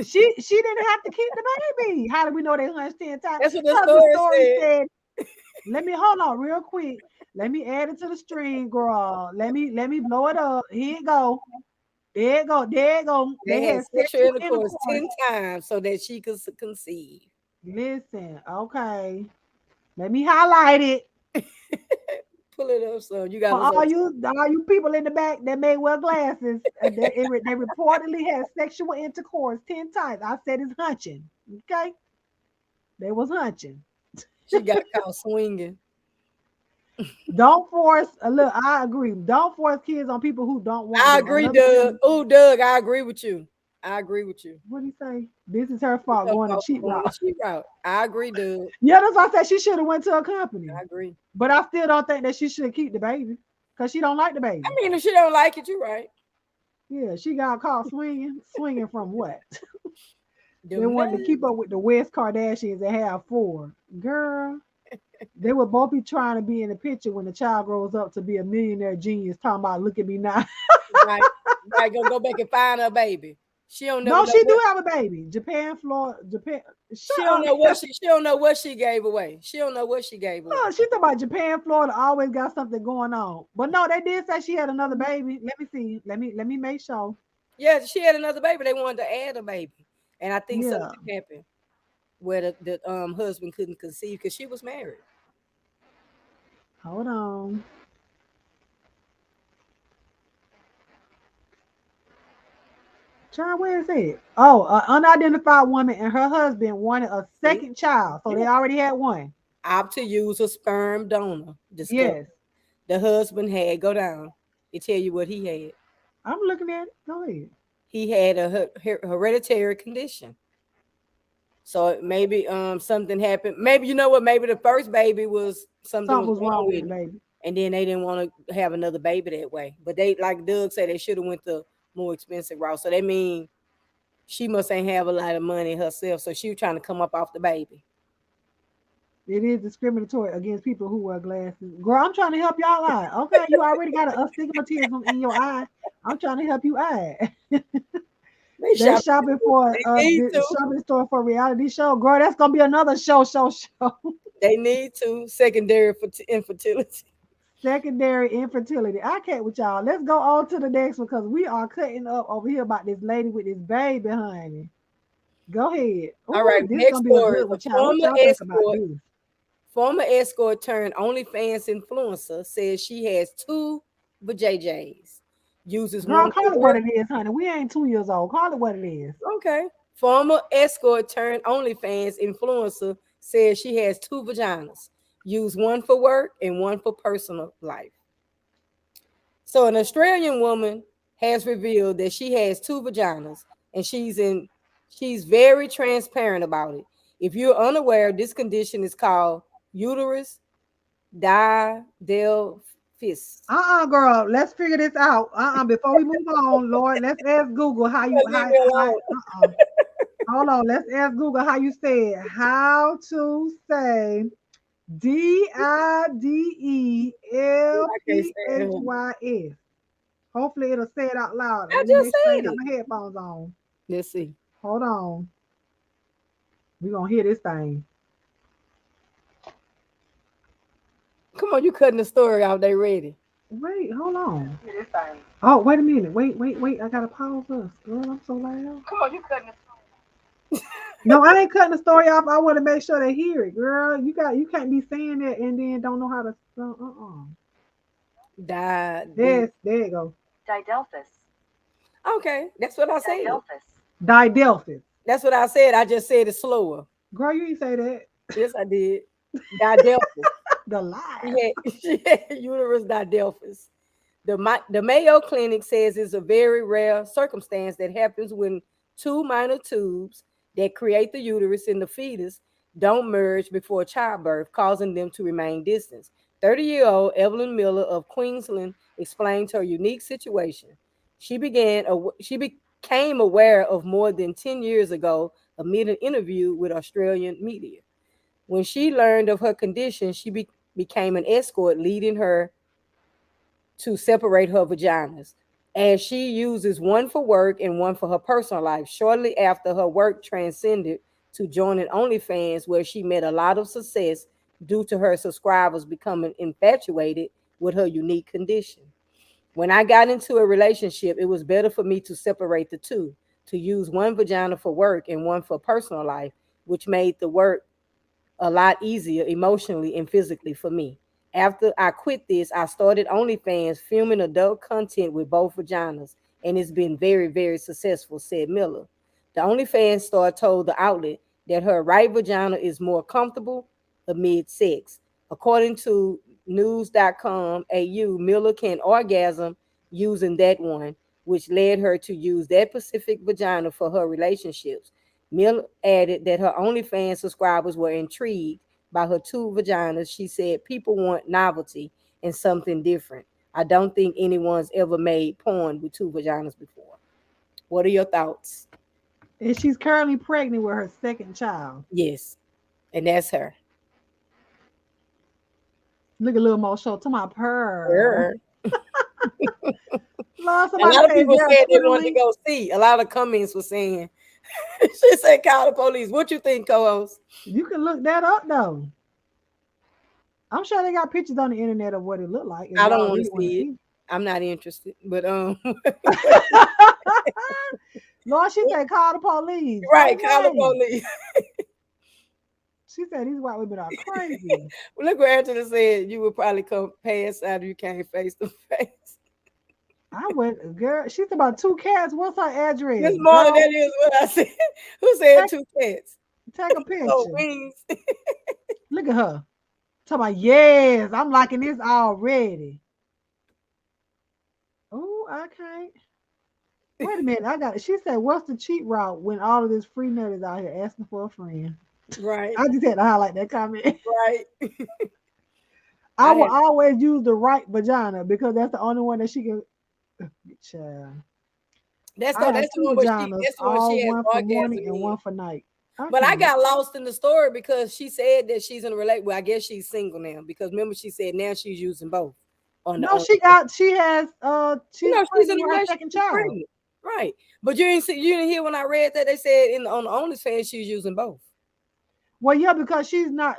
She didn't have to keep the baby. How do we know they hunched 10 times? That's what the story said. Let me hold on real quick. Let me add it to the string, girl. Let me blow it up. Here it go. There it go. There it go. They had sexual intercourse 10 times so that she could conceive. Listen, okay. Let me highlight it. Pull it up, so you got all you people in the back that may wear glasses. they reportedly had sexual intercourse 10 times. I said it's hunching. Okay, they was hunching. She got caught swinging. Don't force. Look, I agree. Don't force kids on people who don't want. I agree, Doug. Oh, Doug, I agree with you. I agree with you. What do you say? This is her It's fault her going the fault for cheap going the route. cheap route. I agree, dude. Yeah, that's why I said she should have went to a company. I agree. But I still don't think that she should keep the baby because she don't like the I baby. mean, if she don't like it, you're right. Yeah, she got caught swinging. Swinging from what? They Them wanted to nuts. keep up with the West Kardashians and have four. Girl, they would both be trying to be in the picture when the child grows up to be a millionaire genius, talking about look at me now. Right. Right. Go back and find her baby. She don't never No, know she what do have a baby. Japan, Florida, Japan. she Shut don't up. know what she don't know what she gave away. She don't know what she gave away. Oh, she talking about Japan, Florida always got something going on. But no, they did say she had another baby. Let me see. Let me make sure. Yeah, she had another baby. They wanted to add a baby. And I think something Yeah. happened where the husband couldn't conceive because she was married. Hold on. Child, where is it? Oh, an unidentified woman and her husband wanted a See? second child. So Yeah. they already had one. Opt to use a sperm donor. Discover. Yes. The husband had go down. It tell you what he had. I'm looking at it. Go ahead. He had a hereditary condition. So maybe something happened. Maybe you know what? Maybe the first baby was something Something was was wrong wrong with with the him, baby. and then they didn't want to have another baby that way. But they, like Doug said, they should have went the more expensive route. So that mean she must ain't have a lot of money herself. So she was trying to come up off the baby. It is discriminatory against people who wear glasses. Girl, I'm trying to help y'all out. Okay, you already got a astigmatism in your eye. I'm trying to help you out. They They shop. shopping for They need the to. shopping store for reality show. Girl, that's gonna be another show. They need to secondary for infertility. Secondary infertility. I can't with y'all. Let's go on to the next one because we are cutting up over here about this lady with this baby, honey. Go ahead. All Oh, right, this next gonna be a story. good one, child. What y'all think about this? Former escort turned OnlyFans influencer says she has two vajayjays. Uses Girl, one call it for what work. it is, honey. We ain't 2 years old. Call it what it is. Okay. Former escort turned OnlyFans influencer says she has two vaginas. Use one for work and one for personal life. So an Australian woman has revealed that she has two vaginas and she's very transparent about it. If you're unaware, this condition is called uterus didelphys. Girl. Let's figure this out. Before we move on, Lord, let's ask Google how you Leave me alone. hold on. Let's ask Google how you say it. How to say I can't stand her. DIDELPHYS. Hopefully it'll say it out loud. I Let me just make sure I ain't said got it. my headphones on. Let's see. Hold on. We're gonna hear this thing. Come on, you cutting the story out. They ready. Wait, hold on. Oh, wait a minute. Wait. I gotta pause us. Girl, I'm so loud. Come on, you cutting No, I ain't cutting the story off. I want to make sure they hear it, girl. You can't be saying that and then don't know how to. Yes, there you go. Didelphys. Okay, that's what I said. Didelphys. That's what I said. I just said it slower. Girl, you ain't say that. Yes, I did. Didelphys. The lie. She had uterus didelphys. The Mayo Clinic says it's a very rare circumstance that happens when two minor tubes that create the uterus in the fetus don't merge before childbirth, causing them to remain distant. 30-year-old Evelyn Miller of Queensland explained her unique situation. She became aware of more than 10 years ago amid an interview with Australian media. When she learned of her condition, she became an escort, leading her to separate her vaginas, as she uses one for work and one for her personal life. Shortly after, her work transcended to joining OnlyFans, where she met a lot of success due to her subscribers becoming infatuated with her unique condition. When I got into a relationship, it was better for me to separate the two, to use one vagina for work and one for personal life, which made the work a lot easier emotionally and physically for me. After I quit this, I started OnlyFans filming adult content with both vaginas, and it's been very, very successful, said Miller. The OnlyFans star told the outlet that her right vagina is more comfortable amid sex. According to news.com.au, Miller can orgasm using that one, which led her to use that specific vagina for her relationships. Mill added that her OnlyFans subscribers were intrigued by her two vaginas. She said people want novelty and something different. I don't think anyone's ever made porn with two vaginas before. What are your thoughts? And she's currently pregnant with her second child. Yes, and that's her. Look a little more show to my purr. Her. Lord, A somebody lot of say, is people there a said they Twitter wanted to link? go see. A lot of comments were saying, she said, call the police. What you think, co-host? You can look that up though. I'm sure they got pictures on the internet of what it looked like. If I don't y'all want really to want to see it. see. I'm not interested. But Lord, she said, call the police. right, call the Okay. police. She said these white women are crazy. Look what Angela said. You would probably come pass out if you came face to face. I went, girl. She's about 2 cats. What's her address? This morning, Girl, that is what I said. Who said two cats? take a Oh, picture. wings. Look at her. Talking about, yes, I'm liking this already. Oh, I can't. Wait a minute. I got it. She said, what's the cheat route when all of this free nut is out here asking for a friend? Right. I just had to highlight that comment. Right. I will always use the right vagina because that's the only one that she can. Child. That's I have the 2 one where vaginas, that's the one all she has one for orgasm morning and in. one for night. But I can't. got lost in the story because she said that she's in a relationship. Well, I guess she's single now because remember she said now she's using both. No, she has she's she's in pregnant a with her relationship. second She's child. pregnant. Right. But you didn't hear when I read that they said on the OnlyFans she's using both. Well, yeah, because she's not,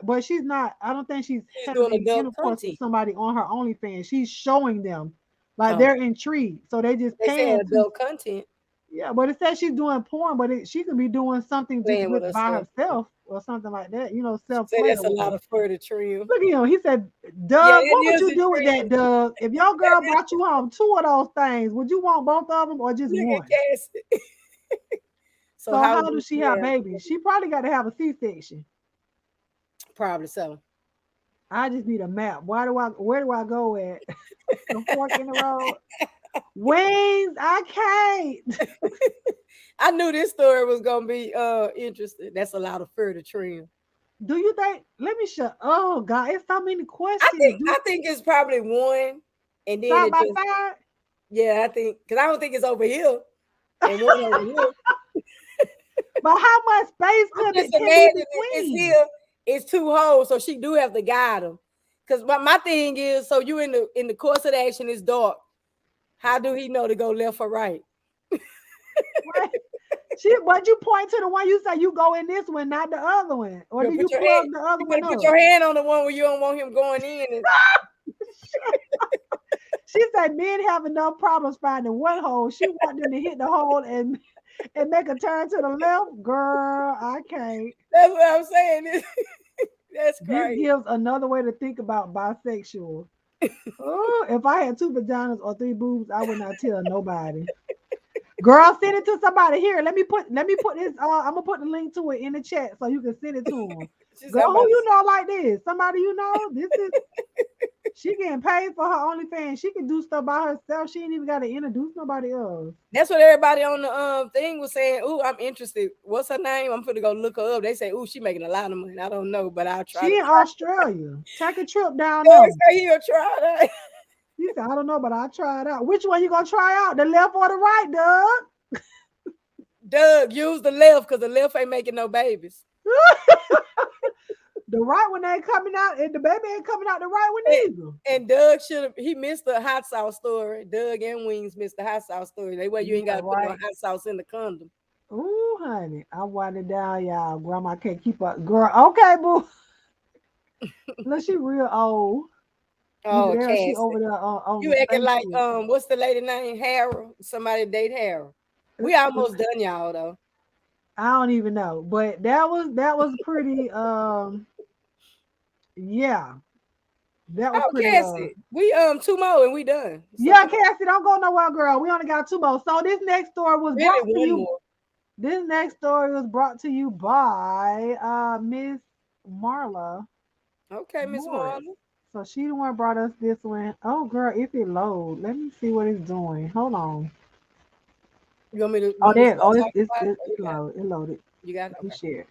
I don't think she's doing having adult intercourse with content. somebody on her OnlyFans. She's showing them. Like Oh. they're intrigued. So they just They said paying adult content. Yeah, but it says she's doing porn, but she could be doing something just Playing with by herself. herself or something like that, self Say play. that's a lot of further trim. Look at him. He said, Doug, Yeah, what would it is you a do with trim. that, Doug? If your girl brought you home 2 of those things, would you want both of them or just Look one? at Cassie. So how does she have babies? She probably got to have a C-section. Probably so. I just need a map. Where do I go at? The fork in the road. Wings, I can't. I knew this story was gonna be interesting. That's a lot of further trim. Do you think? Let me shut. Oh God, it's so many questions. I think it's probably one, and then side it by just side. yeah. I think because I don't think it's over here and one over here. But how much space could Just can be imagine it's between? here. It's 2 holes, so she do have to guide them. Because my thing is, so you in the course of the action is dark. How do he know to go left or right? Right. But you point to the one you say you go in this one, not the other one, or do you plug the other one up? Put your hand on the one where you don't want him going in. She said men have enough problems finding one hole. She want them to hit the hole and make a turn to the left. Girl, I can't. That's what I'm saying. That's This crazy. gives another way to think about bisexual. Oh, if I had 2 vaginas or 3 boobs, I would not tell nobody. Girl, send it to somebody here. Let me put this. I'm gonna put the link to it in the chat so you can send it to them. Girl, who you know like this? Somebody you know? This is she getting paid for her OnlyFans. She can do stuff by herself. She ain't even got to introduce nobody else. That's what everybody on the thing was saying. Ooh, I'm interested. What's her name? I'm gonna go look her up. They say, ooh, she making a lot of money. I don't know, but I'll try. She in Australia. Take a trip down there. there. He'll try that. He said, I don't know, but I'll try it out. Which one you gonna try out? The left or the right, Doug? Doug, use the left because the left ain't making no babies. The right one ain't coming out, and the baby ain't coming out the right one either. And Doug he missed the hot sauce story. Doug and Wings missed the hot sauce story. That way you ain't gotta put no hot sauce in the condom. Ooh, honey. I'm winding down, y'all. Grandma can't keep up. Girl, okay, boo. Look, she real old. Oh, there, Cassie. she over there on you acting like what's the lady name? Harold. Somebody date Harold. We almost done, y'all, though. I don't even know, but that was pretty yeah. That was pretty Cassie. We 2 more and we done. So, yeah, Cassie, don't go nowhere, girl. We only got 2 more. So this next story was brought to you. More. This next story was brought to you by Miss Marla. Okay, Miss Marla. So she the one brought us this one. Oh girl, if it load, let me see what it's doing. Hold on. You want me to? You Oh, want me to there. start Oh, talking about it? it's loaded. It loaded. You got it? Let me Okay. share.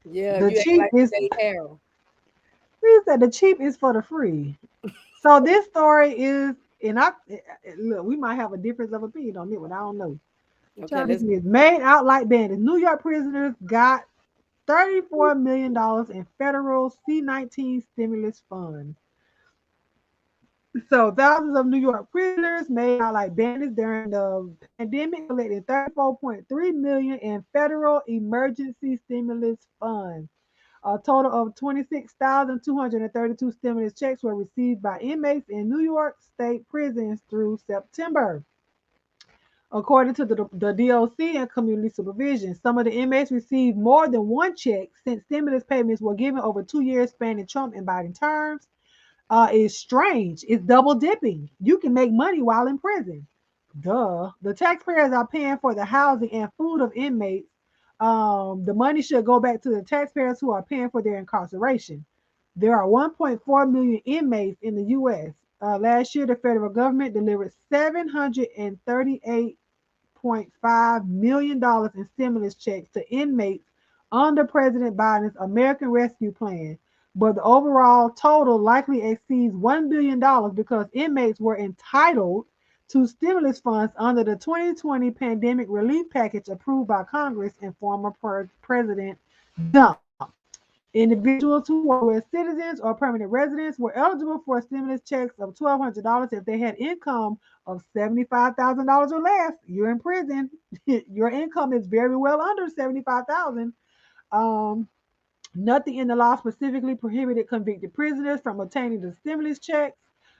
Yeah, The you act cheap like is. Dave Harold. We said the cheap is for the free. So this story is, and look, we might have a difference of opinion on it one. I don't know. Okay, Child, this let's. is made out like bandits. New York prisoners got $34 million in federal C-19 stimulus funds. So thousands of New York prisoners made out like bandits during the pandemic collected 34.3 million in federal emergency stimulus funds. A total of 26,232 stimulus checks were received by inmates in New York State prisons through September. According to the DOC and community supervision, some of the inmates received more than one check since stimulus payments were given over 2 years spanning Trump and Biden terms. Is strange. It's double dipping. You can make money while in prison. Duh. The taxpayers are paying for the housing and food of inmates. The money should go back to the taxpayers who are paying for their incarceration. There are 1.4 million inmates in the U.S. Last year, the federal government delivered $738.5 million in stimulus checks to inmates under President Biden's American Rescue Plan. But the overall total likely exceeds $1 billion because inmates were entitled to stimulus funds under the 2020 pandemic relief package approved by Congress and former President Trump. Individuals who were U.S. citizens or permanent residents were eligible for stimulus checks of $1,200 if they had income of $75,000 or less. You're in prison. Your income is very well under $75,000. Um, Nothing in the law specifically prohibited convicted prisoners from obtaining the stimulus checks,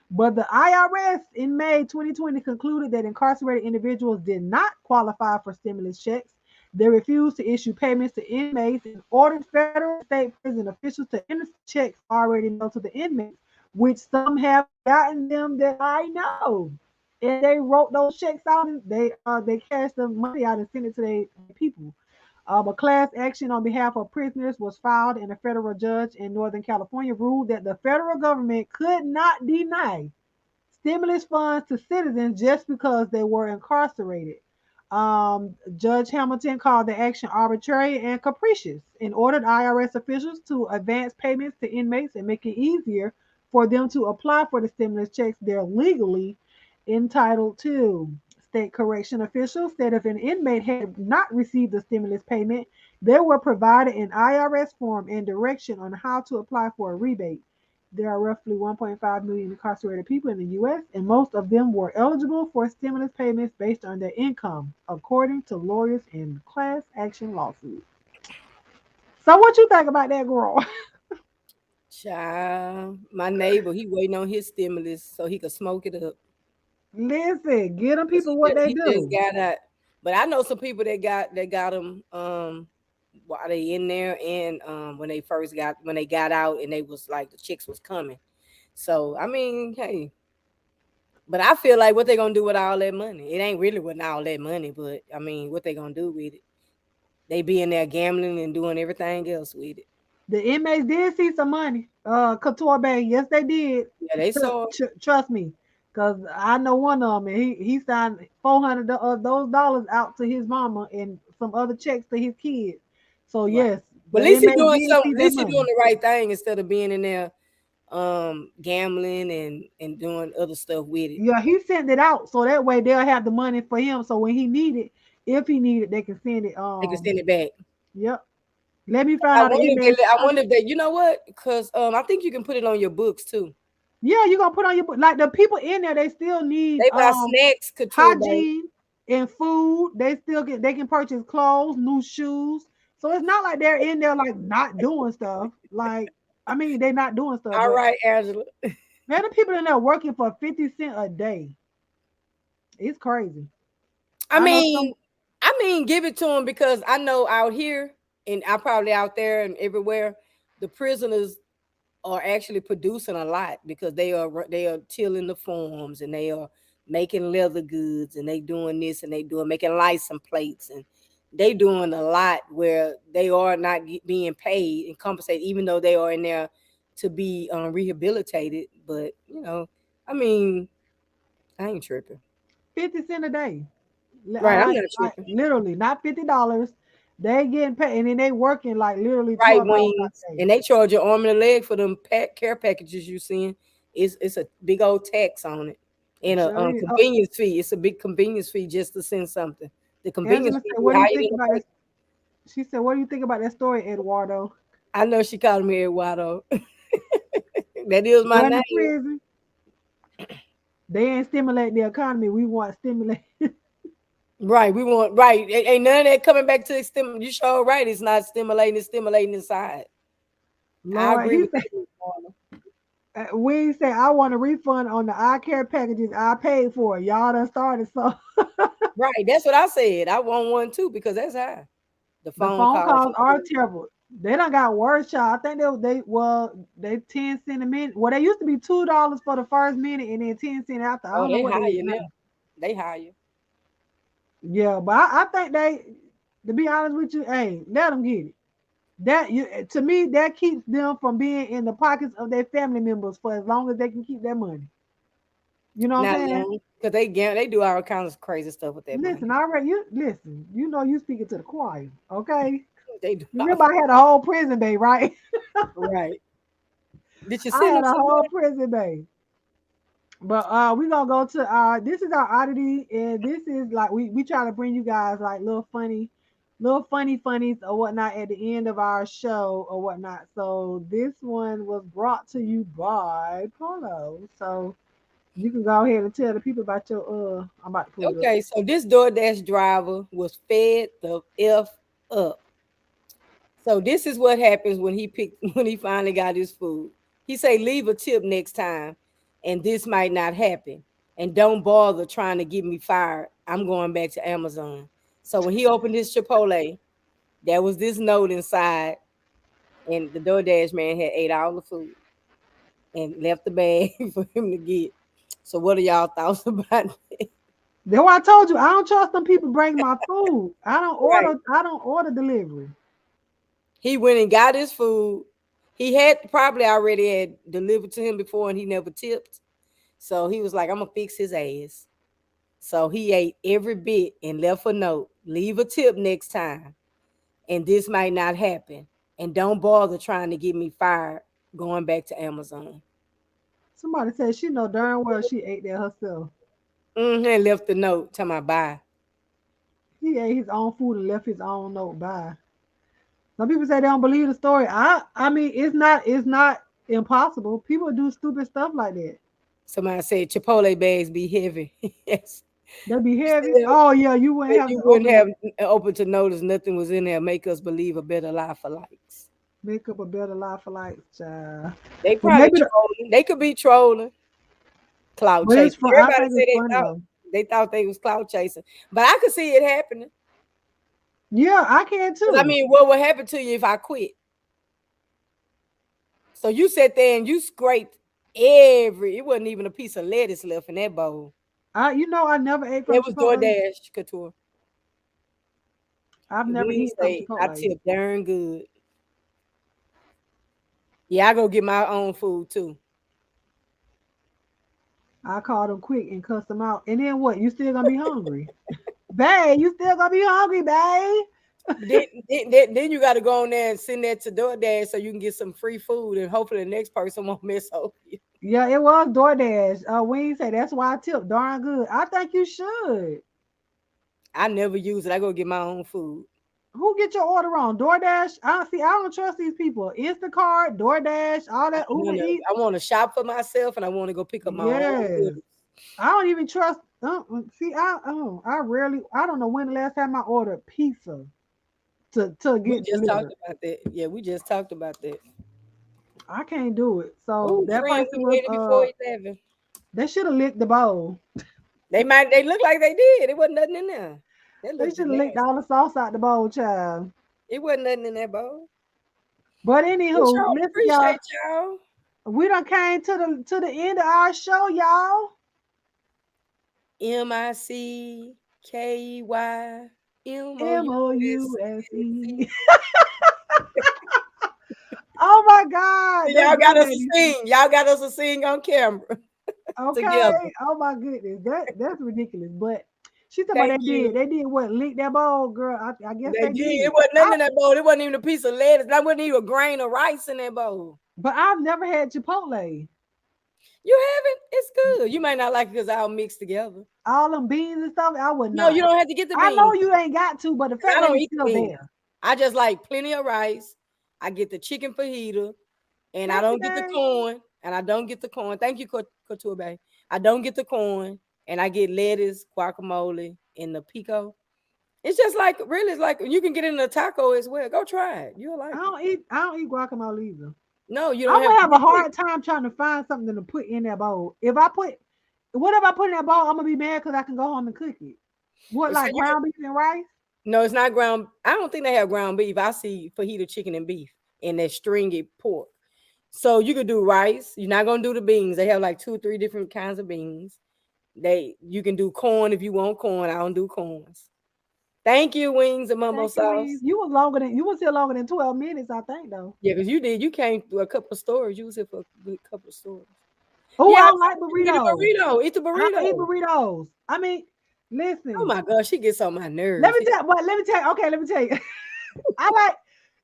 but the IRS in May 2020 concluded that incarcerated individuals did not qualify for stimulus checks. They refused to issue payments to inmates and ordered federal and state prison officials to intercept checks already mailed to the inmates, which some have gotten them that I know. And they wrote those checks out and they cashed the money out and sent it to their people. A class action on behalf of prisoners was filed, and a federal judge in Northern California ruled that the federal government could not deny stimulus funds to citizens just because they were incarcerated. Judge Hamilton called the action arbitrary and capricious and ordered IRS officials to advance payments to inmates and make it easier for them to apply for the stimulus checks they're legally entitled to. State correction officials said if an inmate had not received the stimulus payment, they were provided an IRS form and direction on how to apply for a rebate. There are roughly 1.5 million incarcerated people in the U.S., and most of them were eligible for stimulus payments based on their income, according to lawyers in class action lawsuits. So, what you think about that, girl? Child, my neighbor, he waiting on his stimulus so he could smoke it up. Listen, get them 'Cause people what they he just do. got out. But I know some people that got them while they in there and when they got out and they was like the chicks was coming. So I mean, hey, but I feel like what they gonna do with all that money? It ain't really with all that money, but I mean, what they gonna do with it? They be in there gambling and doing everything else with it. The inmates did see some money. Couture Bay, yes, they did. Yeah, they saw. Trust me, cause I know one of them, and he signed 400 of those dollars out to his mama and some other checks to his kids. So Right. yes, But the at least he inmates doing did something. see At that least he money. doing the right thing instead of being in there gambling and doing other stuff with it. Yeah, he sent it out so that way they'll have the money for him. So when he need it, if he need it, they can send it. They can send it back. Yep. Let me find out the inmates. I wonder if they, you know what? Because I think you can put it on your books too. Yeah, you're gonna put on your like the people in there, they still need They buy snacks, couture bank. hygiene and food. They can purchase clothes, new shoes. So it's not like they're in there like not doing stuff. Like I mean they're not doing stuff, All but right, Angela. man, the people in there working for 50 cents a day. It's crazy. I I know mean, some give it to them because I know out here and I probably out there and everywhere, the prisoners are actually producing a lot because they are tilling the farms and they are making leather goods and they doing this and they doing making license plates and they doing a lot where they are not being paid and compensated even though they are in there to be rehabilitated. But I mean, I ain't tripping. 50 cents a day. Right, I'm not Like tripping. literally, not $50. They getting paid, and then they working like literally Right, 12 hours wings, a day. and they charge your arm and a leg for them care packages you seeing. It's a big old tax on it, and a Sure is. Oh, convenience fee. It's a big convenience fee just to send something. The convenience Angela fee said, be "What do you higher think than the about person. this?" She said, "What do you think about that story, Eduardo? I know she called me Eduardo. That is my Going name. to prison. They ain't stimulate the economy. We want stimulate." Right, we want right. Ain't none of that coming back to stimulate. You sure right. It's not stimulating. It's stimulating inside. I Lord, agree he with said, you, Marla. "We say I want a refund on the eye care packages I paid for. Y'all done started so." Right, that's what I said. I want one too because that's high. The The phone phone calls. calls are terrible. They done got worse, y'all. I think they 10 cents a minute. Well, they used to be $2 for the first minute and then 10 cents after. I Oh, don't know they what they is higher now. now. They higher. Yeah, but I think they, to be honest with you, hey, let them get it. That you to me that keeps them from being in the pockets of their family members for as long as they can keep their money. You know what Not I'm saying? long because they do all kinds of crazy stuff with that money. Listen, I already you listen. You know you speaking to the choir, okay? They do. You remember I had a whole prison bay, right? Right. Did you I send had them a whole somewhere? prison bay. But we're gonna go to this is our oddity, and this is like we try to bring you guys like little funny funnies or whatnot at the end of our show or whatnot. So this one was brought to you by Polo. So you can go ahead and tell the people about your I'm about to pull it up. Okay, so this DoorDash driver was fed the F up. So this is what happens when he picked when he finally got his food. He say leave a tip next time, and this might not happen. And don't bother trying to get me fired. I'm going back to Amazon. So when he opened his Chipotle, there was this note inside, and the DoorDash man had ate all the food and left the bag for him to get. So what are y'all thoughts about that? That's why I told you I don't trust them people bringing my food. Right. I don't order delivery. He went and got his food. He had probably already had delivered to him before and he never tipped. So he was like, I'm gonna fix his ass. So he ate every bit and left a note. Leave a tip next time. And this might not happen. And don't bother trying to get me fired going back to Amazon. Somebody said she know darn well she ate that herself. And left the note. Tell my bye. He ate his own food and left his own note by. Some people say they don't believe the story. I mean it's not impossible. People do stupid stuff like that. Somebody said Chipotle bags be heavy. Yes. They be You heavy. still Oh yeah, you wouldn't have you to wouldn't open it. have open to notice nothing was in there. Make us believe a better lie for likes. Make up a better life for like child. They But probably maybe trolling. They could be trolling, cloud but it's chasing. fun. I Everybody think said it's fun though. they thought they was cloud chasing, but I could see it happening. Yeah, I can 'Cause I too. mean, what would happen to you if I quit? So you sat there and you scraped it wasn't even a piece of lettuce left in that bowl. I never ate from It was Chipotle. DoorDash couture. I've never We eaten from say I Chipotle. tip darn good. Yeah, I go get my own food too. I called them quick and cussed them out. And then what? You still gonna be hungry. Babe, you still gonna be hungry, babe. But then you got to go on there and send that to DoorDash so you can get some free food, and hopefully the next person won't mess over you. Yeah, it was DoorDash. Wayne say that's why I tip darn good. I think you should. I never use it. I go get my own food. Who get your order on? DoorDash? I see. I don't trust these people. Instacart, DoorDash, all that Uber Eats. I want to shop for myself, and I want to go pick up my own Yes. food. I don't even trust. See, I rarely. I don't know when the last time I ordered pizza to We get just talked delivered. about that. Yeah, we just talked about that. I can't do it. So Oh, that friend, person we was made it before 11. they should have licked the bowl. They look like they did. It wasn't nothing in there. That They looked should have licked nasty. all the sauce out the bowl, child. It wasn't nothing in that bowl. But We anywho, sure listen, y'all. appreciate y'all. We done came to the end of our show, y'all. MICKEY MOUSE. Oh my God, that's Y'all got us to grandbaby. sing. Y'all got us to sing on camera. Okay. together. Oh my goodness. That's ridiculous. But she said, but Thank you. they did what? Lick that bowl, girl. I guess They they did. did. It wasn't nothing in that bowl. It wasn't even a piece of lettuce. That wasn't even a grain of rice in that bowl. But I've never had Chipotle. You haven't? It's good. You might not like it because all mixed together. All them beans and stuff, I would No, not. you don't have to get the I know beans. you ain't got to, but the fact I that don't it's eat the still beans. there. I just like plenty of rice. I get the chicken fajita, and I Thank you, don't get the babe. corn. And I don't get the corn. Thank you, Couture Bay. I don't get the corn, and I get lettuce, guacamole, and the pico. It's just like really, it's like you can get it in a taco as well. Go try it. You'll like it. I don't eat guacamole either. No, you I don't have would to have a get it. hard time trying to find something to put in that bowl. Whatever I put in that bowl, I'm gonna be mad because I can go home and cook it. What, So like ground beef and rice? no, it's not ground. I don't think they have ground beef. I see fajita chicken and beef and that stringy pork. So you could do rice. You're not gonna do the beans. They have like 2 or 3 different kinds of beans. You can do corn if you want corn. I don't do corns. Thank you, wings and mumbo Thank you, sauce. Weave. You was here longer than 12 minutes, I think though. Yeah, because you did. You came through a couple of stores. You was here for a good couple of stores. Oh, Yeah, I don't like get a burritos. burrito. Eat the I don't eat burrito. burritos. I mean, Oh listen. my gosh, she gets on my nerves. Let me tell you. Okay, let me tell you. I like,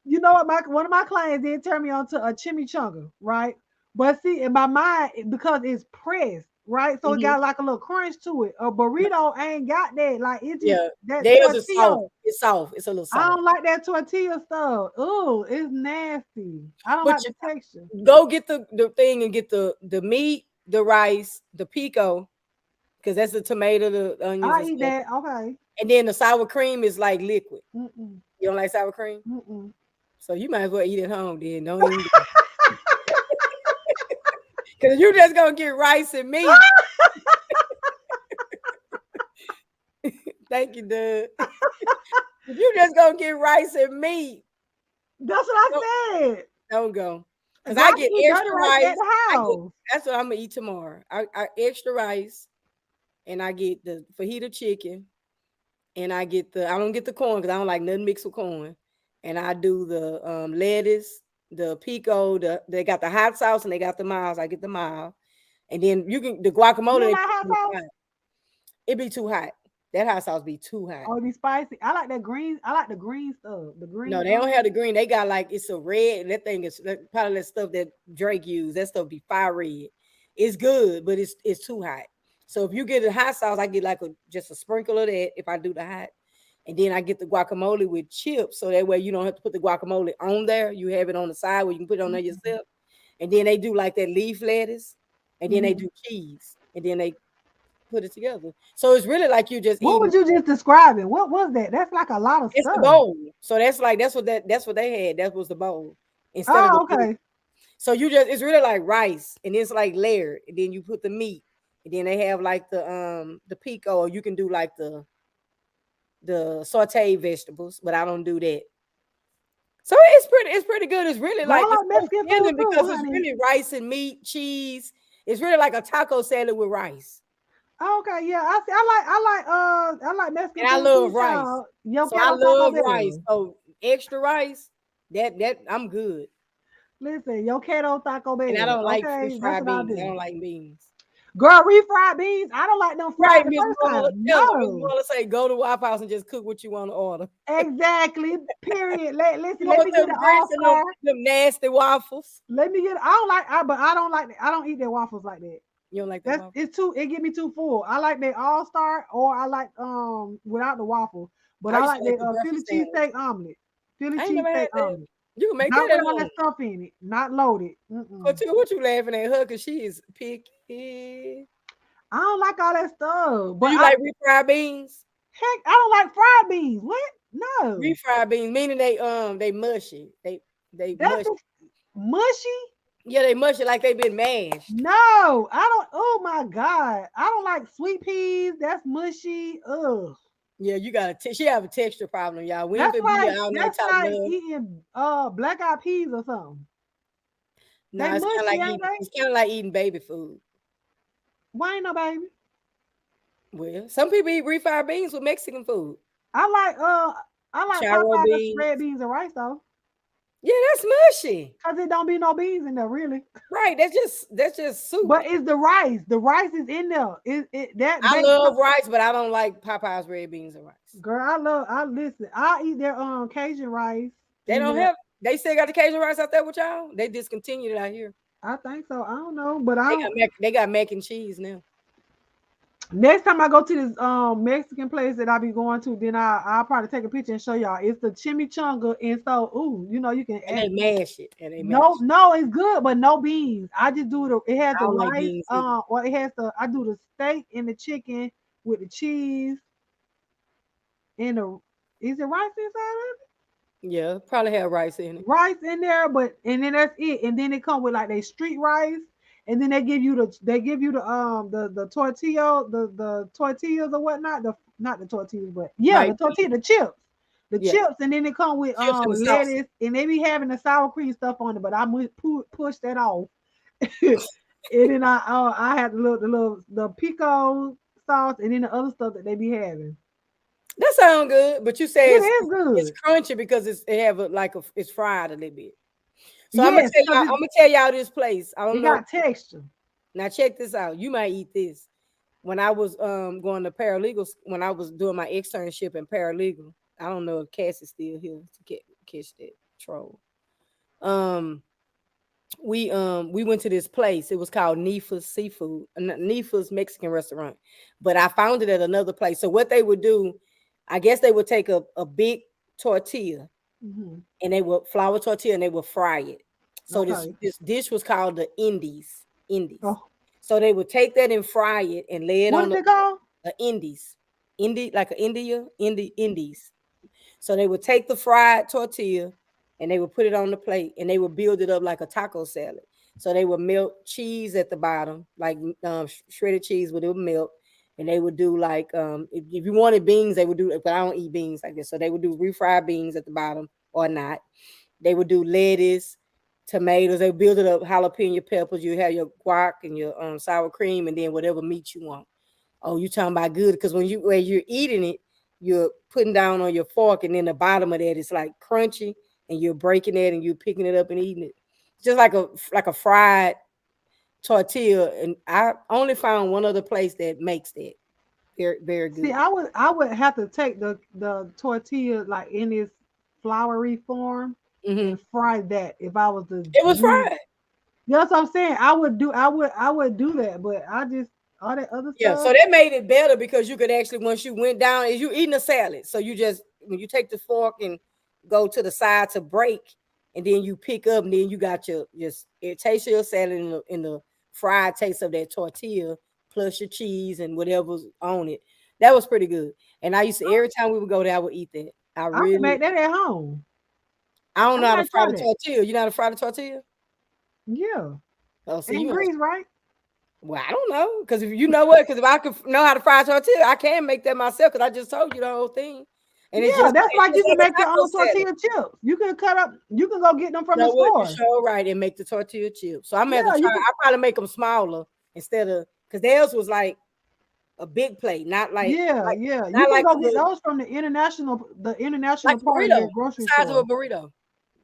you know what? One of my clients did turn me on to a chimichanga, right? But see, in my mind, because it's pressed, right? So it Mhm. got like a little crunch to it. A burrito ain't got that. Like it's just Yeah, that theirs is tortilla. soft. It's soft. It's a little I soft. don't like that tortilla stuff. Ooh, it's nasty. I don't But like the texture. go get the thing and get the meat, the rice, the pico, because that's the tomato, the onions, I and eat stuff. that. Okay. And then the sour cream is like liquid. Mm-mm. You don't like sour cream? Mm-mm. So you might as well eat at home then. Don't even because you're just gonna get rice and meat. Thank you, Doug. You just gonna get rice and meat. That's what I said. Don't go. Because I I can get eat dirty extra rice at rice. the house. That's what I'm gonna eat tomorrow. I extra rice, and I get the fajita chicken, and I don't get the corn because I don't like nothing mixed with corn. And I do the lettuce, the pico, they got the hot sauce and they got the miles. I get the mild. And then you can the guacamole. You don't like hot sauce? It be too hot. That hot sauce be too hot. Oh, it be spicy. I like that green. I like the green stuff. The green. No, they don't have the green. They got like it's a red. That thing is probably that stuff that Drake used. That stuff be fire red. It's good, but it's too hot. So if you get a hot sauce, I get like just a sprinkle of that if I do the hot. And then I get the guacamole with chips. So that way you don't have to put the guacamole on there. You have it on the side where you can put it on there yourself. And then they do like that leaf lettuce. And then they do cheese. And then they put it together. So it's really like you just What eating. was you just describing? What was that? That's like a lot of It's stuff. the bowl. So that's what they had. That was the bowl instead of the okay. meat. So it's really like rice and it's like layered. And then you put the meat. And then they have like the pico, or you can do like the sauteed vegetables, but I don't do that. So it's pretty good. It's really like it's Mexican food because too, it's honey. really rice and meat, cheese. It's really like a taco salad with rice. Okay, yeah, I like Mexican And I food love too, rice. child. Yo, So I love rice. So extra rice, that I'm good. Listen, yo keto Taco Bell. And I don't like Okay, fish that's fried what I beans. I do. don't like beans. Girl, refried beans. I don't like them fried Right, the Miss first Marla. time. Tell Miss No. Marla say go to Waffle House and just cook what you want to order. Exactly. Period. Listen, You let want me get them an grits and all-star. them nasty waffles. Let me get. I don't eat their waffles like that. You don't like that waffle? It get me too full. I like their all-star or I like without the waffle. But I used like to like their the Philly breakfast sandwich. cheesesteak omelet. Philly I ain't never had cheesesteak that. omelet. You can make Not that with at all that home. stuff in it. Not loaded. Mm-mm. What you laughing at her? Because she is picky. I don't like all that stuff. But Do you like refried beans? Heck, I don't like fried beans. What? No. Refried beans, meaning they mushy. They That's mushy. mushy? Yeah, they mushy like they've been mashed. No, I don't. Oh my God. I don't like sweet peas. That's mushy. Ugh. Yeah, you got she have a texture problem, y'all. We ain't That's gonna be like here all night that's talking like to her. eating black eyed peas or something. No, They it's kind of mushy, like ain't they? it's kind of like eating baby food. Why ain't no baby? Well, some people eat refried beans with Mexican food. I like Charro Popeyes beans. red beans and rice though. Yeah, that's mushy. Cause it don't be no beans in there, really. Right. That's just soup. But it's the rice. The rice is in there. It that I baked love rice, but I don't like Popeye's red beans and rice. girl. I listen. I eat their Cajun rice They in don't there. have. They still got the Cajun rice out there with y'all. They discontinued it out here. I think so. I don't know, but I They don't. got mac and cheese now. Next time I go to this Mexican place that I be going to, then I'll probably take a picture and show y'all. It's the chimichanga, and so you can And add. they mash it. And they No, mash it. no, it's good, but no beans. I just do it has I the don't like rice, beans either. or it has the I do the steak and the chicken with the cheese and the is it rice inside of it? Yeah, probably have rice in it. Rice in there, but and then that's it. And then it come with like they street rice, and then they give you the tortilla, the tortillas or whatnot. The not the tortillas, but yeah, Like the tortilla, the chips. The yeah, chips, and then it come with chips and the sauce. lettuce, and they be having the sour cream stuff on it, but I push that off. And then I had the pico sauce, and then the other stuff that they be having. That sounds good, but you say It it's is it's good. crunchy because it have it's fried a little bit. So Yes, I'm because gonna tell y'all this place. I don't it know. got texture. Now check this out. You might eat this. When I was going to paralegal, when I was doing my externship in paralegal, I don't know if Cass is still here to catch that troll. Um, we went to this place. It was called Nifa's Seafood, Nifa's Mexican restaurant. But I found it at another place. So what they would do, I guess they would take a big tortilla Hmm. and they would flour tortilla and they would fry it. So this Okay. this dish was called the Indies. Indies. Oh, So they would take that and fry it and lay it what on is it called? the Indies. Like a Indies. So they would take the fried tortilla and they would put it on the plate and they would build it up like a taco salad. So they would melt cheese at the bottom, like shredded cheese, but it would melt. And they would do like if you wanted beans, they would do, but I don't eat beans like this. So they would do refried beans at the bottom or not. They would do lettuce, tomatoes. They build it up, jalapeno peppers. You have your guac and your sour cream, and then whatever meat you want. Oh, you talking about good? Because when you're eating it, you're putting down on your fork, and then the bottom of that is like crunchy, and you're breaking it and you're picking it up and eating it, just like a fried tortilla. And I only found one other place that makes that. Very very See, good. I would have to take the tortilla like in its floury form Hmm. and fry that if I was to It was use. fried. That's what I'm saying. I would do that, but I just all that other Yeah, so stuff. that made it better because you could actually, once you went down, is you eating a salad. So you just, when you take the fork and go to the side to break, and then you pick up, and then you got your it tastes of your salad in the fried taste of that tortilla plus your cheese and whatever's on it. That was pretty good. And I used to, every time we would go there, I would eat that. I can make that at home. I don't I know how to might fry try the that. tortilla. You know how to fry the tortilla? Yeah, Oh, see, and grease, right? well, I don't know, because if you know what, because if I could know how to fry a tortilla, I can make that myself. Because I just told you the whole thing, and Yeah, that's it's like you just can like a make your taco own salad. tortilla chips. You can cut up. You can go get them from You the know what? You store. sure right, and make the tortilla chips. So I'm gonna have Yeah, to you try. can. I probably make them smaller instead of, because theirs was like a big plate, not like Yeah, like yeah. You not can like go a get little, those from the like international a part of burrito, your the grocery size of a store. burrito.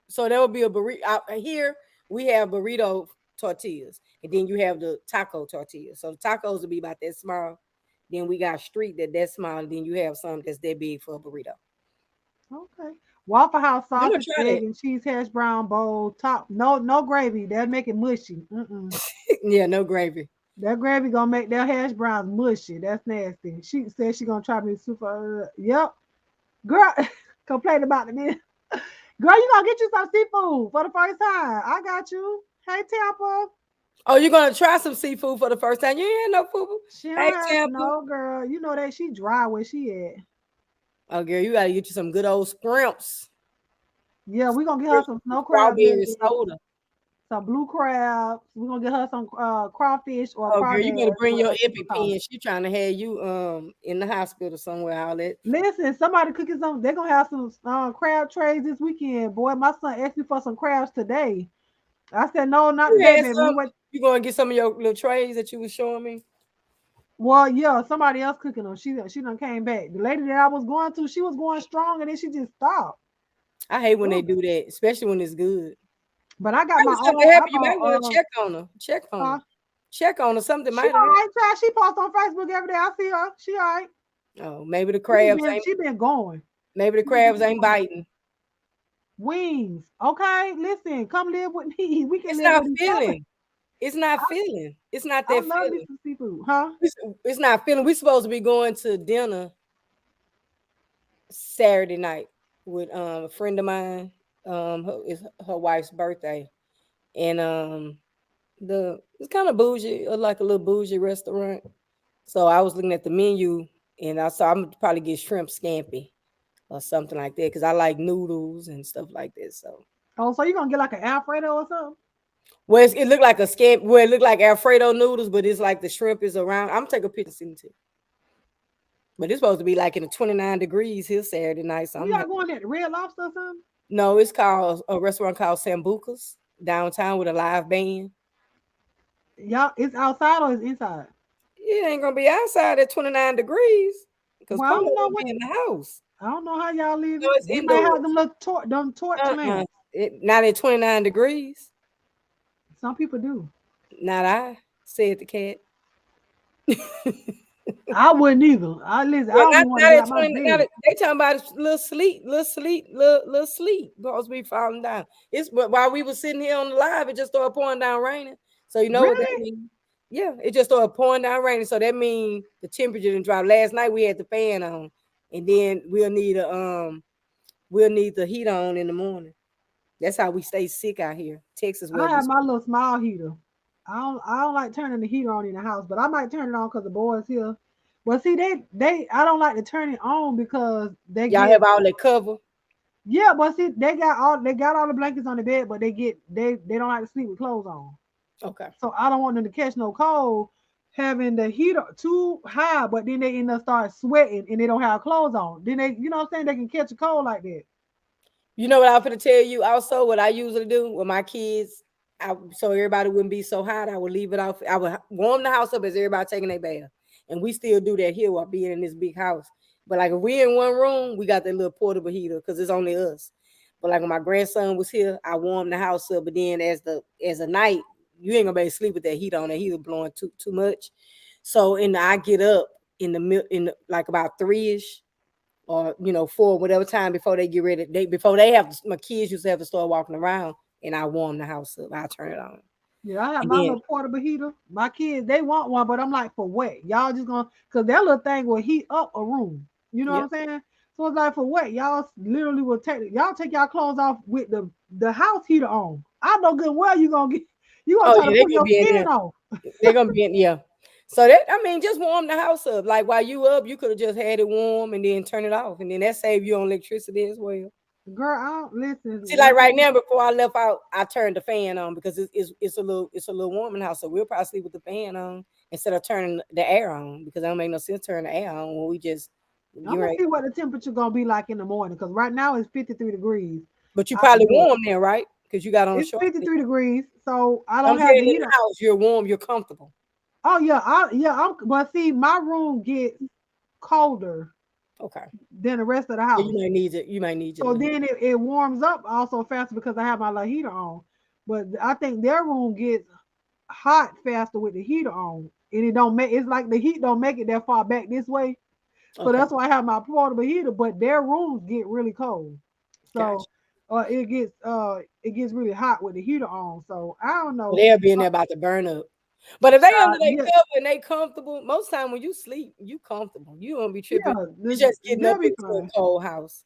So there would be a burrito out here. We have burrito tortillas, and then you have the taco tortillas. So the tacos will be about that small. Then we got street that small, and then you have some that's that big for a burrito. Okay. Waffle House I'm gonna sausage, try egg, that. and cheese hash brown bowl. Top no gravy. That'll make it mushy. Mm-mm. Yeah, no gravy. That gravy gonna make that hash browns mushy. That's nasty. She said she gonna try me super. Yep, girl. Complain about the meal. Girl, you gonna get you some seafood for the first time. I got you. Hey Tampa. Oh, you're gonna try some seafood for the first time? You ain't had no food. She don't Hey have Tampa. no girl. You know that she dry where she at. Oh, girl, you gotta get you some good old scrimps. Yeah, we gonna get her some snow crab Strawberry legs, soda. some blue crabs. We're gonna get her some crawfish or Oh, girl, you better crawdads, bring your whatever you call it. EpiPen. She trying to have you in the hospital somewhere. All that. Listen, somebody cooking some. They're gonna have some crab trays this weekend. Boy, my son asked me for some crabs today. I said no, not You today, had baby. We some. went. You gonna get some of your little trays that you was showing me? Well, yeah, somebody else cooking them. She done came back. The lady that I was going to, she was going strong, and then she just stopped. I hate when they do that, especially when it's good. But I got my Something own. I happened, you might want to bought. check on her. Check on her. Check on her. Something She might have all happened. right, child. She posts on Facebook every day. I see her. She all right. Oh, maybe the crabs ain't. She been going. Maybe the crabs ain't biting. Wings. Okay, listen. Come live with me. We can It's live not with each other. feeling. It's not feeling. It's not I that love me feeling. some seafood, huh? It's not feeling. We supposed to be going to dinner Saturday night with a friend of mine. It's her wife's birthday, and it's kind of bougie, like a little bougie restaurant. So I was looking at the menu, and I saw I'm gonna probably get shrimp scampi or something like that because I like noodles and stuff like that. So Oh, so you gonna get like an Alfredo or something? well, it looked like a scampi. Well, it looked like Alfredo noodles, but it's like the shrimp is around. I'm gonna take a picture and send it. But it's supposed to be like in the 29 degrees here Saturday night. So Y'all going at the Red Lobster or something? No, it's called a restaurant called Sambuca's downtown with a live band. Y'all, it's outside or it's inside? It ain't gonna be outside at 29 degrees because Well, I Polo don't know gonna what. be in the house. I don't know how y'all leave No, it. it's We might indoors. have them little torch lamps. Not at 29 degrees. Some people do. Not I, said the cat. I wouldn't either. I listen. Well, I don't even want to not get at out my 20. bed. They talking about little sleep, little sleep. Supposed to be falling down. It's but while we were sitting here on the live, it just started pouring down raining. So you know what that Really? means? Yeah, it just started pouring down raining. So that means the temperature didn't drop. Last night we had the fan on, and then we'll need the heat on in the morning. That's how we stay sick out here. Texas I weather. have my little small heater. I don't like turning the heater on in the house, but I might turn it on because the boys here. Well, see, they I don't like to turn it on because they Y'all get have all that cover. yeah, but see, they got all the blankets on the bed, but they don't like to sleep with clothes on. Okay. So I don't want them to catch no cold having the heater too high, but then they end up start sweating and they don't have clothes on. Then they, you know what I'm saying, they can catch a cold like that. You know what I'm gonna tell you also what I usually do with my kids. So everybody wouldn't be so hot. I would leave it off. I would warm the house up as everybody taking their bath. And we still do that here while being in this big house. But like if we in one room, we got that little portable heater because it's only us. But like when my grandson was here, I warmed the house up. But then as a night, you ain't gonna be able to sleep with that heat on. That heater blowing too much. So I get up like about 3ish or 4 whatever time before they get ready. Before they have my kids used to have to start walking around, and I warm the house up. I turn it on. Yeah, I have And my then little portable heater. My kids, they want one, but I'm like, for what? Y'all just gonna, cause that little thing will heat up a room. You know yep. what I'm saying? So it's like, for what? Y'all literally will take y'all clothes off with the house heater on. I know good well you gonna Oh try to yeah, they pull gonna your be in skin there. off. They're gonna be in yeah. So just warm the house up. Like while you up, you could have just had it warm and then turn it off, and then that save you on electricity as well. Girl, I don't listen. See, like right now, before I left out, I turned the fan on because it's a little warm in the house. So we'll probably sleep with the fan on instead of turning the air on because it don't make no sense turning the air on when we just I'm get gonna ready. see what the temperature gonna be like in the morning, because right now it's 53 degrees. But you probably warm there, right? Because you got on It's shorts. 53 degrees, so I I'm don't have saying the in heater. the house, you're warm, you're comfortable. Oh yeah, but see, my room gets colder Okay. than the rest of the So house. you might need your So little heat. then it warms up also faster because I have my little heater on. But I think their room gets hot faster with the heater on. And it don't make it's like the heat don't make it that far back this way. So Okay. that's why I have my portable heater, but their rooms get really cold. Gotcha. So it gets really hot with the heater on. So I don't Well, know. they'll be in there about to burn up. But if they under their Yeah, cover and they comfortable, most time when you sleep, you comfortable. You won't be tripping. yeah, You just getting they'll up be into a fine. cold house.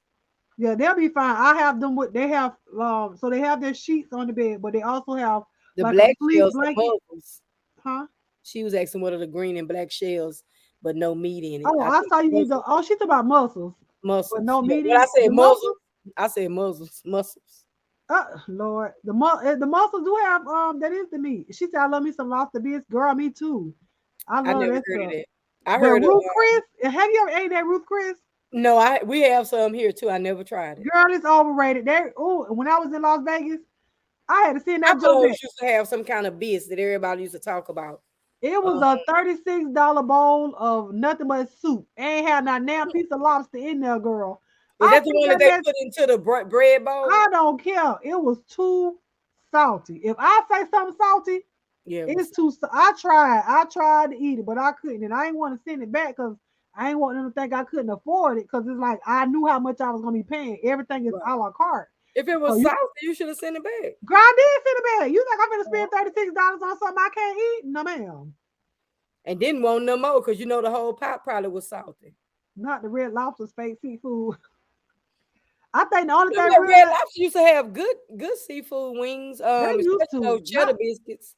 Yeah, they'll be fine. I have them with they have so they have their sheets on the bed, but they also have The like a black fleece shells are blanket, mussels. huh? She was asking what are the green and black shells, but no meat in it. Oh, I I think saw you need the. mussels. Oh, she's about muscles, but Mussels. no Yeah. meat When in I it. said The mussels, muscles. I said mussels. Mussels. Lord, the muscles do have that is the meat. She said, "I love me some lobster bisque, girl. Me too. I I love never that heard of stuff." that. I The heard of Ruth Chris. Have you ever ate that Ruth Chris? no, we have some here too. I never tried it. Girl, it's overrated. There. Oh, when I was in Las Vegas, I had to send that jump back. Buffalo's used to have some kind of beast that everybody used to talk about. It was a $36 bowl of nothing but soup. Ain't had not damn piece of lobster in there, girl. Is I that the think one that that they mess. put into the bread bowl? I don't care. It was too salty. If I say something salty, Yeah, it was. it's too. I tried to eat it, but I couldn't, and I ain't want to send it back because I ain't want them to think I couldn't afford it. Because it's like I knew how much I was gonna be paying. Everything is Right. a la carte. If it So was you, salty, you should have sent it back. girl, I did send it back. You think I'm gonna spend $36 on something I can't eat? No, ma'am. And didn't want no more because you know the whole pot probably was salty. Not the Red Lobster's fake seafood. I think the only You know, thing that real Red that Lobster used to have good seafood wings, they used especially to those cheddar biscuits.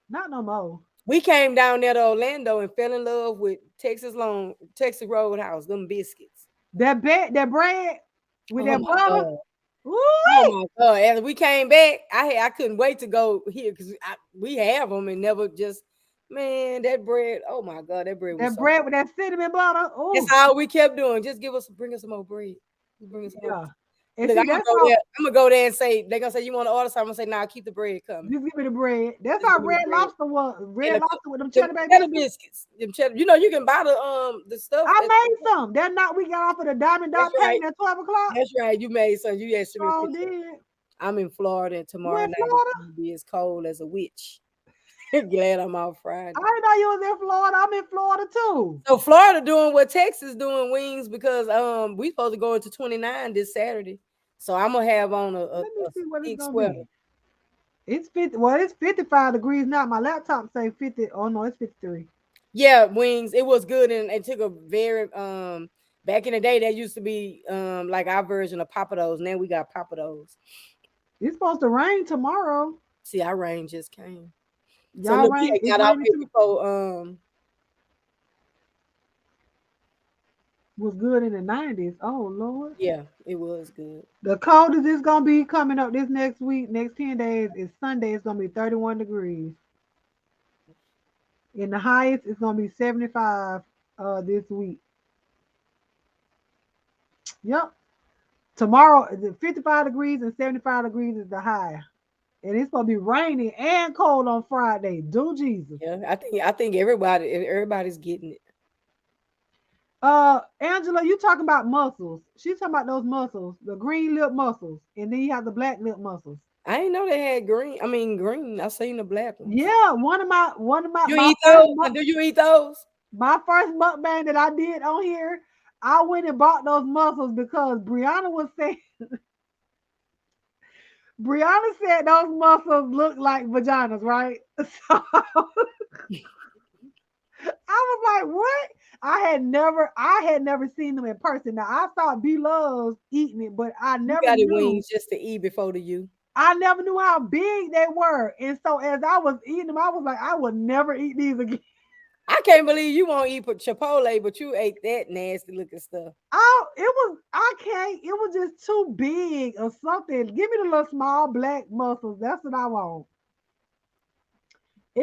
not no more. We came down there to Orlando and fell in love with Texas Roadhouse, them biscuits. That bread with Oh that my butter. God. Oh Ooh, my God. As we came back, I couldn't wait to go here because we have them and never just, man, that bread. Oh my God, that bread was that so bread good. with that cinnamon butter. That's Oh, all we kept doing. Just bring us some more bread. Bring us some more. yeah. And Look, see, I'm gonna that's go how. there. I'm gonna go there and say they're gonna say you want to order something. I'm gonna say, nah, keep the bread coming. Just give me the bread. That's Just how give me the Red bread. Lobster was. And Red Lobster with them the cheddar bay cheddar biscuits. biscuits. Them cheddar, you know, you can buy the stuff. I made some. That night we got off of the Diamond That's Dot right. painting at 12 o'clock. That's right. You made some. You asked me a So picture. did. I'm in Florida and You tomorrow in night it's Florida? gonna be as cold as a witch. Glad I'm off Friday. I didn't know you was in Florida. I'm in Florida too. So Florida doing what Texas doing wings because we supposed to go into 29 this Saturday. So I'm gonna have on Let me see what it's pink gonna sweater. be. It's 50. Well, it's 55 degrees now. My laptop say 50. Oh no, it's 53. Yeah, wings. It was good and it took a very back in the day that used to be like our version of Papados. Now we got Papados. It's supposed to rain tomorrow. See, our rain just came. So Y'all look, we rain. had It's got out raining here too. before Was good in the 90s. Oh Lord. yeah, it was good. The coldest it's gonna be coming up this next week, next 10 days is Sunday. It's gonna be 31 degrees. And the highest is gonna be 75 this week. Yep. Tomorrow the 55 degrees and 75 degrees is the high. And it's gonna be rainy and cold on Friday. Do Jesus. Yeah, I think everybody's getting it. Angela, you talking about muscles. She's talking about those muscles, the green lip muscles, and then you have the black lip muscles. I didn't know they had green. I mean green. I seen the black ones. Yeah, You my eat first those? Do you eat those? my first mukbang that I did on here, I went and bought those muscles because Brianna was saying Brianna said those muscles look like vaginas, right? So I was like, what? I had never seen them in person. Now I saw B Loves eating it, but You got it wings just to eat before the you. I never knew how big they were. And so as I was eating them, I was like, I would never eat these again. I can't believe you won't eat Chipotle, but you ate that nasty looking stuff. I can't, it was just too big or something. Give me the little small black muscles. That's what I want. I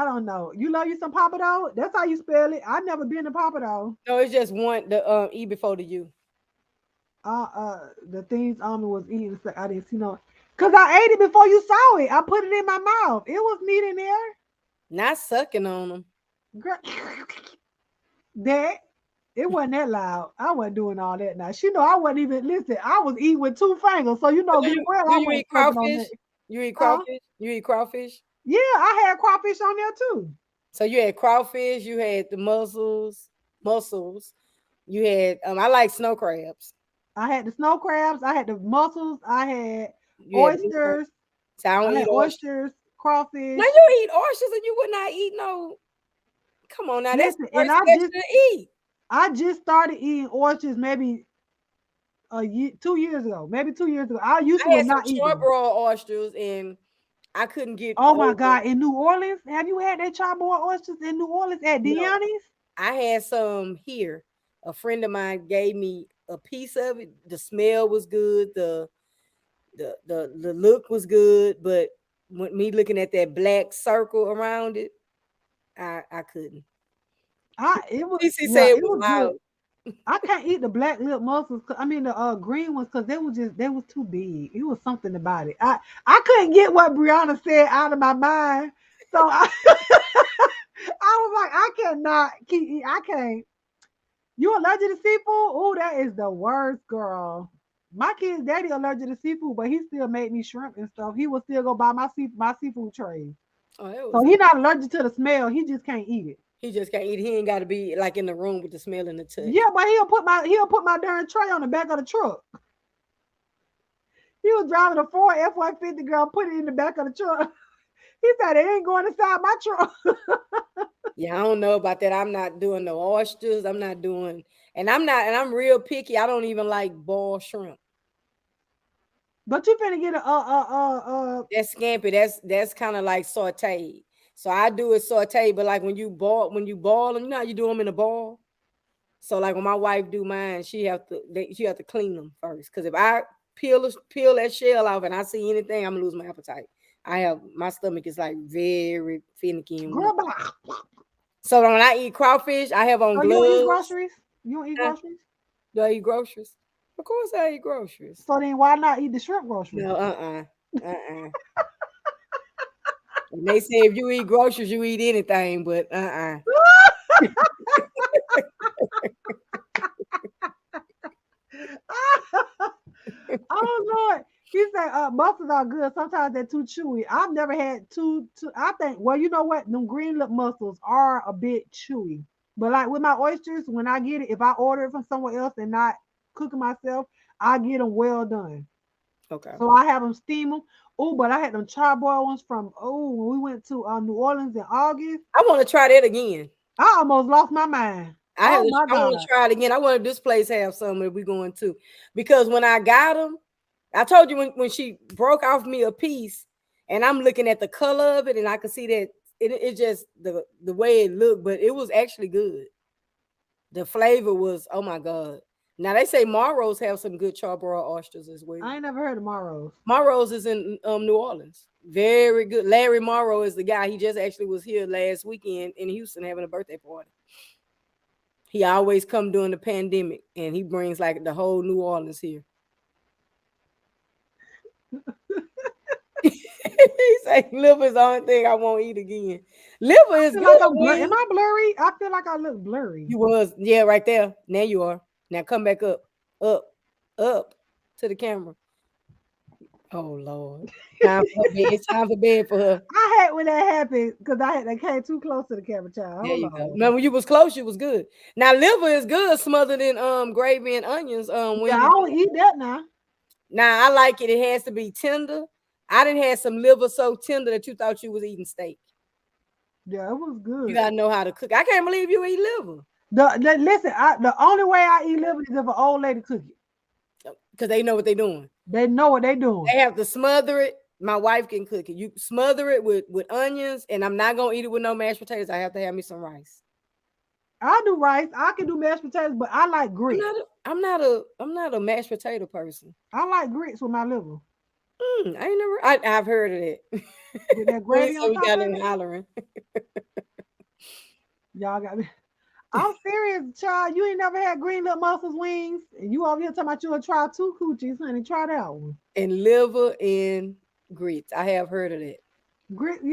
don't know. You love you some Papa. That's how you spell it. I never been to Papa. No, it's just one the eat before the you. The things Almond was eating, so I didn't see no. Cause I ate it before you saw it. I put it in my mouth. It was meat in there. Not sucking on them. Girl, that it wasn't that loud. I wasn't doing all that now. She know I wasn't even listen. I was eating with two fingers, so you know Do good you, well do I you wasn't eat sucking on crawfish? that. You eat crawfish? You eat crawfish? Yeah, I had crawfish on there too. So you had crawfish, you had the mussels. You had I like snow crabs. I had the snow crabs. I had the mussels. I had You had oysters. so I don't I eat had oysters, crawfish. Now you eat oysters and you would not eat no. Come on now, that's Listen, the and first fish to eat. I just started eating oysters maybe a year, 2 years ago. Maybe 2 years ago. I used I to had some not eat them. charbroiled oysters and I couldn't get Oh my over. God! In New Orleans, have you had that charbroiled oysters in New Orleans at No, Deani's? I had some here. A friend of mine gave me a piece of it. The smell was good. The look was good, but when me looking at that black circle around it, I couldn't. It was CC yeah, said it it was was loud. good. I can't eat the black lip mussels. I mean the green ones because they was too big. It was something about it. I couldn't get what Brianna said out of my mind. So I was like, I cannot keep. I can't. You allergic to seafood? Oh, that is the worst, girl. My kid's daddy allergic to seafood, but he still made me shrimp and stuff. He will still go buy my seafood trays. Oh, that So was he not allergic to the smell. He just can't eat it. he just can't eat. He ain't got to be like in the room with the smell and the touch. Yeah, but he'll put my darn tray on the back of the truck. He was driving a Ford F-150, girl, put it in the back of the truck. He said it ain't going inside my truck. Yeah, I don't know about that. I'm not doing no oysters. I'm not doing, and I'm real picky. I don't even like boiled shrimp. But you finna get a That's scampi. That's kind of like sauteed. So I do it sauteed, but like when you boil them, you know how you do them in a bowl. So like when my wife do mine, she have to clean them first. Because if I peel that shell off and I see anything, I'm gonna lose my appetite. My stomach is like very finicky and weak. girl. But So when I eat crawfish, I have on oh, you don't eat gloves. groceries? You don't eat Huh? groceries? Do I eat groceries? Of course I eat groceries. So then why not eat the shrimp groceries? No, And they say if you eat groceries, you eat anything, but Oh Lord. He said mussels are good. Sometimes they're too chewy. I've never had I think, well, you know what? Them green lip mussels are a bit chewy. But like with my oysters, when I get it, if I order it from somewhere else and not cooking myself, I get them well done. Okay. So I have them steam them. Oh, but I had them charboiled ones from when we went to New Orleans in August. I want to try that again. I almost lost my mind. Oh my I want God. to try it again. I want this place have some that we going to, because when I got them, I told you when she broke off me a piece, and I'm looking at the color of it, and I could see that it just the way it looked, but it was actually good. The flavor was, oh my God. Now they say Morrow's have some good charbroiled oysters as well. I ain't never heard of Morrow's. Morrow's is in New Orleans. Very good. Larry Morrow is the guy. He just actually was here last weekend in Houston having a birthday party. He always come during the pandemic, and he brings like the whole New Orleans here. He's like, liver is the only thing I won't eat again. Liver is good. Like am I blurry? I feel like I look blurry. You was, yeah, right there. Now you are. Now come back up to the camera. Oh Lord. Time for bed. It's time for bed for her. I hate when that happened because I came too close to the camera, child. There you go. Now when you was close, you was good. Now liver is good smothered in gravy and onions. When I don't eat that now. Now I like it. It has to be tender. I didn't have some liver so tender that you thought you was eating steak. Yeah, it was good. You gotta know how to cook. I can't believe you eat liver. Listen, the only way I eat liver is if an old lady cook it. Because they know what they're doing. They know what they're doing. They have to smother it. My wife can cook it. You smother it with onions, and I'm not gonna eat it with no mashed potatoes. I have to have me some rice. I do rice. I can do mashed potatoes, but I like grits. I'm not a mashed potato person. I like grits with my liver. I've heard of it. With that gravy on top got of him it. hollering. Y'all got me. I'm serious, child. You ain't never had green lip mussels wings, and you over here talking about you gonna try 2 coochies, honey. Try that one. And liver and grits. I have heard of that. Grits,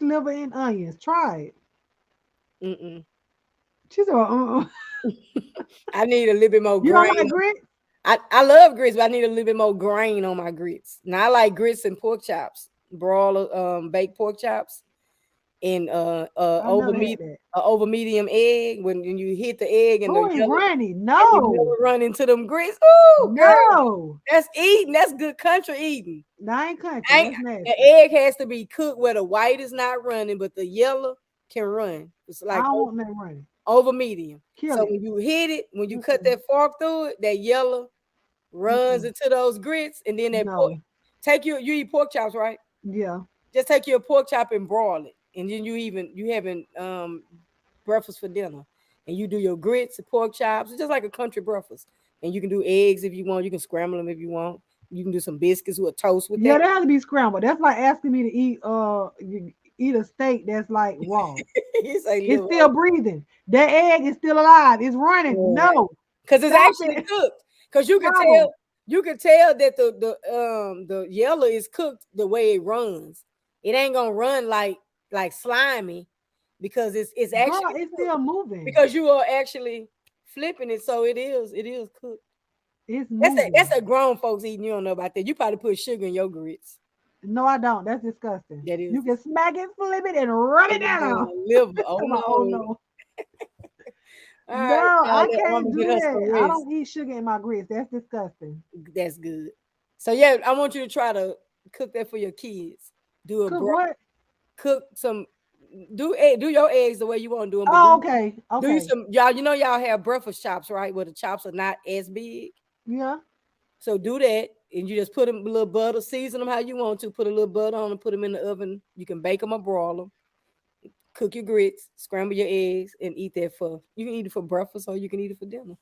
liver, and onions. Try it. She said, I need a little bit more You grain. don't like grits? I love grits, but I need a little bit more grain on my grits. Now I like grits and pork chops, baked pork chops, and over medium egg. When you hit the egg and you run into them grits. Oh, no, that's eating. That's good country eating. That ain't country. That's nasty. The egg has to be cooked where the white is not running, but the yellow can run. It's like I don't want that running. Over medium. When you hit it, when you cut that fork through it, that yellow runs into those grits, and then that pork. You eat pork chops, right? Yeah. Just take your pork chop and broil it, and then you having breakfast for dinner, and you do your grits and pork chops. It's just like a country breakfast, and you can do eggs if you want. You can scramble them if you want. You can do some biscuits with toast with that. Yeah, they have to be scrambled. That's like asking me to eat a steak that's like raw. It's still breathing. That egg is still alive. It's running. No, because it's actually cooked. Because you can tell that the yellow is cooked the way it runs. It ain't gonna run like slimy, because it's actually it's still moving. Because you are actually flipping it, so it is cooked. It's That's moving. a grown folks eating. You don't know about that. You probably put sugar in your grits. No, I don't. That's disgusting. That is You can smack it, flip it, and rub it and then down. liver. Oh Come on, oh no! no. All No, right, y'all. I Let can't Armin get do us that. some I rest. don't eat sugar in my grits. That's disgusting. That's good. So yeah, I want you to try to cook that for your kids. Do a Cook what? cook some. Do your eggs the way you want to do them, but Oh, okay. do you Okay. some y'all. You know y'all have breakfast chops, right? Where the chops are not as big. Yeah. So do that, and you just put them a little butter, season them how you want to. Put a little butter on them, put them in the oven. You can bake them or broil them. Cook your grits, scramble your eggs, and eat that for. You can eat it for breakfast or you can eat it for dinner.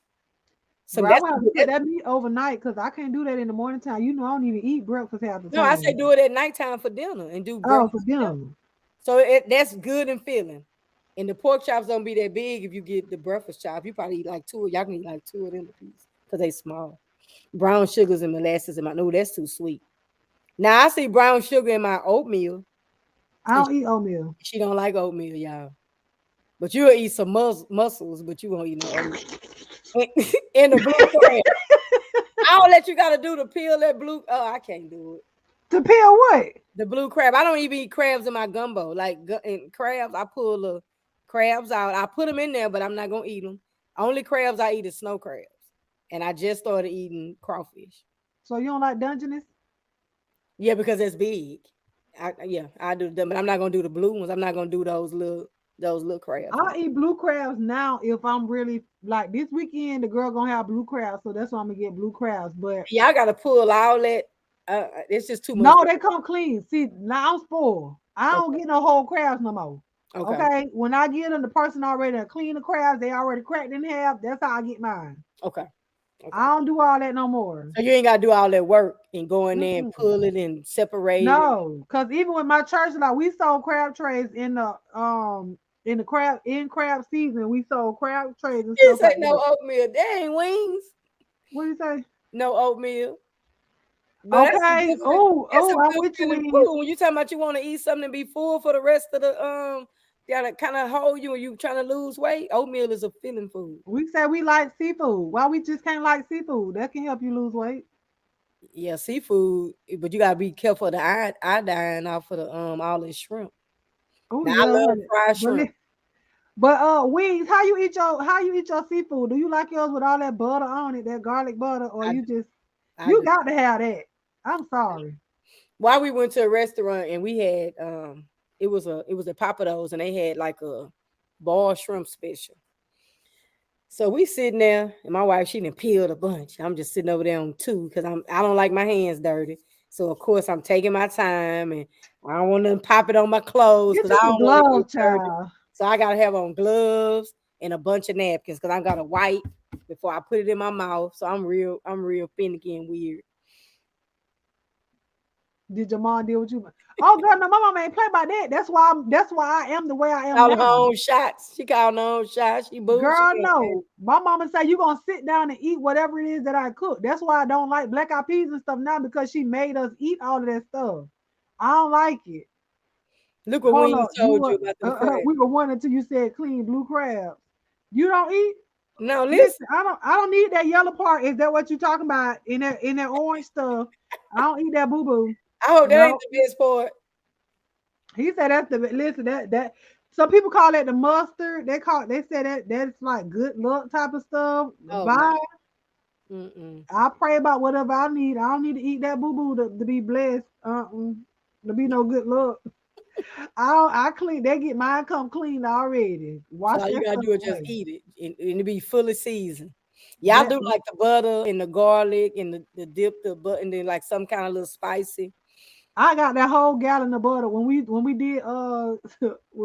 Bro, Some I that's will have to put that meat overnight because I can't do that in the morning time. You know, I don't even eat breakfast half the no. I say time. do it at nighttime for dinner and do Oh, for breakfast for dinner. dinner. So that's good and filling. And the pork chops don't be that big if you get the breakfast chop. You probably eat like two. Y'all can eat like two of them a piece because they small. Brown sugars and molasses in my no, that's too sweet. Now I see brown sugar in my oatmeal. I don't eat oatmeal. She don't like oatmeal, y'all. But you'll eat some mussels, but you won't eat no oatmeal. And the blue crab. I don't let you gotta do the peel that blue. Oh, I can't do it. To peel what? The blue crab. I don't even eat crabs in my gumbo. Like in crabs, I pull the crabs out. I put them in there, but I'm not gonna eat them. Only crabs I eat is snow crabs, and I just started eating crawfish. So you don't like Dungeness? Yeah, because it's big. I do them, but I'm not gonna do the blue ones. I'm not gonna do those little crabs. I eat blue crabs now if I'm really like this weekend. The girl gonna have blue crabs, so that's why I'm gonna get blue crabs. But Yeah, I gotta pull all that. It's just too much. no, they come clean. See, now I'm spoiled. I don't Okay. get no whole crabs no more. Okay. Okay, when I get them, the person already done clean the crabs. They already cracked in half. That's how I get mine. Okay. I don't do all that no more. So you ain't gotta do all that work and go in there and Mm-mm. pull it and separate it. No, because even with my church, like we sold crab trays in the crab season. We sold crab trays and You stuff say like no that. oatmeal. They ain't wings. What do you say? No oatmeal. But Okay. Oh, that's a I'm good with you feeling when food. When you talking about you want to eat something and be full for the rest of the gotta kind of hold you when you trying to lose weight. Oatmeal is a filling food. we say we like seafood. Why we just can't like seafood? That can help you lose weight. Yeah, seafood, but you gotta be careful of the iodine off of the all the shrimp. Oh Now I yeah, love honey. fried But shrimp. wings, how you eat your seafood? Do you like yours with all that butter on it, that garlic butter, or I you just I you do. got to have that? I'm sorry. Why we went to a restaurant and we had it was a Papados and they had like a boiled shrimp special. So we sitting there, and my wife she done peeled a bunch. I'm just sitting over there on two because I don't like my hands dirty. So of course I'm taking my time and I don't want to pop it on my clothes Get because you I some don't want to get gloves, dirty. child. So I gotta have on gloves and a bunch of napkins because I gotta wipe before I put it in my mouth. So I'm real finicky and weird. Did your mom deal with you? Oh girl, no, my mom ain't play by that. That's why I am the way I am Calling her now. own shots. She calling her own shots. She bullshit. Girl, no. My mama say you gonna sit down and eat whatever it is that I cook. That's why I don't like black eyed peas and stuff now because she made us eat all of that stuff. I don't like it. Look what Hold Wings on, you told you were about them crabs. we were one until you said clean blue crabs. You don't eat? No, listen. Listen, I don't need that yellow part. Is that what you talking about in that orange stuff? I don't eat that boo boo. I hope that ain't No, the best part. he said that's the listen that some people call that the mustard. They say that's like good luck type of stuff. Oh no. Bye. Mm-mm. I pray about whatever I need. I don't need to eat that boo boo to be blessed. To be no good luck. I clean. They get mine come clean already. So Wash all you that gotta stuff do is just away. eat it and it be fully seasoned. Y'all That do like the butter and the garlic and the dip, the butter, and then like some kind of little spicy. I got that whole gallon of butter when we did when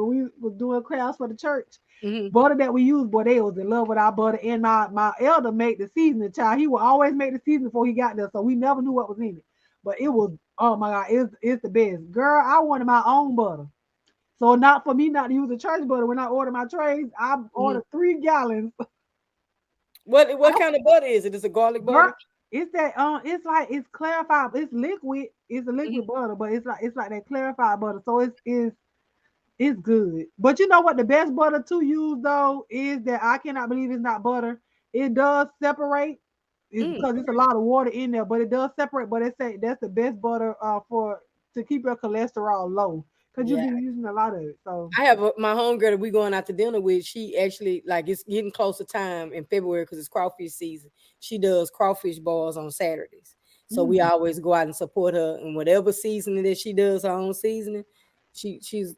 we was doing crafts for the church. Mm-hmm. Butter that we used, boy, they was in love with our butter. And my elder made the seasoning, child. He would always make the seasoning before he got there, so we never knew what was in it. But it was, oh my god, it's the best. Girl, I wanted my own butter. So not for me not to use the church butter. When I order my trays, I Mm-hmm. ordered 3 gallons. What kind of butter is it? Is it garlic Girl, butter? it's that it's like it's clarified, it's liquid, it's a Mm-hmm. liquid butter, but it's like that clarified butter. So it's good. But you know what the best butter to use though is that I cannot believe it's not butter. it does separate. It's because it's a lot of water in there, but it does separate. But it say that's the best butter for to keep your cholesterol low because you Yeah. be using a lot of it. So I have my homegirl that we going out to dinner with. She actually like it's getting close to time in February because it's crawfish season. She does crawfish balls on Saturdays, so we always go out and support her in whatever seasoning that she does her own seasoning. She she's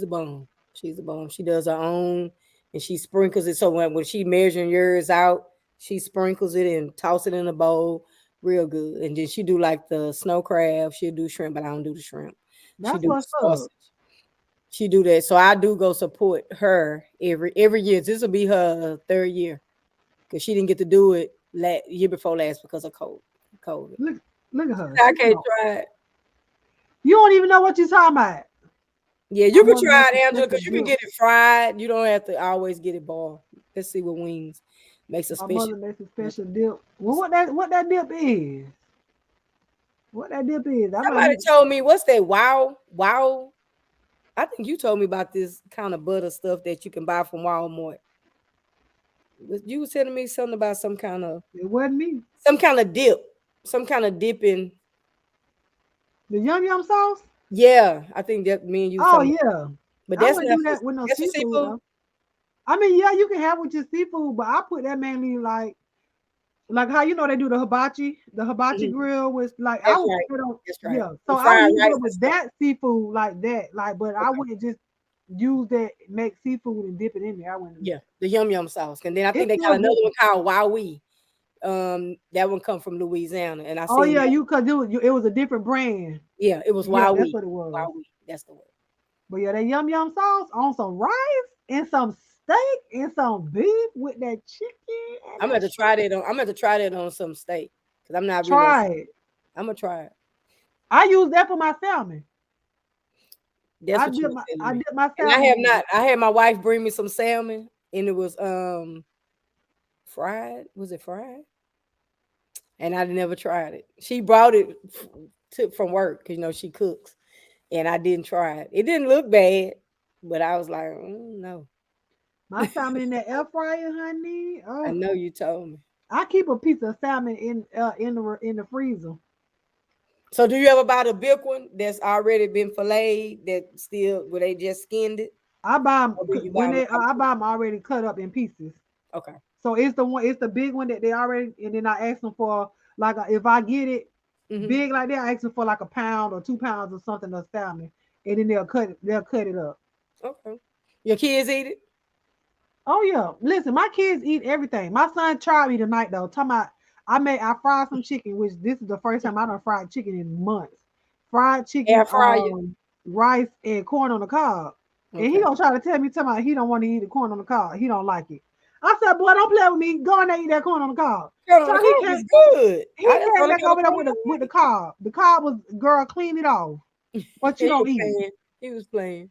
a bone. She's a bone. She does her own and she sprinkles it. So when she measuring yours out, she sprinkles it and toss it in a bowl, real good. And then she do like the snow crab. She'll do shrimp, but I don't do the shrimp. She that's do what's the up. sausage. She do that. So I do go support her every year. This will be her third year because she didn't get to do it year before last because of COVID. Look at her. I She can't know. try it. You don't even know what you're talking about. Yeah, My you can mother try makes a it, Angela, special because you can dip. get it fried. You don't have to always get it boiled. Let's see what wings makes a My special. mother makes a special dip. Well, what that dip is? What that dip is? I might Somebody need. told me what's that? Wow. I think you told me about this kind of butter stuff that you can buy from Walmart. You was telling me something about some kind of It wasn't me. some kind of dip, some kind of dipping. The yum sauce. Yeah, I think that me and you was Oh talking about, yeah. but I that's wouldn't not do for that with no that's for seafood seafood. though. I mean, yeah, you can have with your seafood, but I put that mainly like how you know they do the hibachi Mhm. grill with like I That's would right. put it on That's right. yeah. So The I would fried use rice it and with stuff. that seafood like that. Like, but I Okay. wouldn't just use that make seafood and dip it in there. I wouldn't do Yeah, that. the yum sauce, and then I think It's they got still another good. one called Wowee. That one come from Louisiana, and I Oh seen yeah, that. you could do it. It was a different brand. Yeah, it was Yeah, that's Wowee. what it was. Wowee. That's the word. But yeah, that yum sauce on some rice and some steak and some beef with that chicken and I'm gonna that have to try shrimp. that on. I'm gonna have to try that on some steak because I'm not really. Try it. I'm gonna try it. I use that for my salmon. That's what you was telling I me. dip my And I salmon have in not. it. I had my wife bring me some salmon, and it was fried. Was it fried? And I never tried it. She brought it from work because she cooks, and I didn't try it. It didn't look bad, but I was like, no. My salmon in that air fryer, honey. I Oh, know you told me. I keep a piece of salmon in the freezer. So do you ever buy the big one that's already been filleted that still where they just skinned it? I buy them Or do you buy when them? I buy them already cut up in pieces. Okay. So it's the one, it's the big one that they already, and then I ask them for like if I get it Mm-hmm. big like that, I ask them for like a pound or 2 pounds or something of salmon, and then they'll cut it up. Okay. Your kids eat it? Oh yeah, listen, my kids eat everything. My son tried me tonight though. Talking about I fried some chicken, which this is the first time I done fried chicken in months. Fried chicken, Air fryer. rice and corn on the cob. And he Okay. gonna try to tell me talking about he don't want to eat the corn on the cob. He don't like it. I said, boy, don't play with me. Go in there and eat that corn on the cob. Girl, So the he corn came is good. he That's the came only back kind of over there corn with I the like. cob. The cob was girl, clean it off. But you He don't was eat it. playing. He was playing.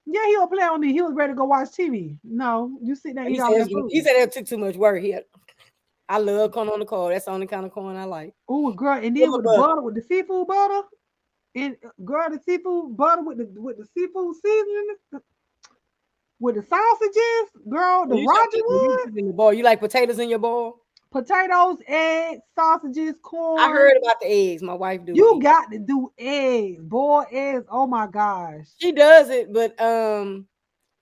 Yeah, he was playing with me. He was ready to go watch TV. No, you sit there and He eat all said that food. he said that took too much work. I love corn on the cob. That's the only kind of corn I like. Oh, girl, and then With with the butter. butter, with the seafood butter, and girl, the seafood butter with the seafood seasoning, with the sausages, girl, the You talking Roger about when you Wood, put it in the bowl. You like potatoes in your bowl? potatoes, eggs, sausages, I corn. heard about the eggs. My wife do You eggs. got to do eggs, boiled eggs. Oh my gosh, She does it, but I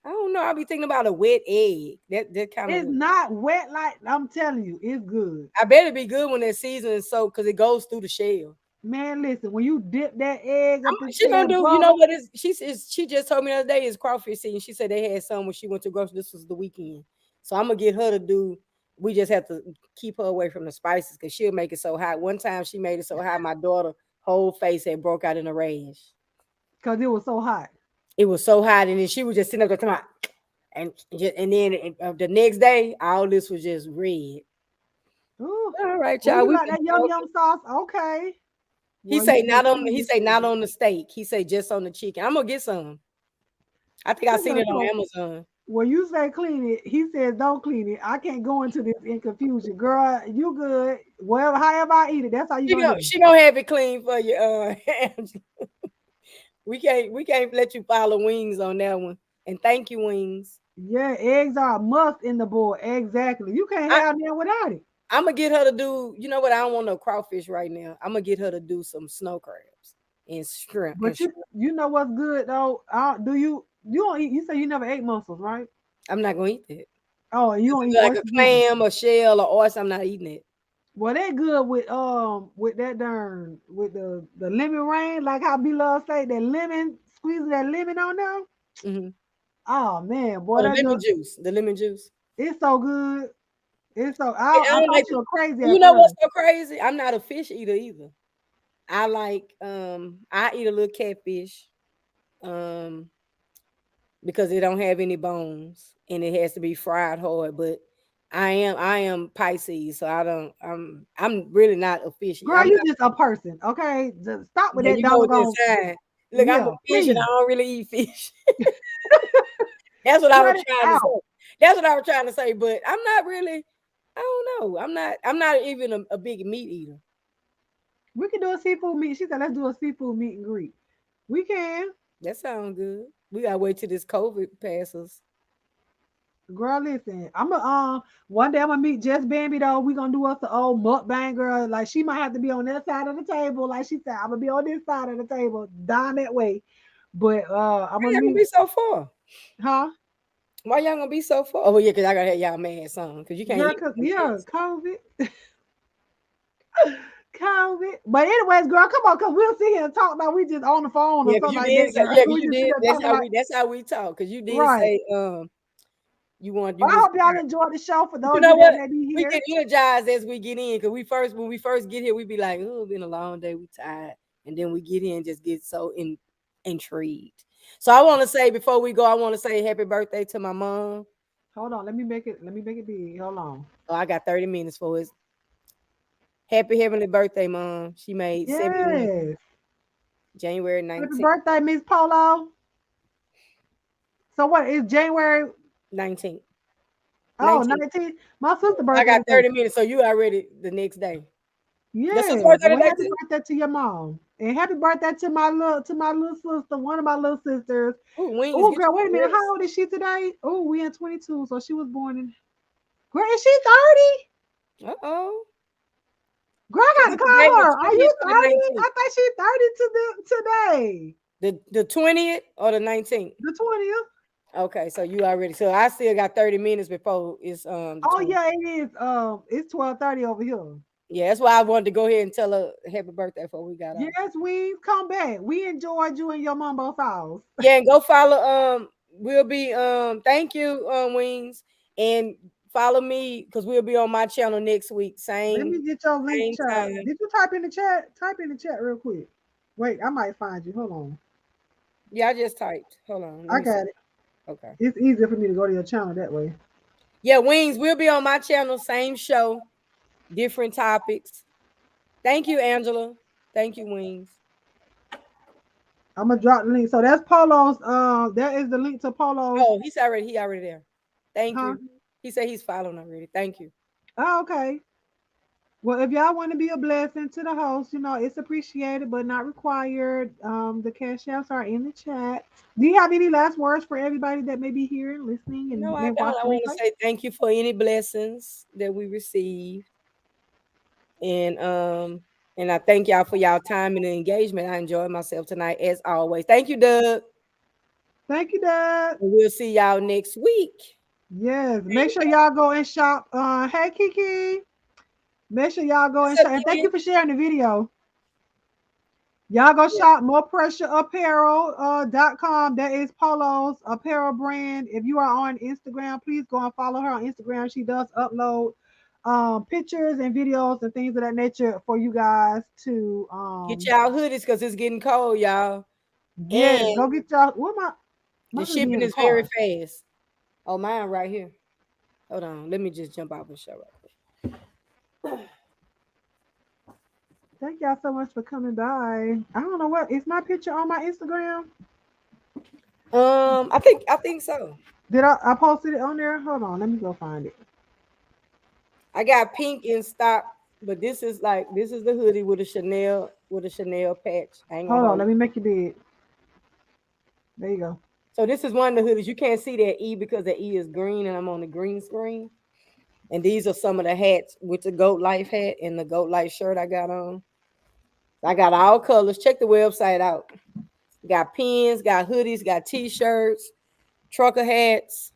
don't know. I'll be thinking about a wet egg. That kind it's of. not wet like I'm telling you, it's good. I bet it be good when that season is soaked because it goes through the shell. Man, listen, when you dip that egg up She into gonna that do. You know butter, what is? She just told me the other day is crawfish season. She said they had some when she went to grocery. This was the weekend, so I'm gonna get her to do. We just have to keep her away from the spices because she'll make it so hot. One time she made it so hot, my daughter whole face had broke out in a rash. because it was so hot. It was so hot, and then she was just sitting up there talking about, and then the next day, all this was just red. Ooh. All right, Oh, y'all. you We've like been that talking. yum sauce? Okay. He Well, you say better not on. clean He this say not chicken. on the steak. He say just on the chicken. I'm gonna get some. I think I Look seen at it on so Amazon. when you say clean it, he says don't clean it. I can't go into this in confusion. Girl, you good. Well, however I eat it, that's how you gonna do. She gonna have it clean for you. We can't let you follow wings on that one. And thank you, wings. Yeah, eggs are a must in the bowl. Exactly. You can't have them without it. I'm gonna get her to do. You know what? I don't want no crawfish right now. I'm gonna get her to do some snow crabs and shrimp. But you know what's good though? Do you don't eat? You say you never ate mussels, right? I'm not gonna eat that. Oh, you don't eat Like a oysters either. clam, a shell, or oyster. I'm not eating it. Well, they good with that darn with the lemon rain, like how B Love say that lemon, squeezing that lemon on there. Mm-hmm. Oh man, boy, Oh, that lemon just juice. The lemon juice. it's so good. It's so I I don't thought like you were crazy you at know what's first. so crazy? I'm not a fish eater either. I like I eat a little catfish um because it don't have any bones and it has to be fried hard. But I am Pisces, so I'm really not a fish eater. Girl, you just a person, okay? Just stop with Yeah, that you know what this doggone. sign. Look, I'm a Yeah, fish and I please don't really eat fish. That's what I was cut it trying to out. say. That's what I was trying to say. But I'm not really. I don't know. I'm not even a big meat eater. We can do a seafood meet. She said, let's do a seafood meet and greet. We can. That sounds good. We gotta wait till this COVID passes. Girl, listen. I'm a one day I'm gonna meet Jess Bambi though. We gonna do us an old mukbang girl. Like she might have to be on that side of the table. Like she said, I'm gonna be on this side of the table, down that way. But I'm Why gonna y'all gonna meet be so far? huh? Why y'all gonna be so far? Oh yeah, cause I gotta have y'all mad son. Cause you can't Girl, eat cause them yeah, things. COVID. COVID. But anyways, girl, come on, cause we'll sit here and talk about we just on the phone or Yeah, cause something you like did that, say girl. yeah, cause We you just sit did. there talking like That's how we talk. Cause you did right. say you want you Well, I was hope y'all enjoyed the show for but you those of know you that what? may be We here. get energized as we get in. Cause when we first get here, we be like, oh, it's been a long day, we tired. And then we get in and just get so intrigued. So I want to say before we go, I want to say happy birthday to my mom. Hold on, let me make it big. Hold on. Oh, I got 30 minutes for it. Happy heavenly birthday, mom. She made 71 Yes. January Happy 19th. birthday, Miss Polo. So what is January 19th. 19th. 19th? My sister's I birthday got today. 30 minutes, so you already the next day. Your sister Yes. birthday Well, today happy too? birthday to your mom. And happy birthday to my little sister, one of my little sisters. Ooh, wings, Oh get girl, you wait a some minute. rest. How old is she today? Oh, we in 22. So she was born in girl, is she 30? Uh-oh. Girl, I Cause got to it's today call the her. Are you 20th or the 30? 19th. I think she's 30 today. The 20th or the 19th. The 20th. Okay, so you already so I still got 30 minutes before it's the Oh 20th. yeah, it is. It's 12:30 over here. Yeah, that's why I wanted to go ahead and tell her happy birthday before we got off. Yes, we come back. We enjoyed you and your mom both house. Yeah, and go follow we'll be thank you, Wings. And follow me because we'll be on my channel next week. Let Same me get your link, same child. time. Did you type in the chat? Type in the chat real quick. Wait, I might find you. Hold on. Yeah, I just typed. Hold on. Let I me see. got it. Okay. It's easier for me to go to your channel that way. Yeah, Wings, we'll be on my channel, same show, different topics. Thank you, Angela. Thank you, Wings. I'm gonna drop the link. So that's Polo's. That is the link to Polo's. Oh, he already there. Thank Huh? you. He said he's following already. Thank you. Oh, okay. Well, if y'all want to be a blessing to the host, it's appreciated but not required. The cash apps are in the chat. Do you have any last words for everybody that may be here and listening No, and I may don't. watch I the want to replay? say thank you for any blessings that we received. And I thank y'all for y'all time and engagement. I enjoyed myself tonight as always. Thank you, Doug. Thank you, Dad. And we'll see y'all next week. Yes. Make sure y'all go and shop. Hey Kiki. Make sure y'all go and What's up, shop. And thank Kiki? you for sharing the video. Y'all go shop more pressure apparel .com. That is Polo's apparel brand. If you are on Instagram, please go and follow her on Instagram. She does upload pictures and videos and things of that nature for you guys to Get y'all hoodies because it's getting cold, y'all. yes, And go get y'all. What my the hoodie be in shipping the is very car. fast. Oh, mine right here. Hold on. Let me just jump off and show right quick. Thank y'all so much for coming by. I don't know what is my picture on my Instagram. I think so. Did I posted it on there? Hold on, let me go find it. I got pink in stock, but this is the hoodie with a Chanel patch. I ain't gonna Hold on, hold let it. me make it big. There you go. So this is one of the hoodies. You can't see that E because the E is green and I'm on the green screen. And these are some of the hats with the Goat Life hat and the Goat Life shirt I got on. I got all colors. Check the website out. Got pins, got hoodies, got t-shirts, trucker hats.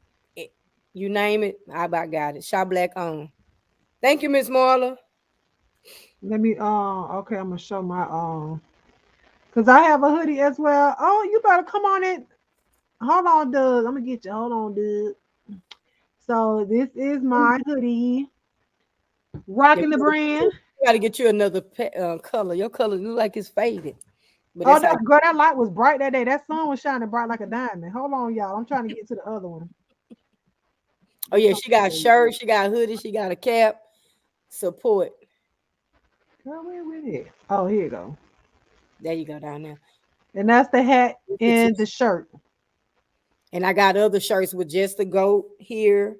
You name it, I about got it. Shop Black on. Thank you, Miss Marla. Let me okay, I'm gonna show my because I have a hoodie as well. Oh, you better come on in. Hold on, Doug. I'm gonna get you. Hold on, Doug. So this is my hoodie. Yeah, Rocking the brand. you gotta get you another color. Your color look like it's faded. But Oh, that's how that girl, that light was bright that day. That sun was shining bright like a diamond. Hold on, y'all. I'm trying to get to the other one. oh yeah, she got a shirt, she got a hoodie, she got a cap. Support. Girl, where with it? Oh, here you go. There you go down there. And that's the hat and the shirt. And I got other shirts with just the goat here.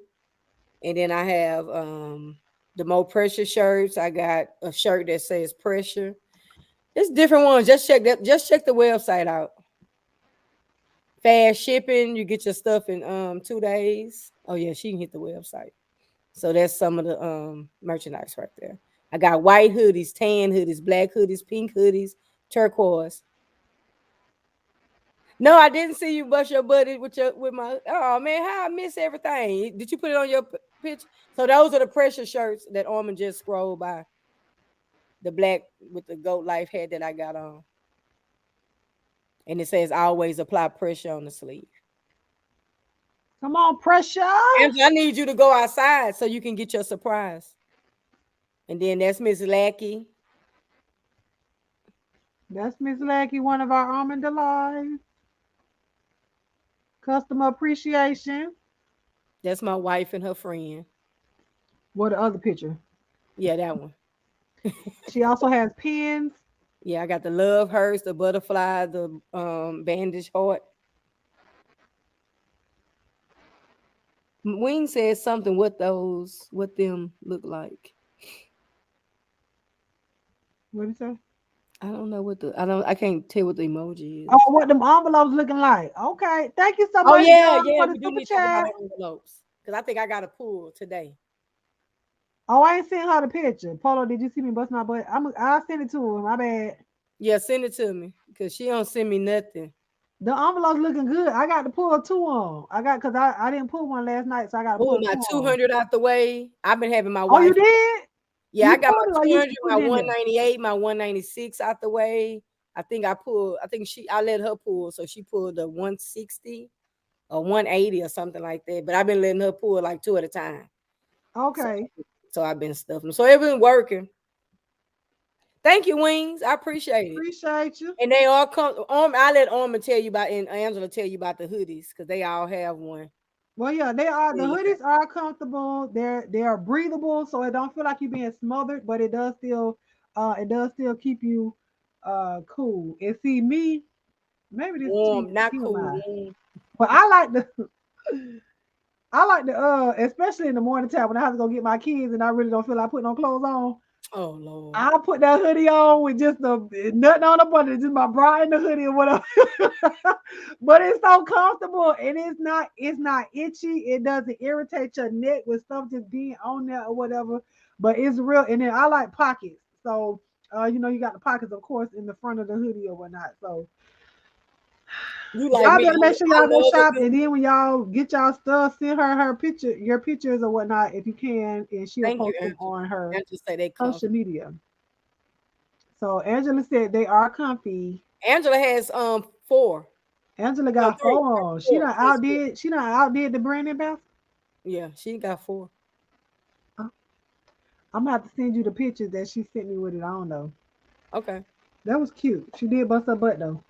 And then I have the more pressure shirts. I got a shirt that says pressure. It's different ones. Just check that. Just check the website out. Fast shipping. You get your stuff in 2 days. Oh yeah, she can hit the website. So that's some of the merchandise right there. I got white hoodies, tan hoodies, black hoodies, pink hoodies, turquoise. No, I didn't see you bust your buddy with my. Oh man, how I miss everything? Did you put it on your picture? So those are the pressure shirts that Almond just scrolled by. The black with the goat life hat that I got on, and it says always apply pressure on the sleeve. Come on, pressure. Angela, I need you to go outside so you can get your surprise. And then that's Miss Lackey. That's Miss Lackey, one of our Almond Delights. Customer appreciation. That's my wife and her friend. What the other picture? Yeah, that one. She also has pins. Yeah, I got the love hurts, the butterfly, the bandage heart. Wing says something. What them look like? What did you say? I don't know what I can't tell what the emoji is. Oh, what them envelopes looking like? Okay, thank you so Oh much, yeah, John, yeah. for the We do super need to talk about chat. the envelopes because I think I got a pull today. Oh, I ain't seen her the picture. Polo, did you see me bust my butt? I'll send it to her. My bad. Yeah, send it to me because she don't send me nothing. The envelope's looking good. I got to pull two on. I got because I didn't pull one last night, so I got to Oh, pull my two on. 200 out the way. I've been having my Oh, you wife. did? Yeah, I You got pulled it my or you 200, put my it in there? 198, my 196 out the way. I think I pulled. I think I let her pull, so she pulled the 160 or 180 or something like that. But I've been letting her pull like two at a time. So, Okay. so I've been stuffing. So it been working. Thank you, Wings. I appreciate it. Appreciate you. And they all come. I let Armin tell you about, and Angela tell you about the hoodies because they all have one. Well, yeah, they are. The Yeah. hoodies are comfortable. They are breathable, so it don't feel like you're being smothered, but it does still keep you cool. And see me, maybe this Warm, too not cool. TMI, Warm. but I like the especially in the morning time when I have to go get my kids and I really don't feel like putting on clothes on. Oh Lord. I'll put that hoodie on with just nothing on the bottom, just my bra in the hoodie or whatever. But it's so comfortable and it's not itchy. It doesn't irritate your neck with stuff just being on there or whatever. But it's real. And then I like pockets. So you got the pockets, of course, in the front of the hoodie or whatnot. So You like y'all me? better make sure I y'all go love a shop, good. and then when y'all get y'all stuff, send her your pictures or whatnot if you can, and she'll Thank you, post them Angela. on her Angela say they social comfy. media. So Angela said they are comfy. Angela has 4. Angela No, got 3. 4 on. She 4. done She has 4. outdid the brand ambassador. Yeah, she got 4. Uh, I'm gonna have to send you the pictures that she sent me with it on though. Okay. That was cute. She did bust her butt though.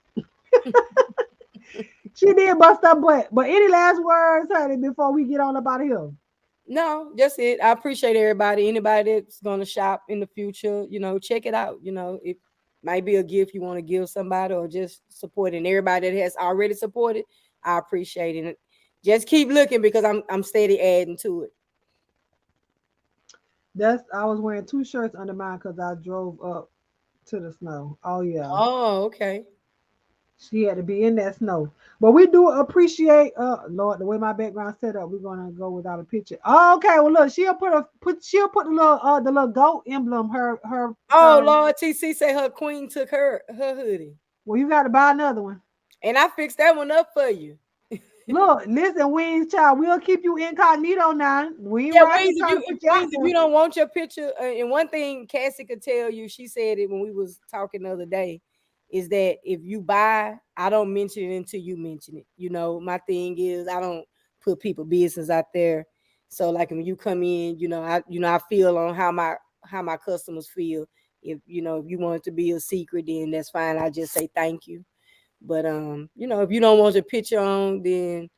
She did bust her butt. But any last words, honey, before we get on up out of here? No, just it. I appreciate everybody. Anybody that's gonna shop in the future, check it out. It might be a gift you want to give somebody or just support. And everybody that has already supported, I appreciate it. Just keep looking because I'm steady adding to it. I was wearing 2 shirts under mine because I drove up to the snow. Oh yeah. Oh, okay. She had to be in that snow. But we do appreciate Lord, the way my background set up, we're gonna go without a picture. Oh, okay, well look, she'll put the little goat emblem Oh her Lord, TC say her queen took her hoodie. well you gotta buy another one. And I fixed that one up for you. Look, listen, Wings child, we'll keep you incognito now. We ain't Yeah, right here Wings, trying to put you out Wings, if there. you don't want your picture, and one thing Cassie could tell you, she said it when we was talking the other day, is that if you buy, I don't mention it until you mention it. You know, my thing is I don't put people business out there. So like when you come in, I feel on how my customers feel. If you want it to be a secret, then that's fine. I just say thank you. But if you don't want your picture on, then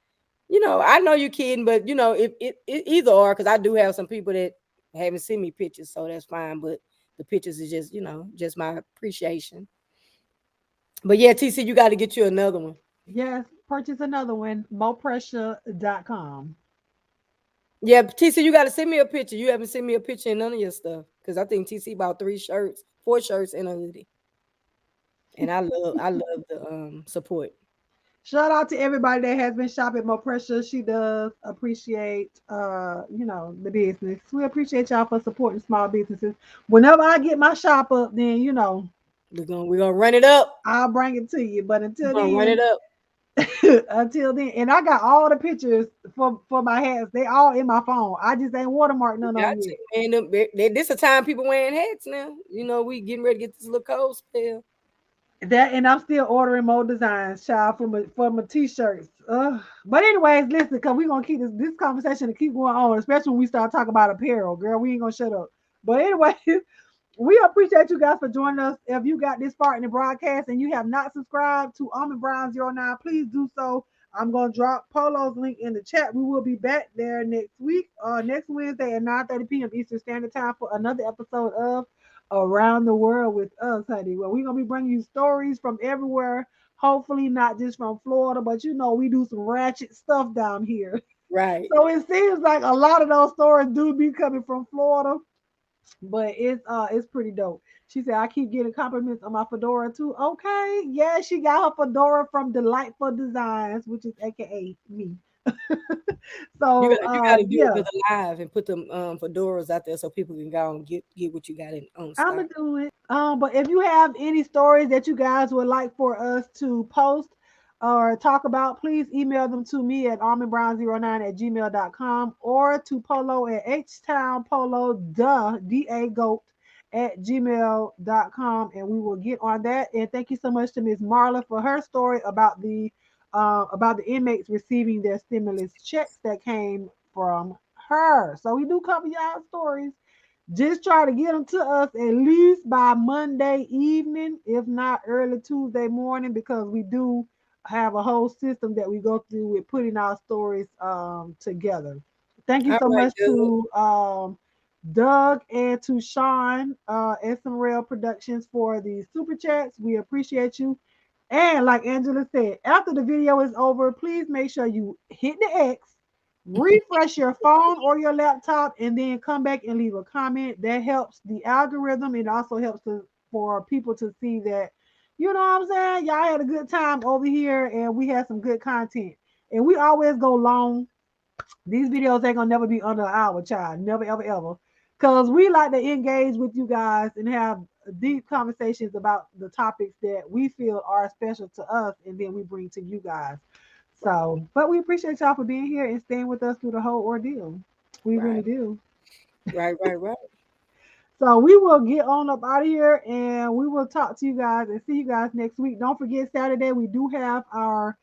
I know you're kidding, but it either or, because I do have some people that haven't seen me pictures, so that's fine. But the pictures is just my appreciation. But yeah, TC, you got to get you another one. Yes, purchase another one, mopressure.com. Yeah, TC, you got to send me a picture. You haven't sent me a picture in none of your stuff, because I think TC bought 4 shirts, and a hoodie. And I love the support. Shout out to everybody that has been shopping More Pressure. She does appreciate the business. We appreciate y'all for supporting small businesses. Whenever I get my shop up, then we're gonna run it up. I'll bring it to you. But We're until gonna run then, it up. until then, and I got all the pictures for my hats. They all in my phone. I just ain't watermarked none of Got them yet. to, man. This a time people wearing hats now. We getting ready to get this little cold spell. That and I'm still ordering more designs, child, for my t-shirts. But anyways, listen, because we're gonna keep this conversation to keep going on, especially when we start talking about apparel, girl. We ain't gonna shut up. But anyway, we appreciate you guys for joining us. If you got this far in the broadcast and you have not subscribed to Almond Brown 09, please do so. I'm gonna drop Polo's link in the chat. We will be back there next Wednesday at 9:30 p.m. Eastern Standard Time for another episode of Around the World with us, honey. Well, we're gonna be bringing you stories from everywhere. Hopefully not just from Florida, but we do some ratchet stuff down here. Right. So it seems like a lot of those stories do be coming from Florida, but it's pretty dope. She said I keep getting compliments on my fedora too. Okay, yeah, she got her fedora from Delightful Designs, which is AKA me. You So got you got to do yeah, another live and put them fedoras out there so people can go and get what you got in on I'm stock. gonna do it. But if you have any stories that you guys would like for us to post or talk about, please email them to me at almondbrown09@gmail.com or to Polo at htownpolo da goat at gmail.com, and we will get on that. And thank you so much to Miss Marla for her story about the inmates receiving their stimulus checks that came from her. So we do cover y'all stories. Just try to get them to us at least by Monday evening, if not early Tuesday morning, because we do have a whole system that we go through with putting our stories together. Thank you All so right, much dude. to Doug and to Sean SMRL Productions for the super chats. We appreciate you. And like Angela said, after the video is over, please make sure you hit the X, refresh your phone or your laptop, and then come back and leave a comment. That helps the algorithm. It also helps for people to see that, you know what I'm saying? Y'all had a good time over here and we had some good content. And we always go long. These videos ain't gonna never be under an hour, child. Never, ever, ever. Because we like to engage with you guys and have deep conversations about the topics that we feel are special to us and then we bring to you guys. So, but we appreciate y'all for being here and staying with us through the whole ordeal. We really Right, do. right. So we will get on up out of here and we will talk to you guys and see you guys next week. Don't forget Saturday we do have our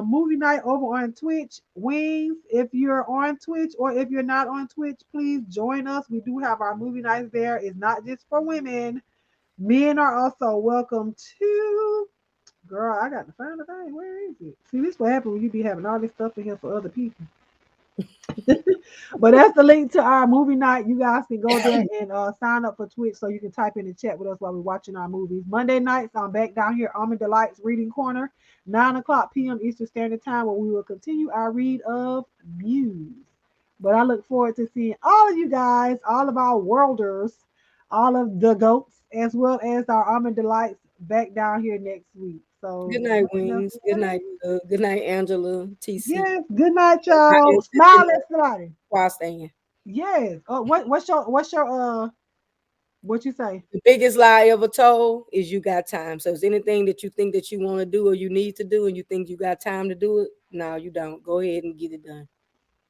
movie night over on Twitch. Wings, if you're on Twitch or if you're not on Twitch, please join us. We do have our movie nights there. It's not just for women. Men are also welcome too. Girl, I got to find the thing. Where is it? See, this what happens when you be having all this stuff in here for other people. But that's the link to our movie night. You guys can go there and sign up for Twitch so you can type in the chat with us while we're watching our movies. Monday nights, I'm back down here, Almond Delights Reading Corner, 9 o'clock p.m. Eastern Standard Time, where we will continue our read of Muse. But I look forward to seeing all of you guys, all of our worlders, all of the goats, as well as our Almond Delights back down here next week. So Good night, Wings. Good night. Good night, Angela. TC. Yes. Good night, y'all. Smile at somebody. While staying. Yes. Oh, what's your what you say? The biggest lie ever told is you got time. So is anything that you think that you want to do or you need to do and you think you got time to do it? No, you don't. Go ahead and get it done.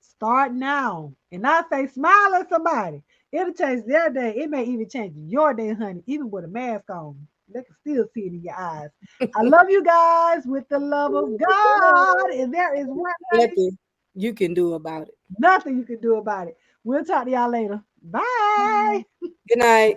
Start now. And I say smile at somebody. It'll change their day. It may even change your day, honey, even with a mask on. They can still see it in your eyes. I love you guys with the love of God. And there is one thing Nothing you can do about it. nothing you can do about it. We'll talk to y'all later. Bye. Good night.